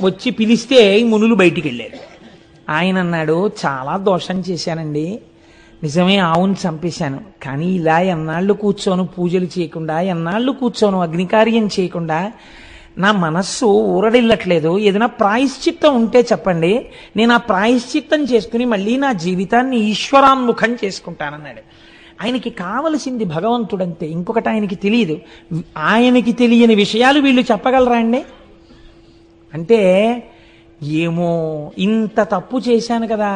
వచ్చి పిలిస్తే ఈ మునులు బయటికి వెళ్ళారు. ఆయన అన్నాడు, చాలా దోషం చేశానండి, నిజమే, ఆవును చంపేశాను, కానీ ఇలా ఎన్నాళ్ళు కూర్చోను పూజలు చేయకుండా, ఎన్నాళ్ళు కూర్చోను అగ్నికార్యం చేయకుండా, నా మనస్సు ఊరడిల్లట్లేదు. ఏదైనా ప్రాయశ్చిత్తం ఉంటే చెప్పండి, నేను ఆ ప్రాయశ్చిత్తం చేసుకుని మళ్ళీ నా జీవితాన్ని ఈశ్వరాన్ముఖం చేసుకుంటానన్నాడు. ఆయనకి కావలసింది భగవంతుడంతే, ఇంకొకటి ఆయనకి తెలియదు. ఆయనకి తెలియని విషయాలు వీళ్ళు చెప్పగలరా అండి? అంటే ఏమో, ఇంత తప్పు చేశాను కదా,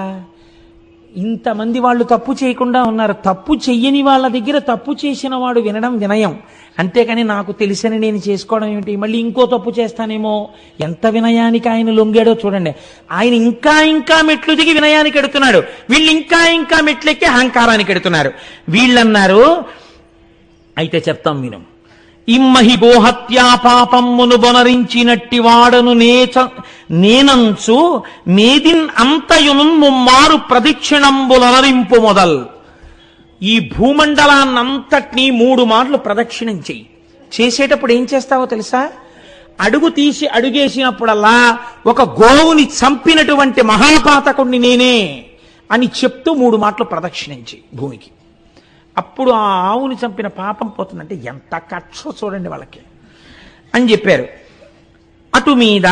ఇంతమంది వాళ్ళు తప్పు చేయకుండా ఉన్నారు, తప్పు చెయ్యని వాళ్ళ దగ్గర తప్పు చేసిన వాడు వినడం వినయం, అంతేకాని నాకు తెలిసని నేను చేసుకోవడం ఏమిటి, మళ్ళీ ఇంకో తప్పు చేస్తానేమో. ఎంత వినయానికి ఆయన లొంగాడో చూడండి. ఆయన ఇంకా ఇంకా మెట్లు దిగి వినయానికి ఎడుతున్నాడు, వీళ్ళు ఇంకా ఇంకా మెట్లెక్కి అహంకారానికి ఎడుతున్నారు. వీళ్ళన్నారు, అయితే చెప్తాం విను, ఇమ్మహి గోహత్యా పాపమ్మును బొనరించినట్టి వాడను నేనంచు మేదిన్ అంతయును ముమ్మారు ప్రదక్షిణంబులనరింపు మొదల్. ఈ భూమండలాన్నంతటినీ 3 మార్లు ప్రదక్షిణం చెయ్యి. చేసేటప్పుడు ఏం చేస్తావో తెలుసా? అడుగు తీసి అడుగేసినప్పుడల్లా ఒక గోవుని చంపినటువంటి మహాపాతకుణ్ణి నేనే అని చెప్తూ 3 మార్లు ప్రదక్షిణం చెయ్యి భూమికి. అప్పుడు ఆ ఆవుని చంపిన పాపం పోతుందంటే ఎంత కక్ష చూడండి వాళ్ళకి అని చెప్పారు. అటు మీద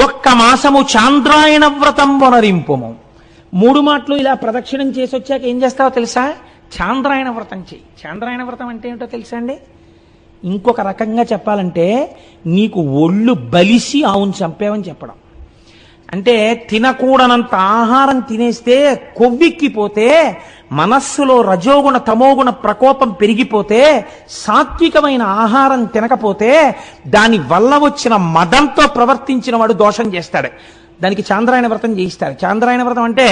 ఒక్క మాసము చాంద్రాయణ వ్రతం వనరింపుము. 3 మాటలు ఇలా ప్రదక్షిణం చేసి వచ్చాక ఏం చేస్తావో తెలుసా? చాంద్రాయణ వ్రతం చెయ్యి. చాంద్రాయణ వ్రతం అంటే ఏంటో తెలుసా అండి? ఇంకొక రకంగా చెప్పాలంటే నీకు ఒళ్ళు బలిసి ఆవును చంపావని చెప్పడం. అంటే తినకూడనంత ఆహారం తినేస్తే కొవ్వెక్కిపోతే, మనస్సులో రజోగుణ తమోగుణ ప్రకోపం పెరిగిపోతే, సాత్వికమైన ఆహారం తినకపోతే దాని వల్ల వచ్చిన మదంతో ప్రవర్తించిన వాడు దోషం చేస్తాడు. దానికి చాంద్రాయణ వ్రతం చేయిస్తారు. చాంద్రాయణ వ్రతం అంటే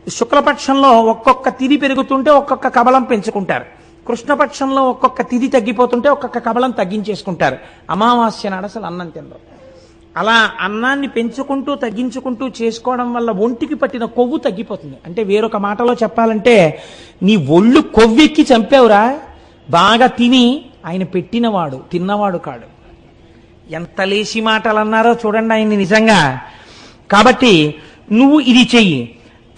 శుక్లపక్షంలో ఒక్కొక్క తిరి పెరుగుతుంటే ఒక్కొక్క కబలం పెంచుకుంటారు. కృష్ణపక్షంలో ఒక్కొక్క తిథి తగ్గిపోతుంటే ఒక్కొక్క కబళం తగ్గించేసుకుంటారు. అమావాస్య నాడు అసలు అన్నం తినరు. అలా అన్నాన్ని పెంచుకుంటూ తగ్గించుకుంటూ చేసుకోవడం వల్ల ఒంటికి పట్టిన కొవ్వు తగ్గిపోతుంది. అంటే వేరొక మాటలో చెప్పాలంటే నీ ఒళ్ళు కొవ్వెక్కి చంపావురా, బాగా తిని ఆయన పెట్టినవాడు తిన్నవాడు కాడు. ఎంత లేసి మాటలు అన్నారో చూడండి ఆయన్ని నిజంగా. కాబట్టి నువ్వు ఇది చెయ్యి.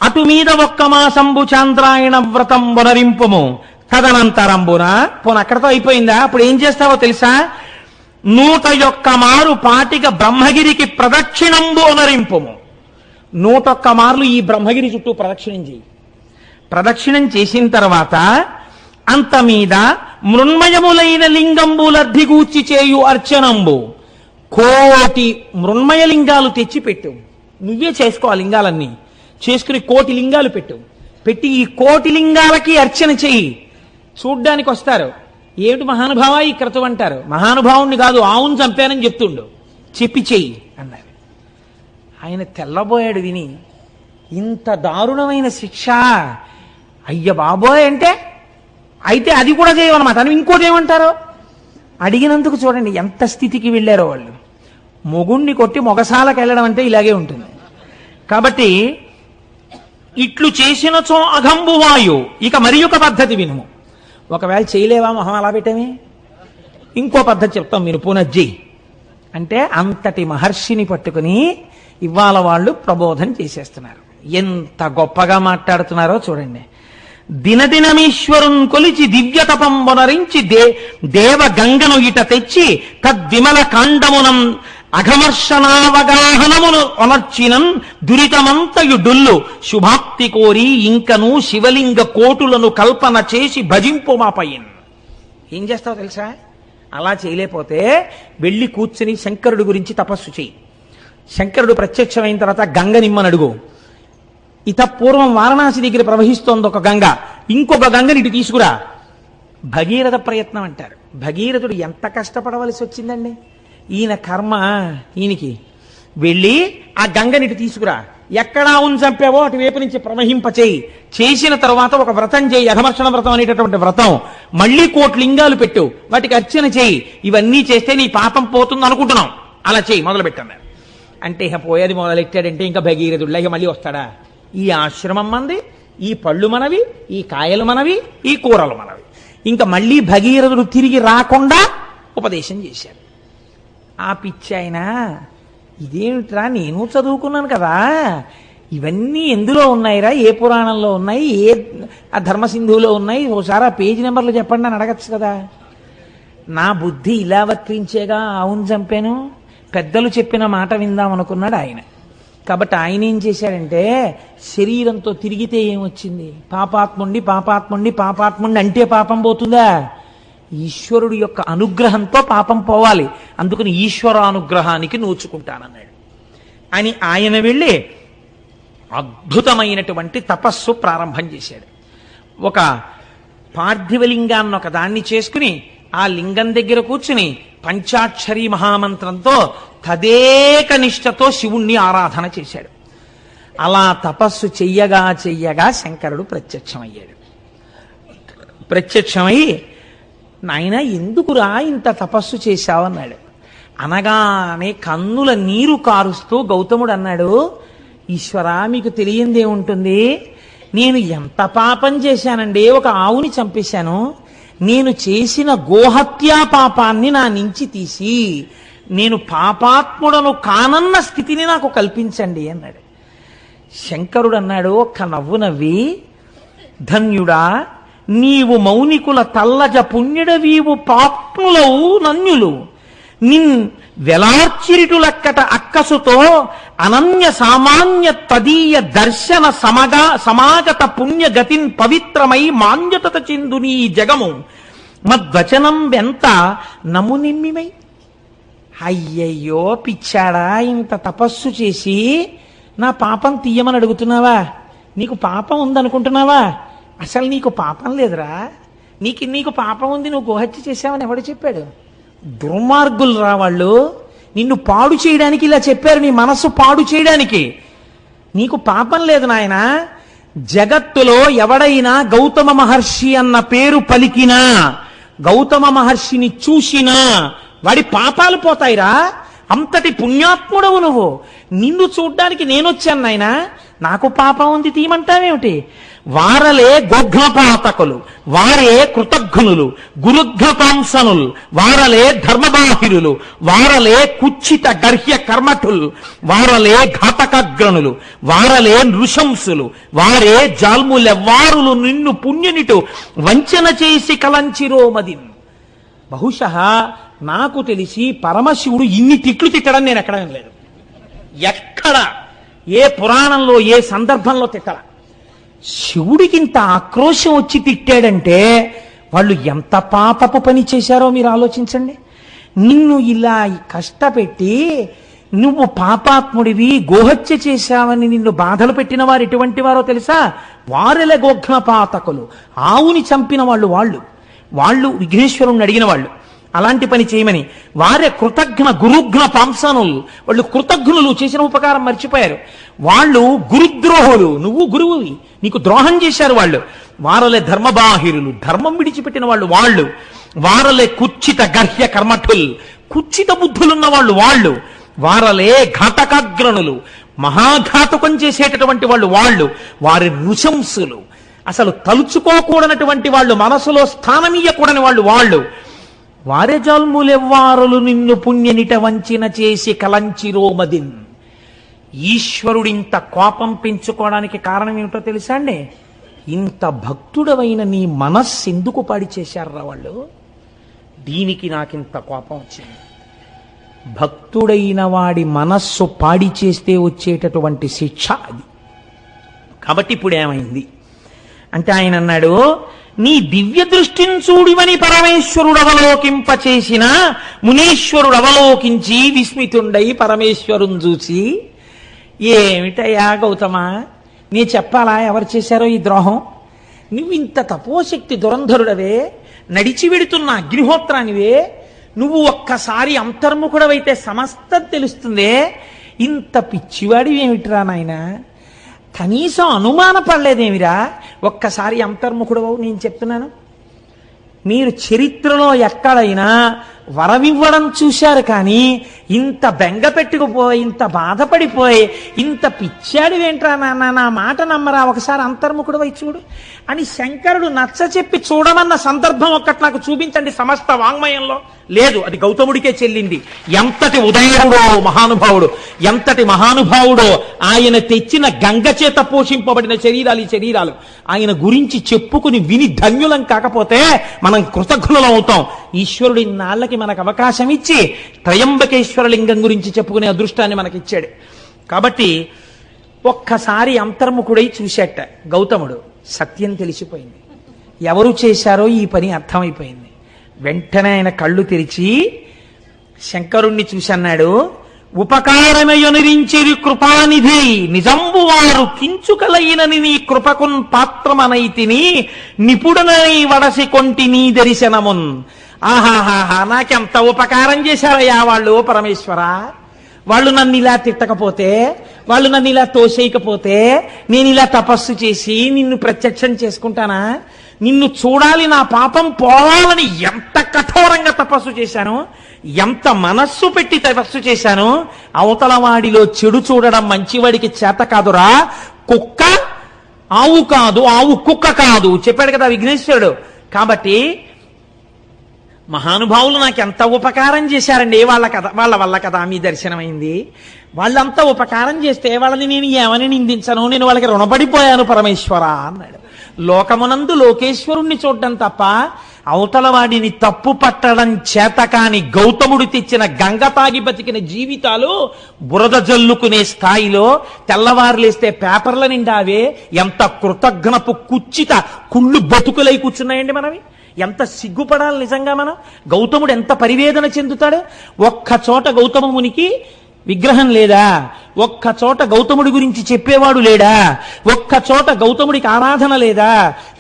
అటు మీద ఒక్క మాసంబు చాంద్రాయణ వ్రతం బొనరింపుము తదనంతరంబున. పోను అక్కడతో అయిపోయిందా? అప్పుడు ఏం చేస్తావో తెలుసా? 101 మారు పాటిగా బ్రహ్మగిరికి ప్రదక్షిణంబు అనరింపుము. 101 మార్లు ఈ బ్రహ్మగిరి చుట్టూ ప్రదక్షిణం చేయి. ప్రదక్షిణం చేసిన తర్వాత అంత మీద మృన్మయములైన లింగంబులర్ధిగూర్చి చేయు అర్చనంబు 1,000,000 మృన్మయ లింగాలు తెచ్చిపెట్టు. నువ్వే చేసుకో ఆ లింగాలన్నీ. చేసుకుని 1,000,000 లింగాలు పెట్టి ఈ 1,000,000 లింగాలకి అర్చన చెయ్యి. చూడ్డానికి వస్తారు, ఏమిటి మహానుభావ ఈ క్రతువు అంటారు. మహానుభావుణ్ణి కాదు, ఆవును చంపానని చెప్తుండు, చెప్పి చెయ్యి అన్నారు. ఆయన తెల్లబోయాడు విని. ఇంత దారుణమైన శిక్ష, అయ్య బాబోయ్ అంటే అయితే అది కూడా చేయమన్నమాట. అని ఇంకోటి ఏమంటారో అడిగినందుకు చూడండి ఎంత స్థితికి వెళ్ళారో వాళ్ళు. మొగుణ్ణి కొట్టి మొగసాలకు వెళ్ళడం అంటే ఇలాగే ఉంటుంది. కాబట్టి ఇట్లు చేసినచో అఘంబువాయు. ఇక మరి ఒక పద్ధతి వినుము. ఒకవేళ చేయలేవా, మొహం అలా పెట్టమే, ఇంకో పద్ధతి చెప్తాం మీరు పునజ్జెయ్యి అంటే అంతటి మహర్షిని పట్టుకుని ఇవాళ వాళ్ళు ప్రబోధం చేసేస్తున్నారు. ఎంత గొప్పగా మాట్లాడుతున్నారో చూడండి. దినదినమీశ్వరున్ కొలిచి దివ్య తపంబొనరించి దేవ గంగను ఇట తెచ్చి తద్విమల కాండమునం అఘమర్షణావగాహనమును ఒనర్చినం దురితమంతయు డుల్లు శుభాప్తి కోరి ఇంకను శివలింగ కోటులను కల్పన చేసి భజింపు మాపయ్యన్. ఏం చేస్తావు తెలుసా? అలా చేయలేకపోతే వెళ్ళి కూర్చుని శంకరుడి గురించి తపస్సు చేయి. శంకరుడు ప్రత్యక్షమైన తర్వాత గంగ నిమ్మని అడుగు. ఇత పూర్వం వారణాసి దగ్గర ప్రవహిస్తోంది ఒక గంగ, ఇంకొక గంగని ఇటు తీసుకురా. భగీరథ ప్రయత్నం అంటారు. భగీరథుడు ఎంత కష్టపడవలసి వచ్చిందండి. ఈయన కర్మ ఈయనకి. వెళ్ళి ఆ గంగనిటి తీసుకురా, ఎక్కడా చంపావో అటువైపు నుంచి ప్రవహింపచేయి. చేసిన తర్వాత ఒక వ్రతం చేయి, అఘమర్షణ వ్రతం అనేటటువంటి వ్రతం. మళ్ళీ 1,000,000 లింగాలు పెట్టు, వాటికి అర్చన చేయి. ఇవన్నీ చేస్తే నీ పాపం పోతుంది అనుకుంటున్నాం, అలా చేయి మొదలు పెట్టన్నారు. అంటే ఇక పోయేది మొదలెట్టాడంటే ఇంకా భగీరథుడిలా ఇక మళ్ళీ వస్తాడా? ఈ ఆశ్రమం మనది, ఈ పళ్ళు మనవి, ఈ కాయలు మనవి, ఈ కూరలు మనవి. ఇంకా మళ్ళీ భగీరథుడు తిరిగి రాకుండా ఉపదేశం చేశాడు. ఆ పిచ్చి ఆయన ఇదేమిట్రా, నేను చదువుకున్నాను కదా, ఇవన్నీ ఎందులో ఉన్నాయిరా, ఏ పురాణంలో ఉన్నాయి, ఏ ఆ ధర్మసింధువులో ఉన్నాయి, ఓసారి ఆ పేజీ నెంబర్లు చెప్పండి అని అడగచ్చు కదా. నా బుద్ధి ఇలా వర్తించేగా అవును చంపాను, పెద్దలు చెప్పిన మాట విందాం అనుకున్నాడు ఆయన. కాబట్టి ఆయన ఏం చేశాడంటే శరీరంతో తిరిగితే ఏమొచ్చింది? పాపాత్ముండి అంటే పాపం పోతుందా? ఈశ్వరుడు యొక్క అనుగ్రహంతో పాపం పోవాలి. అందుకని ఈశ్వరానుగ్రహానికి నోచుకుంటానన్నాడు అని ఆయన వెళ్ళి అద్భుతమైనటువంటి తపస్సు ప్రారంభం చేశాడు. ఒక పార్థివలింగాన్ని ఒక దాన్ని చేసుకుని ఆ లింగం దగ్గర కూర్చుని పంచాక్షరి మహామంత్రంతో తదేక నిష్ఠతో శివుణ్ణి ఆరాధన చేశాడు. అలా తపస్సు చెయ్యగా శంకరుడు ప్రత్యక్షమయ్యాడు. ప్రత్యక్షమై, నాయన ఎందుకురా ఇంత తపస్సు చేశావన్నాడు. అనగానే కన్నుల నీరు కారుస్తూ గౌతముడు అన్నాడు, ఈశ్వరా మీకు తెలియందేముంటుంది, నేను ఎంత పాపం చేశానండి, ఒక ఆవుని చంపేశాను. నేను చేసిన గోహత్యా పాపాన్ని నా నుంచి తీసి నేను పాపాత్ముడను కానన్న స్థితిని నాకు కల్పించండి అన్నాడు. శంకరుడు అన్నాడు ఒక్క నవ్వు నవ్వి, ధన్యుడా నీవు మౌనికుల తల్లజ పుణ్యుడవీవు పాప్నులవు నన్యులు నిన్ వెలార్చిరిటులక్కట అక్కసుతో అనన్య సామాన్య తదీయ దర్శన సమాగత పుణ్యగతిన్ పవిత్రమై మాన్యతత చెందు నీ జగము మద్వచనం వెంత నమునిమ్మిమై. అయ్యయ్యో పిచ్చాడా, ఇంత తపస్సు చేసి నా పాపం తీయమని అడుగుతున్నావా? నీకు పాపం ఉందనుకుంటున్నావా? అసలు నీకు పాపం లేదురా. నీకు పాపం ఉంది, నువ్వు గోహత్య చేశావని ఎవడు చెప్పాడు? దుర్మార్గులు రా వాళ్ళు. నిన్ను పాడు చేయడానికి ఇలా చెప్పారు, నీ మనస్సు పాడు చేయడానికి. నీకు పాపం లేదు నాయన. జగత్తులో ఎవడైనా గౌతమ మహర్షి అన్న పేరు పలికినా, గౌతమ మహర్షిని చూసినా వాడి పాపాలు పోతాయిరా. అంతటి పుణ్యాత్ముడవు నువ్వు. నిన్ను చూడ్డానికి నేనొచ్చాను నాయనా, నాకు పాపం ఉంది తీయమంటావేమిటి? వారలే గోఘ్నపాతకులు, వారే కృతఘ్నులు, గురుఘ్నపాంసనులు, వారలే ధర్మబాహిరులు, వారలే కుచ్చిత గర్హ్య కర్మఠులు, వారలే ఘాతకగ్రణులు, వారలే నృశంసులు, వారే జాల్ములెవ్వారులు నిన్ను పుణ్యునిటు వంచన చేసి కలంచిరోమదిన్. బహుశః నాకు తెలిసి పరమశివుడు ఇన్ని తిట్లు తిట్టడం నేను ఎక్కడ వినలేదు. ఎక్కడ ఏ పురాణంలో ఏ సందర్భంలో తిట్టల. శివుడికి ఇంత ఆక్రోశం వచ్చి తిట్టాడంటే వాళ్ళు ఎంత పాపపు పని చేశారో మీరు ఆలోచించండి. నిన్ను ఇలా కష్టపెట్టి నువ్వు పాపాత్ముడివి, గోహత్య చేశావని నిన్ను బాధలు పెట్టిన వారు ఎటువంటి వారో తెలుసా? వారెల గోఘ్నపాతకులు, ఆవుని చంపిన వాళ్ళు విఘ్నేశ్వరుణ్ణి అడిగిన వాళ్ళు. అలాంటి పని చేయమని వారే కృతజ్ఞ గురుఘ్న పాంసనులు, వాళ్ళు కృతజ్ఞులు, చేసిన ఉపకారం మర్చిపోయారు. వాళ్ళు గురుద్రోహులు, నువ్వు గురువువి, నీకు ద్రోహం చేశారు వాళ్ళు. వారలే ధర్మబాహిరులు, ధర్మం విడిచిపెట్టిన వాళ్ళు. వారలే కుచ్చిత గర్హ్య కర్మఠుల్, కుచ్చిత బుద్ధులున్న వాళ్ళు. వారలే ఘాతకాగ్రణులు, మహాఘాతకం చేసేటటువంటి వాళ్ళు. వారి నృశంసులు, అసలు తలుచుకోకూడనటువంటి వాళ్ళు, మనసులో స్థానమీయకూడని వాళ్ళు. వారే జల్ములెవ్వారులు నిన్ను పుణ్యనిట వంచిన చేసి కలంచిరోమదిన్. ఈశ్వరుడింత కోపం పెంచుకోవడానికి కారణం ఏమిటో తెలుసా అండి? ఇంత భక్తుడవైన నీ మనస్సు ఎందుకు పాడి చేశారా వాళ్ళు? దీనికి నాకింత కోపం వచ్చింది. భక్తుడైన వాడి మనస్సు పాడి చేస్తే వచ్చేటటువంటి శిక్ష అది. కాబట్టి ఇప్పుడు ఏమైంది అంటే ఆయన అన్నాడు, నీ దివ్య దృష్టిని చూడివని పరమేశ్వరుడు అవలోకింపచేసిన మునీశ్వరుడు అవలోకించి విస్మితుండై పరమేశ్వరుని చూసి, ఏమిటయ్యా గౌతమా, నీ చెప్పాలా ఎవరు చేశారో ఈ ద్రోహం? నువ్వు ఇంత తపోశక్తి దురంధరుడవే, నడిచి వెడుతున్న అగ్నిహోత్రానివే, నువ్వు ఒక్కసారి అంతర్ముఖుడవైతే సమస్తం తెలుస్తుందే, ఇంత పిచ్చివాడి ఏమిటిరా నాయనా, కనీసం అనుమాన పడలేదేమిరా? ఒక్కసారి అంతర్ముఖుడవు. నేను చెప్తున్నాను, మీరు చరిత్రలో ఎక్కడైనా వరమివ్వడం చూశారు, కానీ ఇంత బెంగ పెట్టుకుపోయి, ఇంత బాధపడిపోయి, ఇంత పిచ్చాడివేంట్రా నాన్న, నా మాట నమ్మరా, ఒకసారి అంతర్ముఖుడు వై చూడు అని శంకరుడు నచ్చ చెప్పి చూడమన్న సందర్భం ఒక్కటి నాకు చూపించండి సమస్త వాంగ్మయంలో. లేదు, అది గౌతముడికే చెల్లింది. ఎంతటి ఉదయుడో మహానుభావుడు, ఎంతటి మహానుభావుడో! ఆయన తెచ్చిన గంగ చేత పోషింపబడిన శరీరాలు ఈ శరీరాలు. ఆయన గురించి చెప్పుకుని విని ధన్యులం కాకపోతే మనం కృతజ్ఞులం అవుతాం. ఈశ్వరుడు ఇన్నాళ్ళకి మనకు అవకాశం ఇచ్చి త్రయంబకేశ్వర లింగం గురించి చెప్పుకునే అదృష్టాన్ని మనకిచ్చాడు. కాబట్టి ఒక్కసారి అంతర్ముఖుడై చూశాట గౌతముడు. సత్యం తెలిసిపోయింది, ఎవరు చేశారో ఈ పని అర్థమైపోయింది. వెంటనే ఆయన కళ్ళు తెరిచి శంకరుణ్ణి చూసన్నాడు, ఉపకారమయనురించిరి కృపానిధి నిజంబు వారు కించుకలైనని నీ కృపకున్ పాత్రమనైతిని నిపుడనై వడసి కొంటి నీ దర్శనమున్. ఆహాహాహా, నాకెంత ఉపకారం చేశారయ్యా వాళ్ళు పరమేశ్వర. వాళ్ళు నన్ను ఇలా తిట్టకపోతే, వాళ్ళు నన్ను ఇలా తోసేయకపోతే, నేను ఇలా తపస్సు చేసి నిన్ను ప్రత్యక్షం చేసుకుంటానా? నిన్ను చూడాలి, నా పాపం పోవాలని ఎంత కఠోరంగా తపస్సు చేశాను, ఎంత మనస్సు పెట్టి తపస్సు చేశాను. అవతల వాడిలో చెడు చూడడం మంచివాడికి చేత కాదురా. కుక్క ఆవు కాదు, ఆవు కుక్క కాదు చెప్పాడు కదా విఘ్నేశ్వరుడు. కాబట్టి మహానుభావులు నాకు ఎంత ఉపకారం చేశారండి, వాళ్ళ వల్ల కదా మీ దర్శనమైంది. వాళ్ళంతా ఉపకారం చేస్తే వాళ్ళని నేను ఏమని నిందించను, నేను వాళ్ళకి రుణపడిపోయాను పరమేశ్వర అన్నాడు. లోకమునందు లోకేశ్వరుణ్ణి చూడడం తప్ప అవతల వాడిని తప్పు పట్టడం చేత కాని గౌతముడు తెచ్చిన గంగ తాగి బతికిన జీవితాలు బురద జల్లుకునే స్థాయిలో తెల్లవారులేస్తే పేపర్ల నిండావే. ఎంత కృతజ్ఞపు కుచ్చిత కుళ్ళు బతుకులై కూర్చున్నాయండి మనవి. ఎంత సిగ్గుపడాలి నిజంగా మనం. గౌతముడు ఎంత పరివేదన చెందుతాడు. ఒక్క చోట గౌతమ మునికి విగ్రహం లేదా? ఒక్క చోట గౌతముడి గురించి చెప్పేవాడు లేడా? ఒక్క చోట గౌతముడికి ఆరాధన లేదా?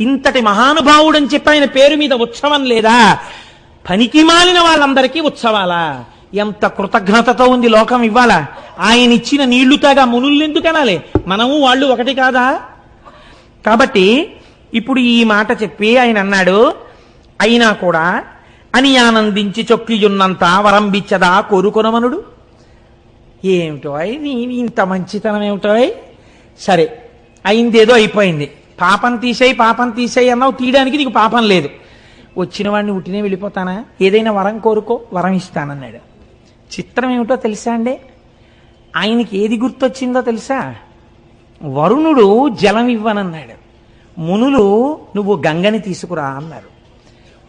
ఇంతటి మహానుభావుడని చెప్పి ఆయన పేరు మీద ఉత్సవం లేదా? పనికి మాలిన వాళ్ళందరికీ ఉత్సవాలా? ఎంత కృతజ్ఞతతో ఉంది లోకం ఇవ్వాలా? ఆయన ఇచ్చిన నీళ్లు తాగా మునుల్ని ఎందుకు అనాలి? మనము వాళ్ళు ఒకటి కాదా? కాబట్టి ఇప్పుడు ఈ మాట చెప్పి ఆయన అన్నాడు, అయినా కూడా అని ఆనందించి చొక్కియున్నంత వరంబిచ్చదా కోరుకొనమనుడు. ఏమిటో నీ ఇంత మంచితనం ఏమిటో. సరే అయిందేదో అయిపోయింది, పాపం తీసేయి అన్నావు, తీయడానికి నీకు పాపం లేదు. వచ్చిన వాడిని ఉట్టినే వెళ్ళిపోతానా? ఏదైనా వరం కోరుకో, వరం ఇస్తానన్నాడు. చిత్రం ఏమిటో తెలుసా అండి, ఆయనకి ఏది గుర్తొచ్చిందో తెలుసా? వరుణుడు జలం ఇవ్వనన్నాడు, మునులు నువ్వు గంగని తీసుకురా అన్నారు.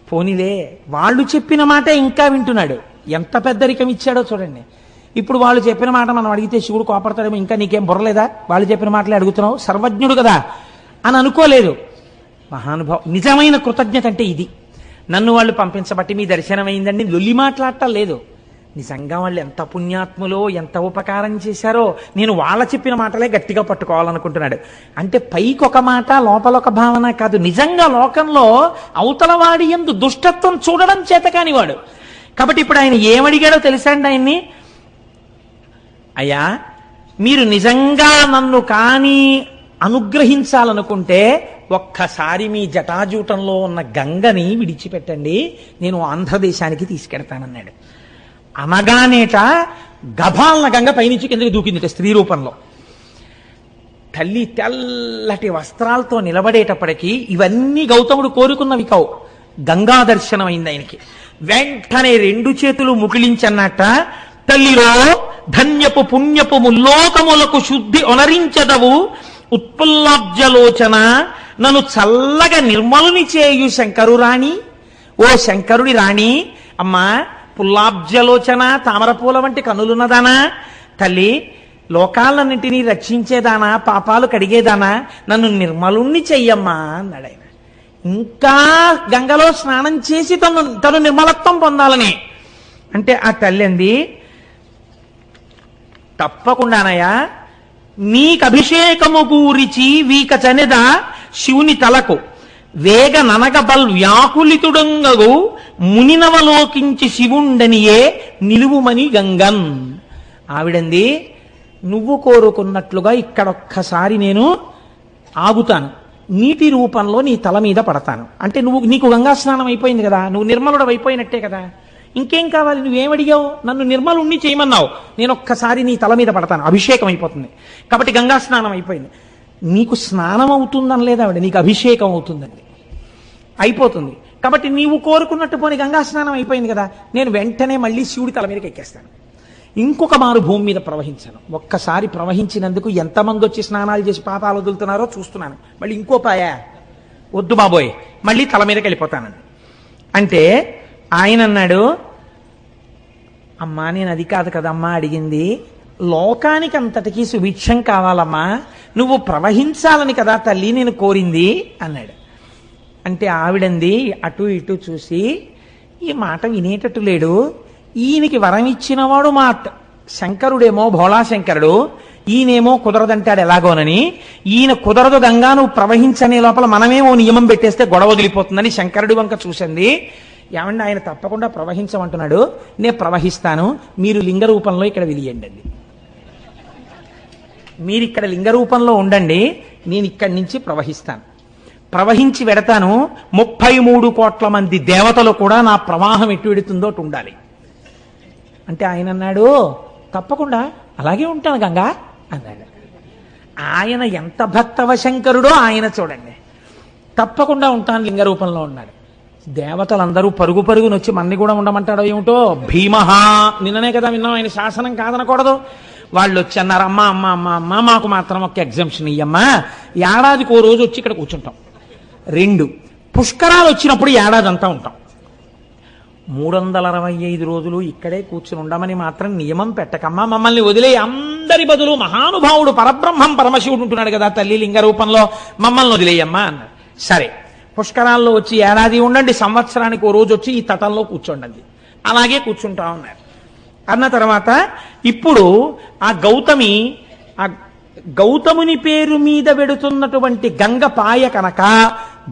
పోనీలే, వాళ్ళు చెప్పిన మాట ఇంకా వింటున్నాడు. ఎంత పెద్దరికం ఇచ్చాడో చూడండి. ఇప్పుడు వాళ్ళు చెప్పిన మాట మనం అడిగితే శివుడు కోపడతాడేమో, ఇంకా నీకేం బుర్రలేదా, వాళ్ళు చెప్పిన మాటలే అడుగుతున్నావు, సర్వజ్ఞుడు కదా అని అనుకోలేదు. మహానుభావం, నిజమైన కృతజ్ఞత అంటే ఇది. నన్ను వాళ్ళు పంపించబట్టి మీ దర్శనమైందండి లొల్లి మాట్లాడటం లేదు. నిజంగా వాళ్ళు ఎంత పుణ్యాత్ములో, ఎంత ఉపకారం చేశారో, నేను వాళ్ళ చెప్పిన మాటలే గట్టిగా పట్టుకోవాలనుకుంటున్నాడు. అంటే పైకి ఒక మాట, లోపల ఒక భావన కాదు, నిజంగా లోకంలో అవతల వాడి యందు దుష్టత్వం చూడడం చేత కానివాడు. కాబట్టి ఇప్పుడు ఆయన ఏమడిగాడో తెలుసా అండి ఆయన్ని, అయ్యా మీరు నిజంగా నన్ను కానీ అనుగ్రహించాలనుకుంటే ఒక్కసారి మీ జటాజూటంలో ఉన్న గంగని విడిచిపెట్టండి, నేను ఆంధ్రదేశానికి తీసుకెడతానన్నాడు. అనగానేట గభాలన గంగ పైనుంచి కిందకి దూకిందిట స్త్రీ రూపంలో. తల్లి తెల్లటి వస్త్రాలతో నిలబడేటప్పటికీ ఇవన్నీ గౌతముడు కోరుకున్నవి కావు. గంగా దర్శనం అయింది ఆయనకి. వెంటనే రెండు చేతులు ముకిలించన్నట్ట, తల్లిలో ధన్యపు పుణ్యపు ముల్లోకములకు శుద్ధి ఒనరించదవు ఉత్పుల్లాబ్జలోచన, నన్ను చల్లగా నిర్మలుని చేయు శంకరు రాణి, ఓ శంకరుడి రాణి, అమ్మా పుల్లాబ్జలోచన, తామరపూల వంటి కనులున్నదానా, తల్లి లోకాలన్నింటినీ రక్షించేదానా, పాపాలు కడిగేదానా, నన్ను నిర్మలుణ్ణి చెయ్యమ్మా అన్నాడు ఆయన. ఇంకా గంగలో స్నానం చేసి తను నిర్మలత్వం పొందాలని. అంటే ఆ తల్లి అంది, తప్పకుండానయ్యా, నీకు అభిషేకము గూరిచి వీక చనిద శివుని తలకు వేగ ననగబల్ వ్యాకులితుడంగగు మునినవలోకించి శివుండనియే నిలువుమని గంగన్. ఆవిడంది, నువ్వు కోరుకున్నట్లుగా ఇక్కడొక్కసారి నేను ఆగుతాను, నీటి రూపంలో నీ తల మీద పడతాను. అంటే నీకు గంగా స్నానం అయిపోయింది కదా, నువ్వు నిర్మలుడు అయిపోయినట్టే కదా, ఇంకేం కావాలి, నువ్వేమడిగావు, నన్ను నిర్మలుణ్ణి చేయమన్నావు, నేను ఒక్కసారి నీ తల మీద పడతాను, అభిషేకం అయిపోతుంది. కాబట్టి గంగా స్నానం అయిపోయింది. నీకు స్నానం అవుతుందని లేదా ఆవిడ, నీకు అభిషేకం అవుతుందండి, అయిపోతుంది. కాబట్టి నీవు కోరుకున్నట్టు పోనీ గంగా స్నానం అయిపోయింది కదా, నేను వెంటనే మళ్ళీ శివుడి తల మీదకి ఎక్కేస్తాను, ఇంకొక మారు భూమి మీద ప్రవహించాను. ఒక్కసారి ప్రవహించినందుకు ఎంతమంది వచ్చి స్నానాలు చేసి పాపాలు వదులుతున్నారో చూస్తున్నాను. మళ్ళీ ఇంకో పాయ వద్దు బాబోయ్, మళ్ళీ తల మీదకి వెళ్ళిపోతానండి. అంటే ఆయన అన్నాడు, అమ్మా నేను అది కాదు కదమ్మా అడిగింది, లోకానికి అంతటికీ సుభిక్షం కావాలమ్మా, నువ్వు ప్రవహించాలని కదా తల్లి నేను కోరింది అన్నాడు. అంటే ఆవిడంది అటు ఇటు చూసి, ఈ మాట వినేటట్టు లేడు, ఈయనకి వరం ఇచ్చినవాడు మా శంకరుడేమో భోళాశంకరుడు, ఈయనేమో కుదరదంటాడు ఎలాగోనని, ఈయన కుదరదు గంగా నువ్వు ప్రవహించనే లోపల మనమేమో నియమం పెట్టేస్తే గొడవ వదిలిపోతుందని శంకరుడి వంక చూసింది. ఏమండి ఆయన తప్పకుండా ప్రవహించమంటున్నాడు, నేను ప్రవహిస్తాను, మీరు లింగ రూపంలో ఇక్కడ వెలియండి, మీరు ఇక్కడ లింగ రూపంలో ఉండండి, నేను ఇక్కడి నుంచి ప్రవహిస్తాను, ప్రవహించి వెడతాను, 33 కోట్ల మంది దేవతలు కూడా నా ప్రవాహం ఎటు వెడుతుందో అటు ఉండాలి. అంటే ఆయన అన్నాడు, తప్పకుండా అలాగే ఉంటాను గంగా అన్నాడు. ఆయన ఎంత భక్తవశంకరుడో ఆయన చూడండి, తప్పకుండా ఉంటాను లింగ రూపంలో ఉన్నాడు. దేవతలందరూ పరుగు పరుగునొచ్చి మన్ని కూడా ఉండమంటాడో ఏమిటో, భీమహా నిన్ననే కదా విన్నాం, ఆయన శాసనం కాదనకూడదు. వాళ్ళు వచ్చి అన్నారు, అమ్మ అమ్మ అమ్మ అమ్మ మాకు మాత్రం ఒక ఎగ్జంప్షన్ ఇయ్యమ్మా, ఏడాదికి ఓ రోజు వచ్చి ఇక్కడ కూర్చుంటాం, 2 పుష్కరాలు వచ్చినప్పుడు ఏడాది అంతా ఉంటాం, 365 రోజులు ఇక్కడే కూర్చుని ఉండమని మాత్రం నియమం పెట్టకమ్మా, మమ్మల్ని వదిలే, అందరి బదులు మహానుభావుడు పరబ్రహ్మం పరమశివుడు ఉంటున్నాడు కదా తల్లి లింగ రూపంలో, మమ్మల్ని వదిలేయమ్మా అన్నారు. సరే పుష్కరాల్లో వచ్చి ఏడాది ఉండండి, సంవత్సరానికి ఓ రోజు వచ్చి ఈ తటంలో కూర్చోండి, అలాగే కూర్చుంటా ఉన్నారు. అన్న తర్వాత ఇప్పుడు ఆ గౌతముని పేరు మీద వెడుతున్నటువంటి గంగ పాయ కనుక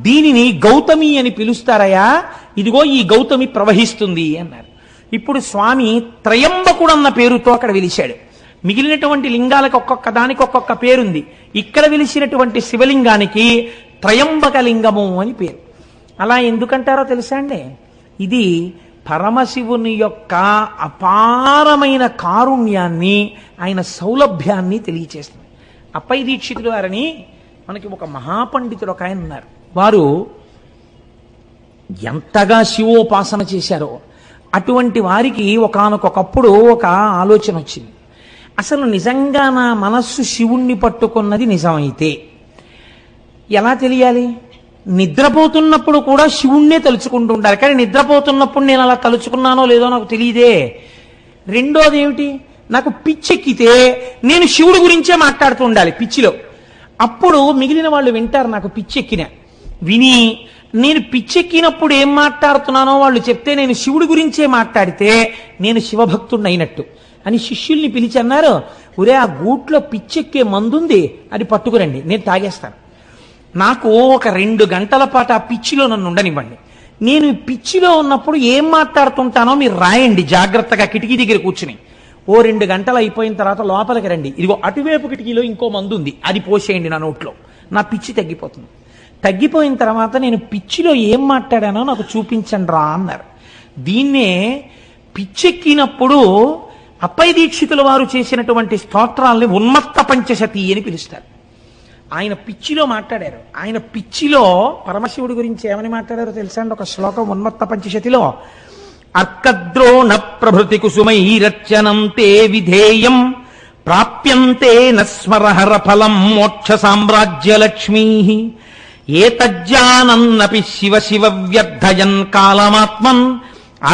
దీనిని గౌతమి అని పిలుస్తారయా, ఇదిగో ఈ గౌతమి ప్రవహిస్తుంది అన్నారు. ఇప్పుడు స్వామి త్రయంబకుడన్న పేరుతో అక్కడ వెలిశాడు. మిగిలినటువంటి లింగాలకు ఒక్కొక్క దానికి ఒక్కొక్క పేరుంది. ఇక్కడ వెలిసినటువంటి శివలింగానికి త్రయంబక లింగము అని పేరు. అలా ఎందుకంటారో తెలుసా అండి? ఇది పరమశివుని యొక్క అపారమైన కారుణ్యాన్ని, ఆయన సౌలభ్యాన్ని తెలియచేస్తుంది. అప్పై దీక్షితులు వారని మనకి ఒక మహాపండితుడు ఒక ఆయన ఉన్నారు. వారు ఎంతగా శివోపాసన చేశారో అటువంటి వారికి ఒకానొకప్పుడు ఒక ఆలోచన వచ్చింది. అసలు నిజంగా నా మనస్సు శివుణ్ణి పట్టుకున్నది నిజమైతే ఎలా తెలియాలి? నిద్రపోతున్నప్పుడు కూడా శివుణ్ణే తలుచుకుంటూ ఉండాలి, కానీ నిద్రపోతున్నప్పుడు నేను అలా తలుచుకున్నానో లేదో నాకు తెలియదే. రెండోది ఏమిటి? నాకు పిచ్చెక్కితే నేను శివుడి గురించే మాట్లాడుతూ ఉండాలి పిచ్చిలో. అప్పుడు మిగిలిన వాళ్ళు వింటారు నాకు పిచ్చెక్కిన. విని నేను పిచ్చెక్కినప్పుడు ఏం మాట్లాడుతున్నానో వాళ్ళు చెప్తే నేను శివుడి గురించే మాట్లాడితే నేను శివభక్తుడిని అయినట్టు అని శిష్యుల్ని పిలిచి అన్నారు, ఒరే ఆ గూట్లో పిచ్చెక్కే మందుంది, అది పట్టుకురండి, నేను తాగేస్తాను. నాకు ఒక 2 గంటల పాటు ఆ పిచ్చిలో నన్ను ఉండనివ్వండి. నేను పిచ్చిలో ఉన్నప్పుడు ఏం మాట్లాడుతుంటానో మీరు రాయండి జాగ్రత్తగా కిటికీ దగ్గర కూర్చుని. ఓ 2 గంటలు అయిపోయిన తర్వాత లోపలికి రండి, ఇదిగో అటువైపు కిటికీలో ఇంకో మందు ఉంది, అది పోసేయండి నా నోట్లో, నా పిచ్చి తగ్గిపోతుంది. తగ్గిపోయిన తర్వాత నేను పిచ్చిలో ఏం మాట్లాడానో నాకు చూపించండి రా అన్నారు. దీన్నే పిచ్చెక్కినప్పుడు అప్పై దీక్షితుల వారు చేసినటువంటి స్తోత్రాల్ని ఉన్మత్త పంచశతి అని పిలుస్తారు. ఆయన పిచ్చిలో మాట్లాడారు. ఆయన పిచ్చిలో పరమశివుడి గురించి ఏమని మాట్లాడారో తెలుసా అండి? ఒక శ్లోకం ఉన్మత్త పంచశతిలో, అర్కద్రోణ ప్రభృతి కుసుమైరర్చనం తే విధేయం ప్రాప్యంతే నస్మరహర ఫలం మోక్ష సామ్రాజ్యలక్ష్మీ ఏతజ్జానన్నపి శివ శివ వ్యర్థయన్ కాలమాత్మన్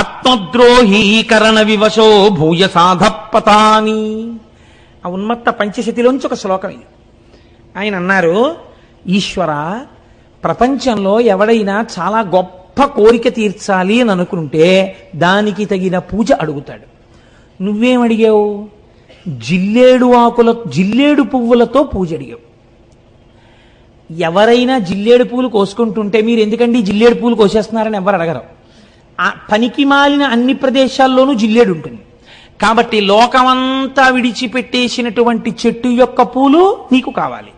ఆత్మద్రోహీకరణ వివశో భూయ సాధపతాని. ఆ ఉన్మత్త పంచశతిలోంచి ఒక శ్లోకం ఇది. ఆయన అన్నారు, ఈశ్వర, ప్రపంచంలో ఎవడైనా చాలా గొప్ప కోరిక తీర్చాలి అని అనుకుంటే దానికి తగిన పూజ అడుగుతాడు. నువ్వేమడిగావు? జిల్లేడు పువ్వులతో పూజ అడిగావు. ఎవరైనా జిల్లేడు పూలు కోసుకుంటుంటే మీరు ఎందుకండి జిల్లేడు పూలు కోసేస్తున్నారని ఎవరు అడగరు. ఆ పనికి మాలిన అన్ని ప్రదేశాల్లోనూ జిల్లేడు ఉంటుంది కాబట్టి లోకమంతా విడిచిపెట్టేసినటువంటి చెట్టు యొక్క పూలు నీకు కావాలి.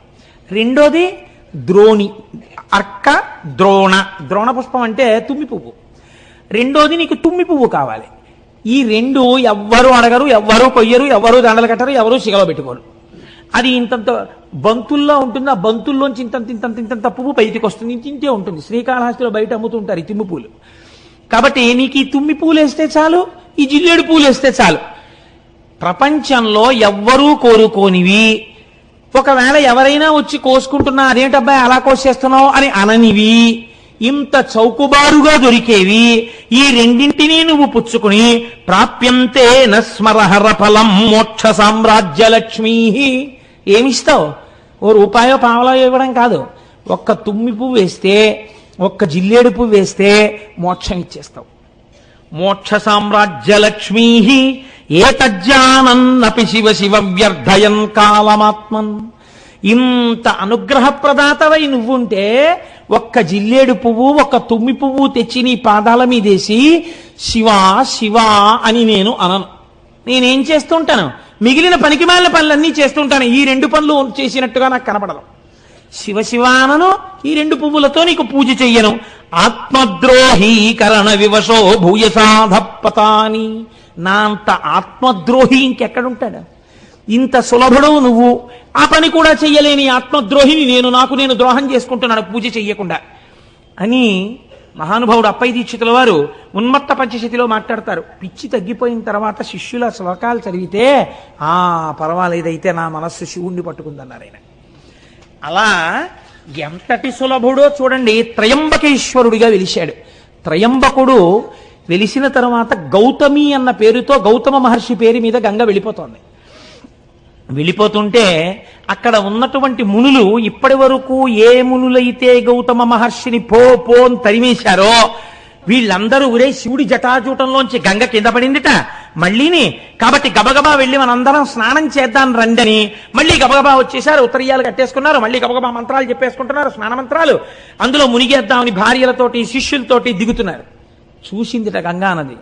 రెండోది ద్రోణి, అర్క, ద్రోణ పుష్పం అంటే తుమ్మి పువ్వు. రెండోది నీకు తుమ్మి పువ్వు కావాలి. ఈ 2 ఎవ్వరూ అడగరు, ఎవ్వరూ కొయ్యరు, ఎవరూ దండలు కట్టరు, ఎవరూ సిగలో పెట్టుకోరు. అది ఇంతంత బంతుల్లో ఉంటుంది. ఆ బంతుల్లోంచి ఇంతంత పువ్వు బయటికి వస్తుంది, ఇంతే ఉంటుంది. శ్రీకాళహస్తిలో బయట అమ్ముతుంటారు ఈ తుమ్మి పూలు. కాబట్టి నీకు ఈ తుమ్మి పూలు వేస్తే చాలు, ఈ జిల్లేడు పూలు వేస్తే చాలు. ప్రపంచంలో ఎవ్వరూ కోరుకోనివి, ఒకవేళ ఎవరైనా వచ్చి కోసుకుంటున్నా అదేంటబ్బాయి అలా కోసేస్తున్నావు అని అననివి, ఇంత చౌకుబారుగా దొరికేవి ఈ రెండింటినీ నువ్వు పుచ్చుకుని ప్రాప్యంతే నస్మరహర ఫలం మోక్ష సామ్రాజ్యలక్ష్మీ. ఏమిస్తావు? ఓ రూపాయో పావలో ఇవ్వడం కాదు, ఒక్క తుమ్మి పువ్వు వేస్తే, ఒక్క జిల్లేడు పువ్వు వేస్తే మోక్షం ఇచ్చేస్తావు. మోక్ష సామ్రాజ్యలక్ష్మీ ఏతజ్జానన్నపి శివ శివ వ్యర్థయన్ కాలమాత్మన్. ఇంత అనుగ్రహప్రదాతవై నువ్వుంటే ఒక్క జిల్లేడు పువ్వు, ఒక్క తుమ్మి పువ్వు తెచ్చి నీ పాదాల మీదేసి శివా శివా అని నేను అనను. నేనేం చేస్తుంటాను? మిగిలిన పనికిమాలిన పనులన్నీ చేస్తుంటాను. ఈ 2 పనులు చేసినట్టుగా నాకు కనపడదు. శివ శివానను, ఈ 2 పువ్వులతో నీకు పూజ చెయ్యను. ఆత్మద్రోహీకరణ వివశో భూయసాధపతాని. నా అంత ఆత్మద్రోహి ఇంకెక్కడుంటాడు? ఇంత సులభుడవు నువ్వు, ఆ పని కూడా చెయ్యలేని ఆత్మద్రోహిని నేను, నాకు నేను ద్రోహం చేసుకుంటున్నాను పూజ చెయ్యకుండా అని మహానుభావుడు అప్పై దీక్షితుల వారు ఉన్మత్త పంచశతిలో మాట్లాడతారు. పిచ్చి తగ్గిపోయిన తర్వాత శిష్యుల శ్లోకాలు చదివితే పర్వాలేదైతే నా మనస్సు శివుణ్ణి పట్టుకుందన్నారు ఆయన. అలా ఎంతటి సులభుడో చూడండి. త్రయంబకేశ్వరుడిగా వెలిశాడు. త్రయంబకుడు వెలిసిన తర్వాత గౌతమి అన్న పేరుతో గౌతమ మహర్షి పేరు మీద గంగ వెళ్ళిపోతోంది. వెళ్ళిపోతుంటే అక్కడ ఉన్నటువంటి మునులు, ఇప్పటి వరకు ఏ మునులైతే గౌతమ మహర్షిని పో అని తరిమేశారో వీళ్ళందరూ ఒరే శివుడి జటాజూటంలోంచి గంగ కింద పడిందిట మళ్ళీని, కాబట్టి గబగబా వెళ్ళి మనందరం స్నానం చేద్దాం రండని మళ్ళీ గబగబా వచ్చేసారు. ఉత్తరీయాలు కట్టేసుకున్నారు, మళ్ళీ గబగబా మంత్రాలు చెప్పేసుకుంటున్నారు, స్నాన మంత్రాలు. అందులో మునిగేద్దామని భార్యలతోటి శిష్యులతోటి దిగుతున్నారు. చూసిందిట గంగా నది.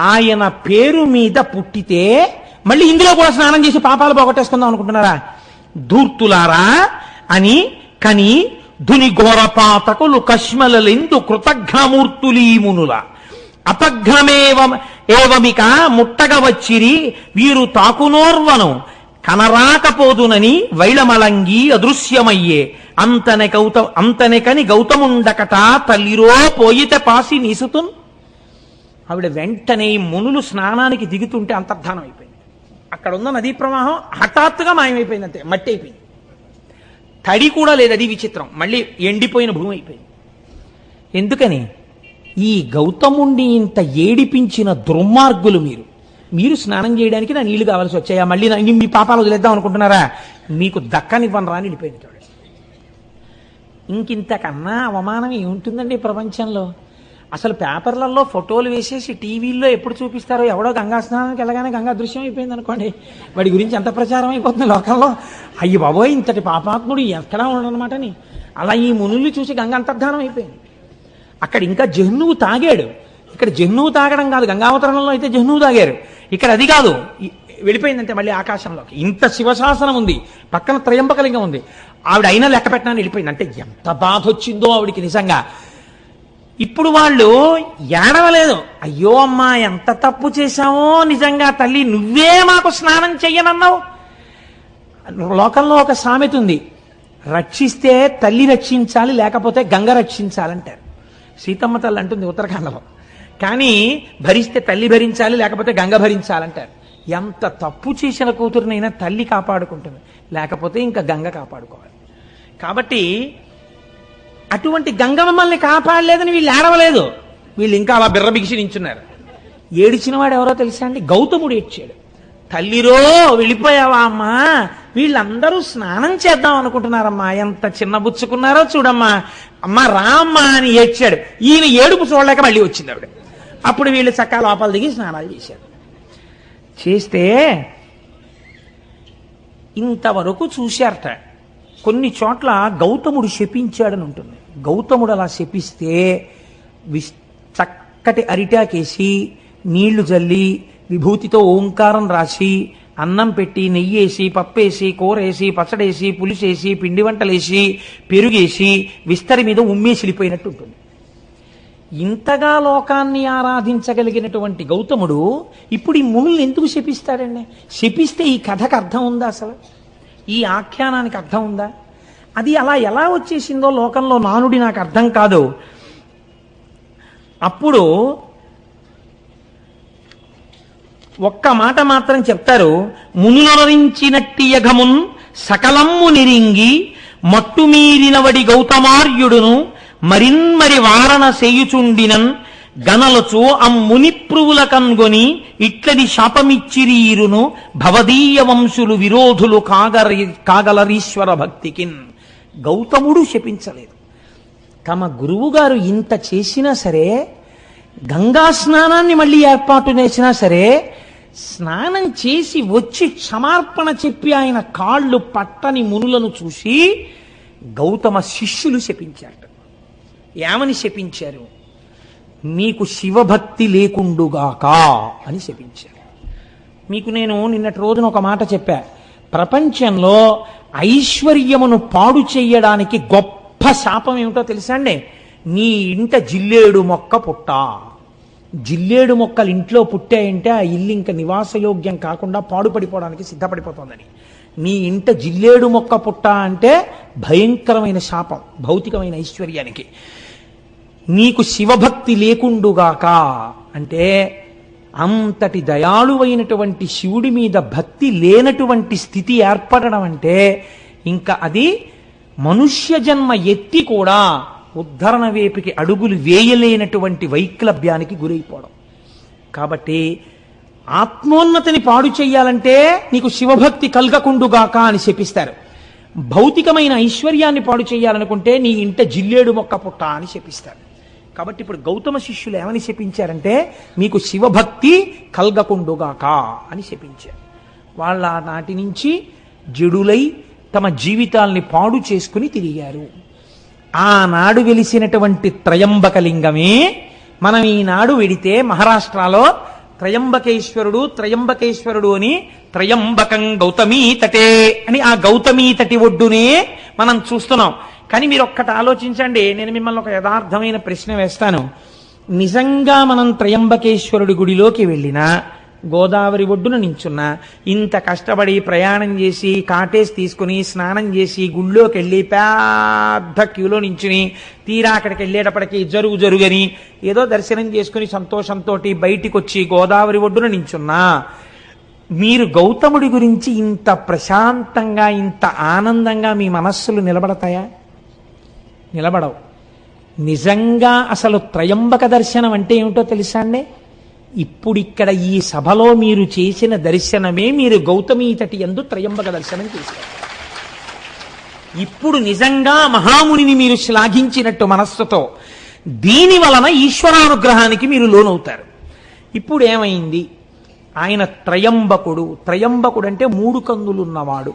ఆయన పేరు మీద పుట్టితే మళ్ళీ ఇందులో కూడా స్నానం చేసి పాపాలు పోగొట్టేసుకుందాం అనుకుంటున్నారా? ధూర్తులారా అని కని ధుని ఘోరపాతకులు కష్మలలెందు కృతఘ్నమూర్తులీమునుల అపఘ్నమేవమిక ముట్టగ వచ్చిరి వీరు తాకునోర్వను కనరాకపోదునని వైళమలంగి అదృశ్యమయ్యే అంతనే కని గౌతముండకట తల్లిరో పోయితే పాసి నీసుతున్. ఆవిడ వెంటనే మునులు స్నానానికి దిగుతుంటే అంతర్ధానం అయిపోయింది. అక్కడ ఉన్న నదీ ప్రవాహం హఠాత్తుగా మాయమైపోయింది, అంతే మట్టి అయిపోయింది. తడి కూడా లేదు, అది విచిత్రం. మళ్ళీ ఎండిపోయిన భూమి అయిపోయింది. ఎందుకని? ఈ గౌతముణ్ణి ఇంత ఏడిపించిన దుర్మార్గులు మీరు స్నానం చేయడానికి నా నీళ్లు కావాల్సి వచ్చాయా? మళ్ళీ మీ పాపాలు వదిలేద్దాం అనుకుంటున్నారా? మీకు దక్కనివ్వను రాని వెళ్ళిపోయింది. ఇంకింతకన్నా అవమానం ఏముంటుందండి ప్రపంచంలో? అసలు పేపర్లలో ఫోటోలు వేసేసి టీవీల్లో ఎప్పుడు చూపిస్తారో, ఎవడో గంగా స్నానానికి వెళ్ళగానే గంగా దృశ్యం అయిపోయింది అనుకోండి, వాడి గురించి ఎంత ప్రచారం అయిపోతుంది లోకంలో. అయ్యి బాబోయ్, ఇంతటి పాపాత్ముడు ఎక్కడా ఉండనమాటని అలా ఈ మునుల్ని చూసి గంగ అంతర్ధానం అయిపోయింది. అక్కడ ఇంకా జహ్నువు తాగాడు. ఇక్కడ జహ్నువు తాగడం కాదు, గంగావతరణంలో అయితే జహ్నువు తాగారు. ఇక్కడ అది కాదు, వెళ్ళిపోయిందంటే మళ్ళీ ఆకాశంలోకి. ఇంత శివశాసనం ఉంది, పక్కన త్రయంబకలింగం ఉంది, ఆవిడ అయినా లెక్క పెట్టడానికి వెళ్ళిపోయింది. అంటే ఎంత బాధ వచ్చిందో ఆవిడికి నిజంగా. ఇప్పుడు వాళ్ళు ఏడవలేదు, అయ్యో అమ్మా ఎంత తప్పు చేశామో, నిజంగా తల్లి నువ్వే మాకు స్నానం చెయ్యనన్నావు. లోకంలో ఒక సామెత ఉంది, రక్షిస్తే తల్లి రక్షించాలి, లేకపోతే గంగ రక్షించాలంటారు. సీతమ్మ తల్లి అంటుంది ఉత్తరాఖండలో. కానీ భరిస్తే తల్లి భరించాలి, లేకపోతే గంగ భరించాలంటారు. ఎంత తప్పు చేసిన కూతురునైనా తల్లి కాపాడుకుంటుంది, లేకపోతే ఇంకా గంగ కాపాడుకోవాలి. కాబట్టి అటువంటి గంగ మమ్మల్ని కాపాడలేదని వీళ్ళు ఏడవలేదు, వీళ్ళు ఇంకా అలా బిర్రబిగిసి నించున్నారు. ఏడిచిన వాడు ఎవరో తెలుసా అండి? గౌతముడు ఏడ్చాడు. తల్లిరో వెళ్ళిపోయావా అమ్మా, వీళ్ళందరూ స్నానం చేద్దాం అనుకుంటున్నారమ్మా, ఎంత చిన్నబుచ్చుకున్నారో చూడమ్మా, అమ్మా రామ్మా అని ఏడ్చాడు. ఈయన ఏడుపు చూడలేక మళ్ళీ వచ్చింది ఆవిడ. అప్పుడు వీళ్ళు చక్కా లోపల దిగి స్నానాలు చేశారు. చేస్తే ఇంతవరకు చూశారట. కొన్ని చోట్ల గౌతముడు శపించాడని ఉంటుంది. గౌతముడు అలా శపిస్తే చక్కటి అరిటాకేసి నీళ్లు జల్లి విభూతితో ఓంకారం రాసి అన్నం పెట్టి నెయ్యేసి పప్పేసి కూరేసి పచ్చడేసి పులిసేసి పిండి వంటలేసి పెరుగేసి విస్తరి మీద ఉమ్మేసిలిపోయినట్టు ఉంటుంది. ఇంతగా లోకాన్ని ఆరాధించగలిగినటువంటి గౌతముడు ఇప్పుడు ఈ మునుల్ని ఎందుకు శపిస్తాడండి? శపిస్తే ఈ కథకు అర్థం ఉందా? అసలు ఈ ఆఖ్యానానికి అర్థం ఉందా? అది అలా ఎలా వచ్చేసిందో లోకంలో నానుడి నాకు అర్థం కాదు. అప్పుడు ఒక్క మాట మాత్రం చెప్తారు, మునులరించినట్టి యఘమున్ సకలమ్ము నిరింగి మట్టుమీరినవడి గౌతమార్యుడును మరిన్మరి వారణ సేయుచుండినన్ గనలచు అమ్మునిప్రువుల కన్గొని ఇట్లని శాపమిచ్చిరీరును భవదీయ వంశులు విరోధులు కాగలరీశ్వర భక్తికిన్. గౌతముడు శపించలేదు. తమ గురువుగారు ఇంత చేసినా సరే, గంగా స్నానాన్ని మళ్ళీ ఏర్పాటు చేసినా సరే, స్నానం చేసి వచ్చి క్షమార్పణ చెప్పి ఆయన కాళ్ళు పట్టని మునులను చూసి గౌతమ శిష్యులు శపించారు. ఏమని శపించారు? మీకు శివభక్తి లేకుండుగాక అని శపించారు. మీకు నేను నిన్నటి రోజున ఒక మాట చెప్పా, ప్రపంచంలో ఐశ్వర్యమును పాడు చెయ్యడానికి గొప్ప శాపం ఏమిటో తెలుసా అండి? నీ ఇంట జిల్లేడు మొక్క పుట్ట. జిల్లేడు మొక్కలు ఇంట్లో పుట్టాయంటే ఆ ఇల్లు ఇంకా నివాసయోగ్యం కాకుండా పాడుపడిపోవడానికి సిద్ధపడిపోతుందని. నీ ఇంట జిల్లేడు మొక్క పుట్ట అంటే భయంకరమైన శాపం భౌతికమైన ఐశ్వర్యానికి. నీకు శివభక్తి లేకుండుగాక అంటే అంతటి దయాళువైనటువంటి శివుడి మీద భక్తి లేనటువంటి స్థితి ఏర్పడడం అంటే ఇంకా అది మనుష్య జన్మ ఎత్తి కూడా ఉద్ధరణ వేపికి అడుగులు వేయలేనటువంటి వైక్లభ్యానికి గురైపోవడం. కాబట్టి ఆత్మోన్నతిని పాడు చెయ్యాలంటే నీకు శివభక్తి కలగకుండుగాక అని శపిస్తారు. భౌతికమైన ఐశ్వర్యాన్ని పాడు చేయాలనుకుంటే నీ ఇంట జిల్లేడు మొక్క పుట్ట అని శపిస్తారు. కాబట్టి ఇప్పుడు గౌతమ శిష్యులు ఏమని శపించారంటే మీకు శివభక్తి కలగకుండుగాక అని శపించారు. వాళ్ళ నాటి నుంచి జడులై తమ జీవితాల్ని పాడు చేసుకుని తిరిగారు. ఆనాడు వెలిసినటువంటి త్రయంబకలింగమే మనం ఈనాడు వెడితే మహారాష్ట్రలో త్రయంబకేశ్వరుడు త్రయంబకేశ్వరుడు అని త్రయంబకం గౌతమీ తటే అని ఆ గౌతమీ తటి ఒడ్డునే మనం చూస్తున్నాం. కానీ మీరు ఒక్కటి ఆలోచించండి, నేను మిమ్మల్ని ఒక యథార్థమైన ప్రశ్న వేస్తాను. నిజంగా మనం త్రయంబకేశ్వరుడి గుడిలోకి వెళ్ళినా, గోదావరి ఒడ్డున నించున్నా, ఇంత కష్టపడి ప్రయాణం చేసి కాటేజ్ తీసుకుని స్నానం చేసి గుళ్ళోకి వెళ్ళి పెద్ద క్యూలో నించుని తీరా అక్కడికి వెళ్ళేటప్పటికి జరుగని ఏదో దర్శనం చేసుకుని సంతోషంతో బయటికి వచ్చి గోదావరి ఒడ్డున నించున్నా, మీరు గౌతముడి గురించి ఇంత ప్రశాంతంగా ఇంత ఆనందంగా మీ మనస్సులు నిలబడతాయా? నిలబడవు. నిజంగా అసలు త్రయంబక దర్శనం అంటే ఏమిటో తెలుసా అండి? ఇప్పుడిక్కడ ఈ సభలో మీరు చేసిన దర్శనమే మీరు గౌతమీ తటి యందు త్రయంబక దర్శనం చేశారు. ఇప్పుడు నిజంగా మహామునిని మీరు శ్లాఘించినట్టు మనస్సుతో దీని వలన ఈశ్వరానుగ్రహానికి మీరు లోనవుతారు. ఇప్పుడు ఏమైంది? ఆయన త్రయంబకుడు. త్రయంబకుడు అంటే 3 కన్నులున్నవాడు.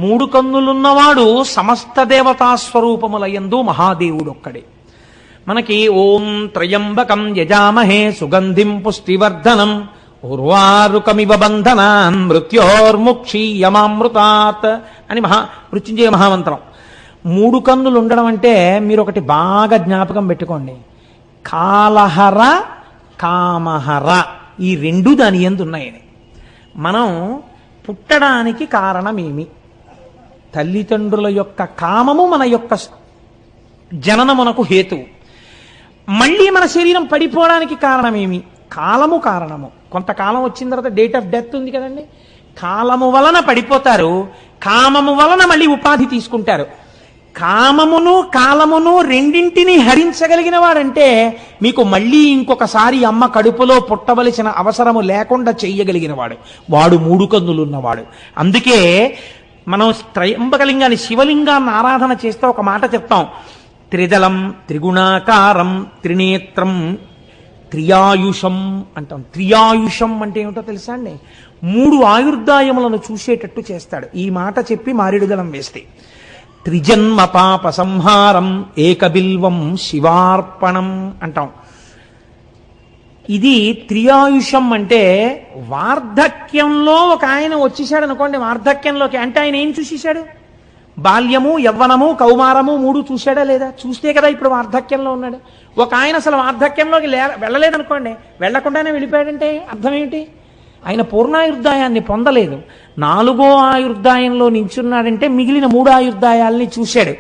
3 కన్నులున్నవాడు సమస్త దేవతా స్వరూపములయందు మహాదేవుడు ఒక్కడే. మనకి ఓం త్రయంబకం యజామహే సుగంధిం పుష్టివర్ధనం ఉర్వారుకమివ బంధనాన్ మృత్యోర్ముక్షీయమామృతాత్ అని మృత్యుంజయ మహామంత్రం. 3 కన్నులు ఉండడం అంటే మీరు ఒకటి బాగా జ్ఞాపకం పెట్టుకోండి. కాలహర కామహర ఈ 2 దాని యందు ఉన్నాయని. మనం పుట్టడానికి కారణమేమి? తల్లిదండ్రుల యొక్క కామము మన యొక్క జననమునకు హేతువు. మళ్ళీ మన శరీరం పడిపోవడానికి కారణమేమి? కాలము కారణము. కొంతకాలం వచ్చిన తర్వాత డేట్ ఆఫ్ డెత్ ఉంది కదండి. కాలము వలన పడిపోతారు, కామము వలన మళ్ళీ ఉపాధి తీసుకుంటారు. కామమును కాలమును రెండింటినీ హరించగలిగిన వాడంటే మీకు మళ్ళీ ఇంకొకసారి అమ్మ కడుపులో పుట్టవలసిన అవసరము లేకుండా చెయ్యగలిగిన వాడు, వాడు 3 కన్నులున్నవాడు. అందుకే మనం త్రయంబకలింగాన్ని శివలింగాన్ని ఆరాధన చేస్తే ఒక మాట చెప్తాం, త్రిదలం త్రిగుణాకారం త్రినేత్రం త్రియాయుషం అంటాం. త్రియాయుషం అంటే ఏమిటో తెలుసా అండి? 3 ఆయుర్దాయములను చూసేటట్టు చేస్తాడు. ఈ మాట చెప్పి మారేడుదలం వేస్తే త్రిజన్మ పాప సంహారం ఏకబిల్వం శివార్పణం అంటాం. ఇది త్రియాయుషం అంటే వార్ధక్యంలో ఒక ఆయన వచ్చేసాడు అనుకోండి, వార్ధక్యంలోకి అంటే ఆయన ఏం చూసేశాడు? బాల్యము యవ్వనము కౌమారము 3 చూశాడా లేదా? చూస్తే కదా ఇప్పుడు వార్ధక్యంలో ఉన్నాడు. ఒక ఆయన అసలు వార్ధక్యంలోకి వెళ్ళలేదనుకోండి, వెళ్లకుండానే వెళ్ళిపోయాడంటే అర్థం ఏమిటి? ఆయన పూర్ణాయుర్దాయాన్ని పొందలేదు. 4వ ఆయుర్దాయంలో నించున్నాడంటే మిగిలిన 3 ఆయుర్దాయాల్ని చూశాడు.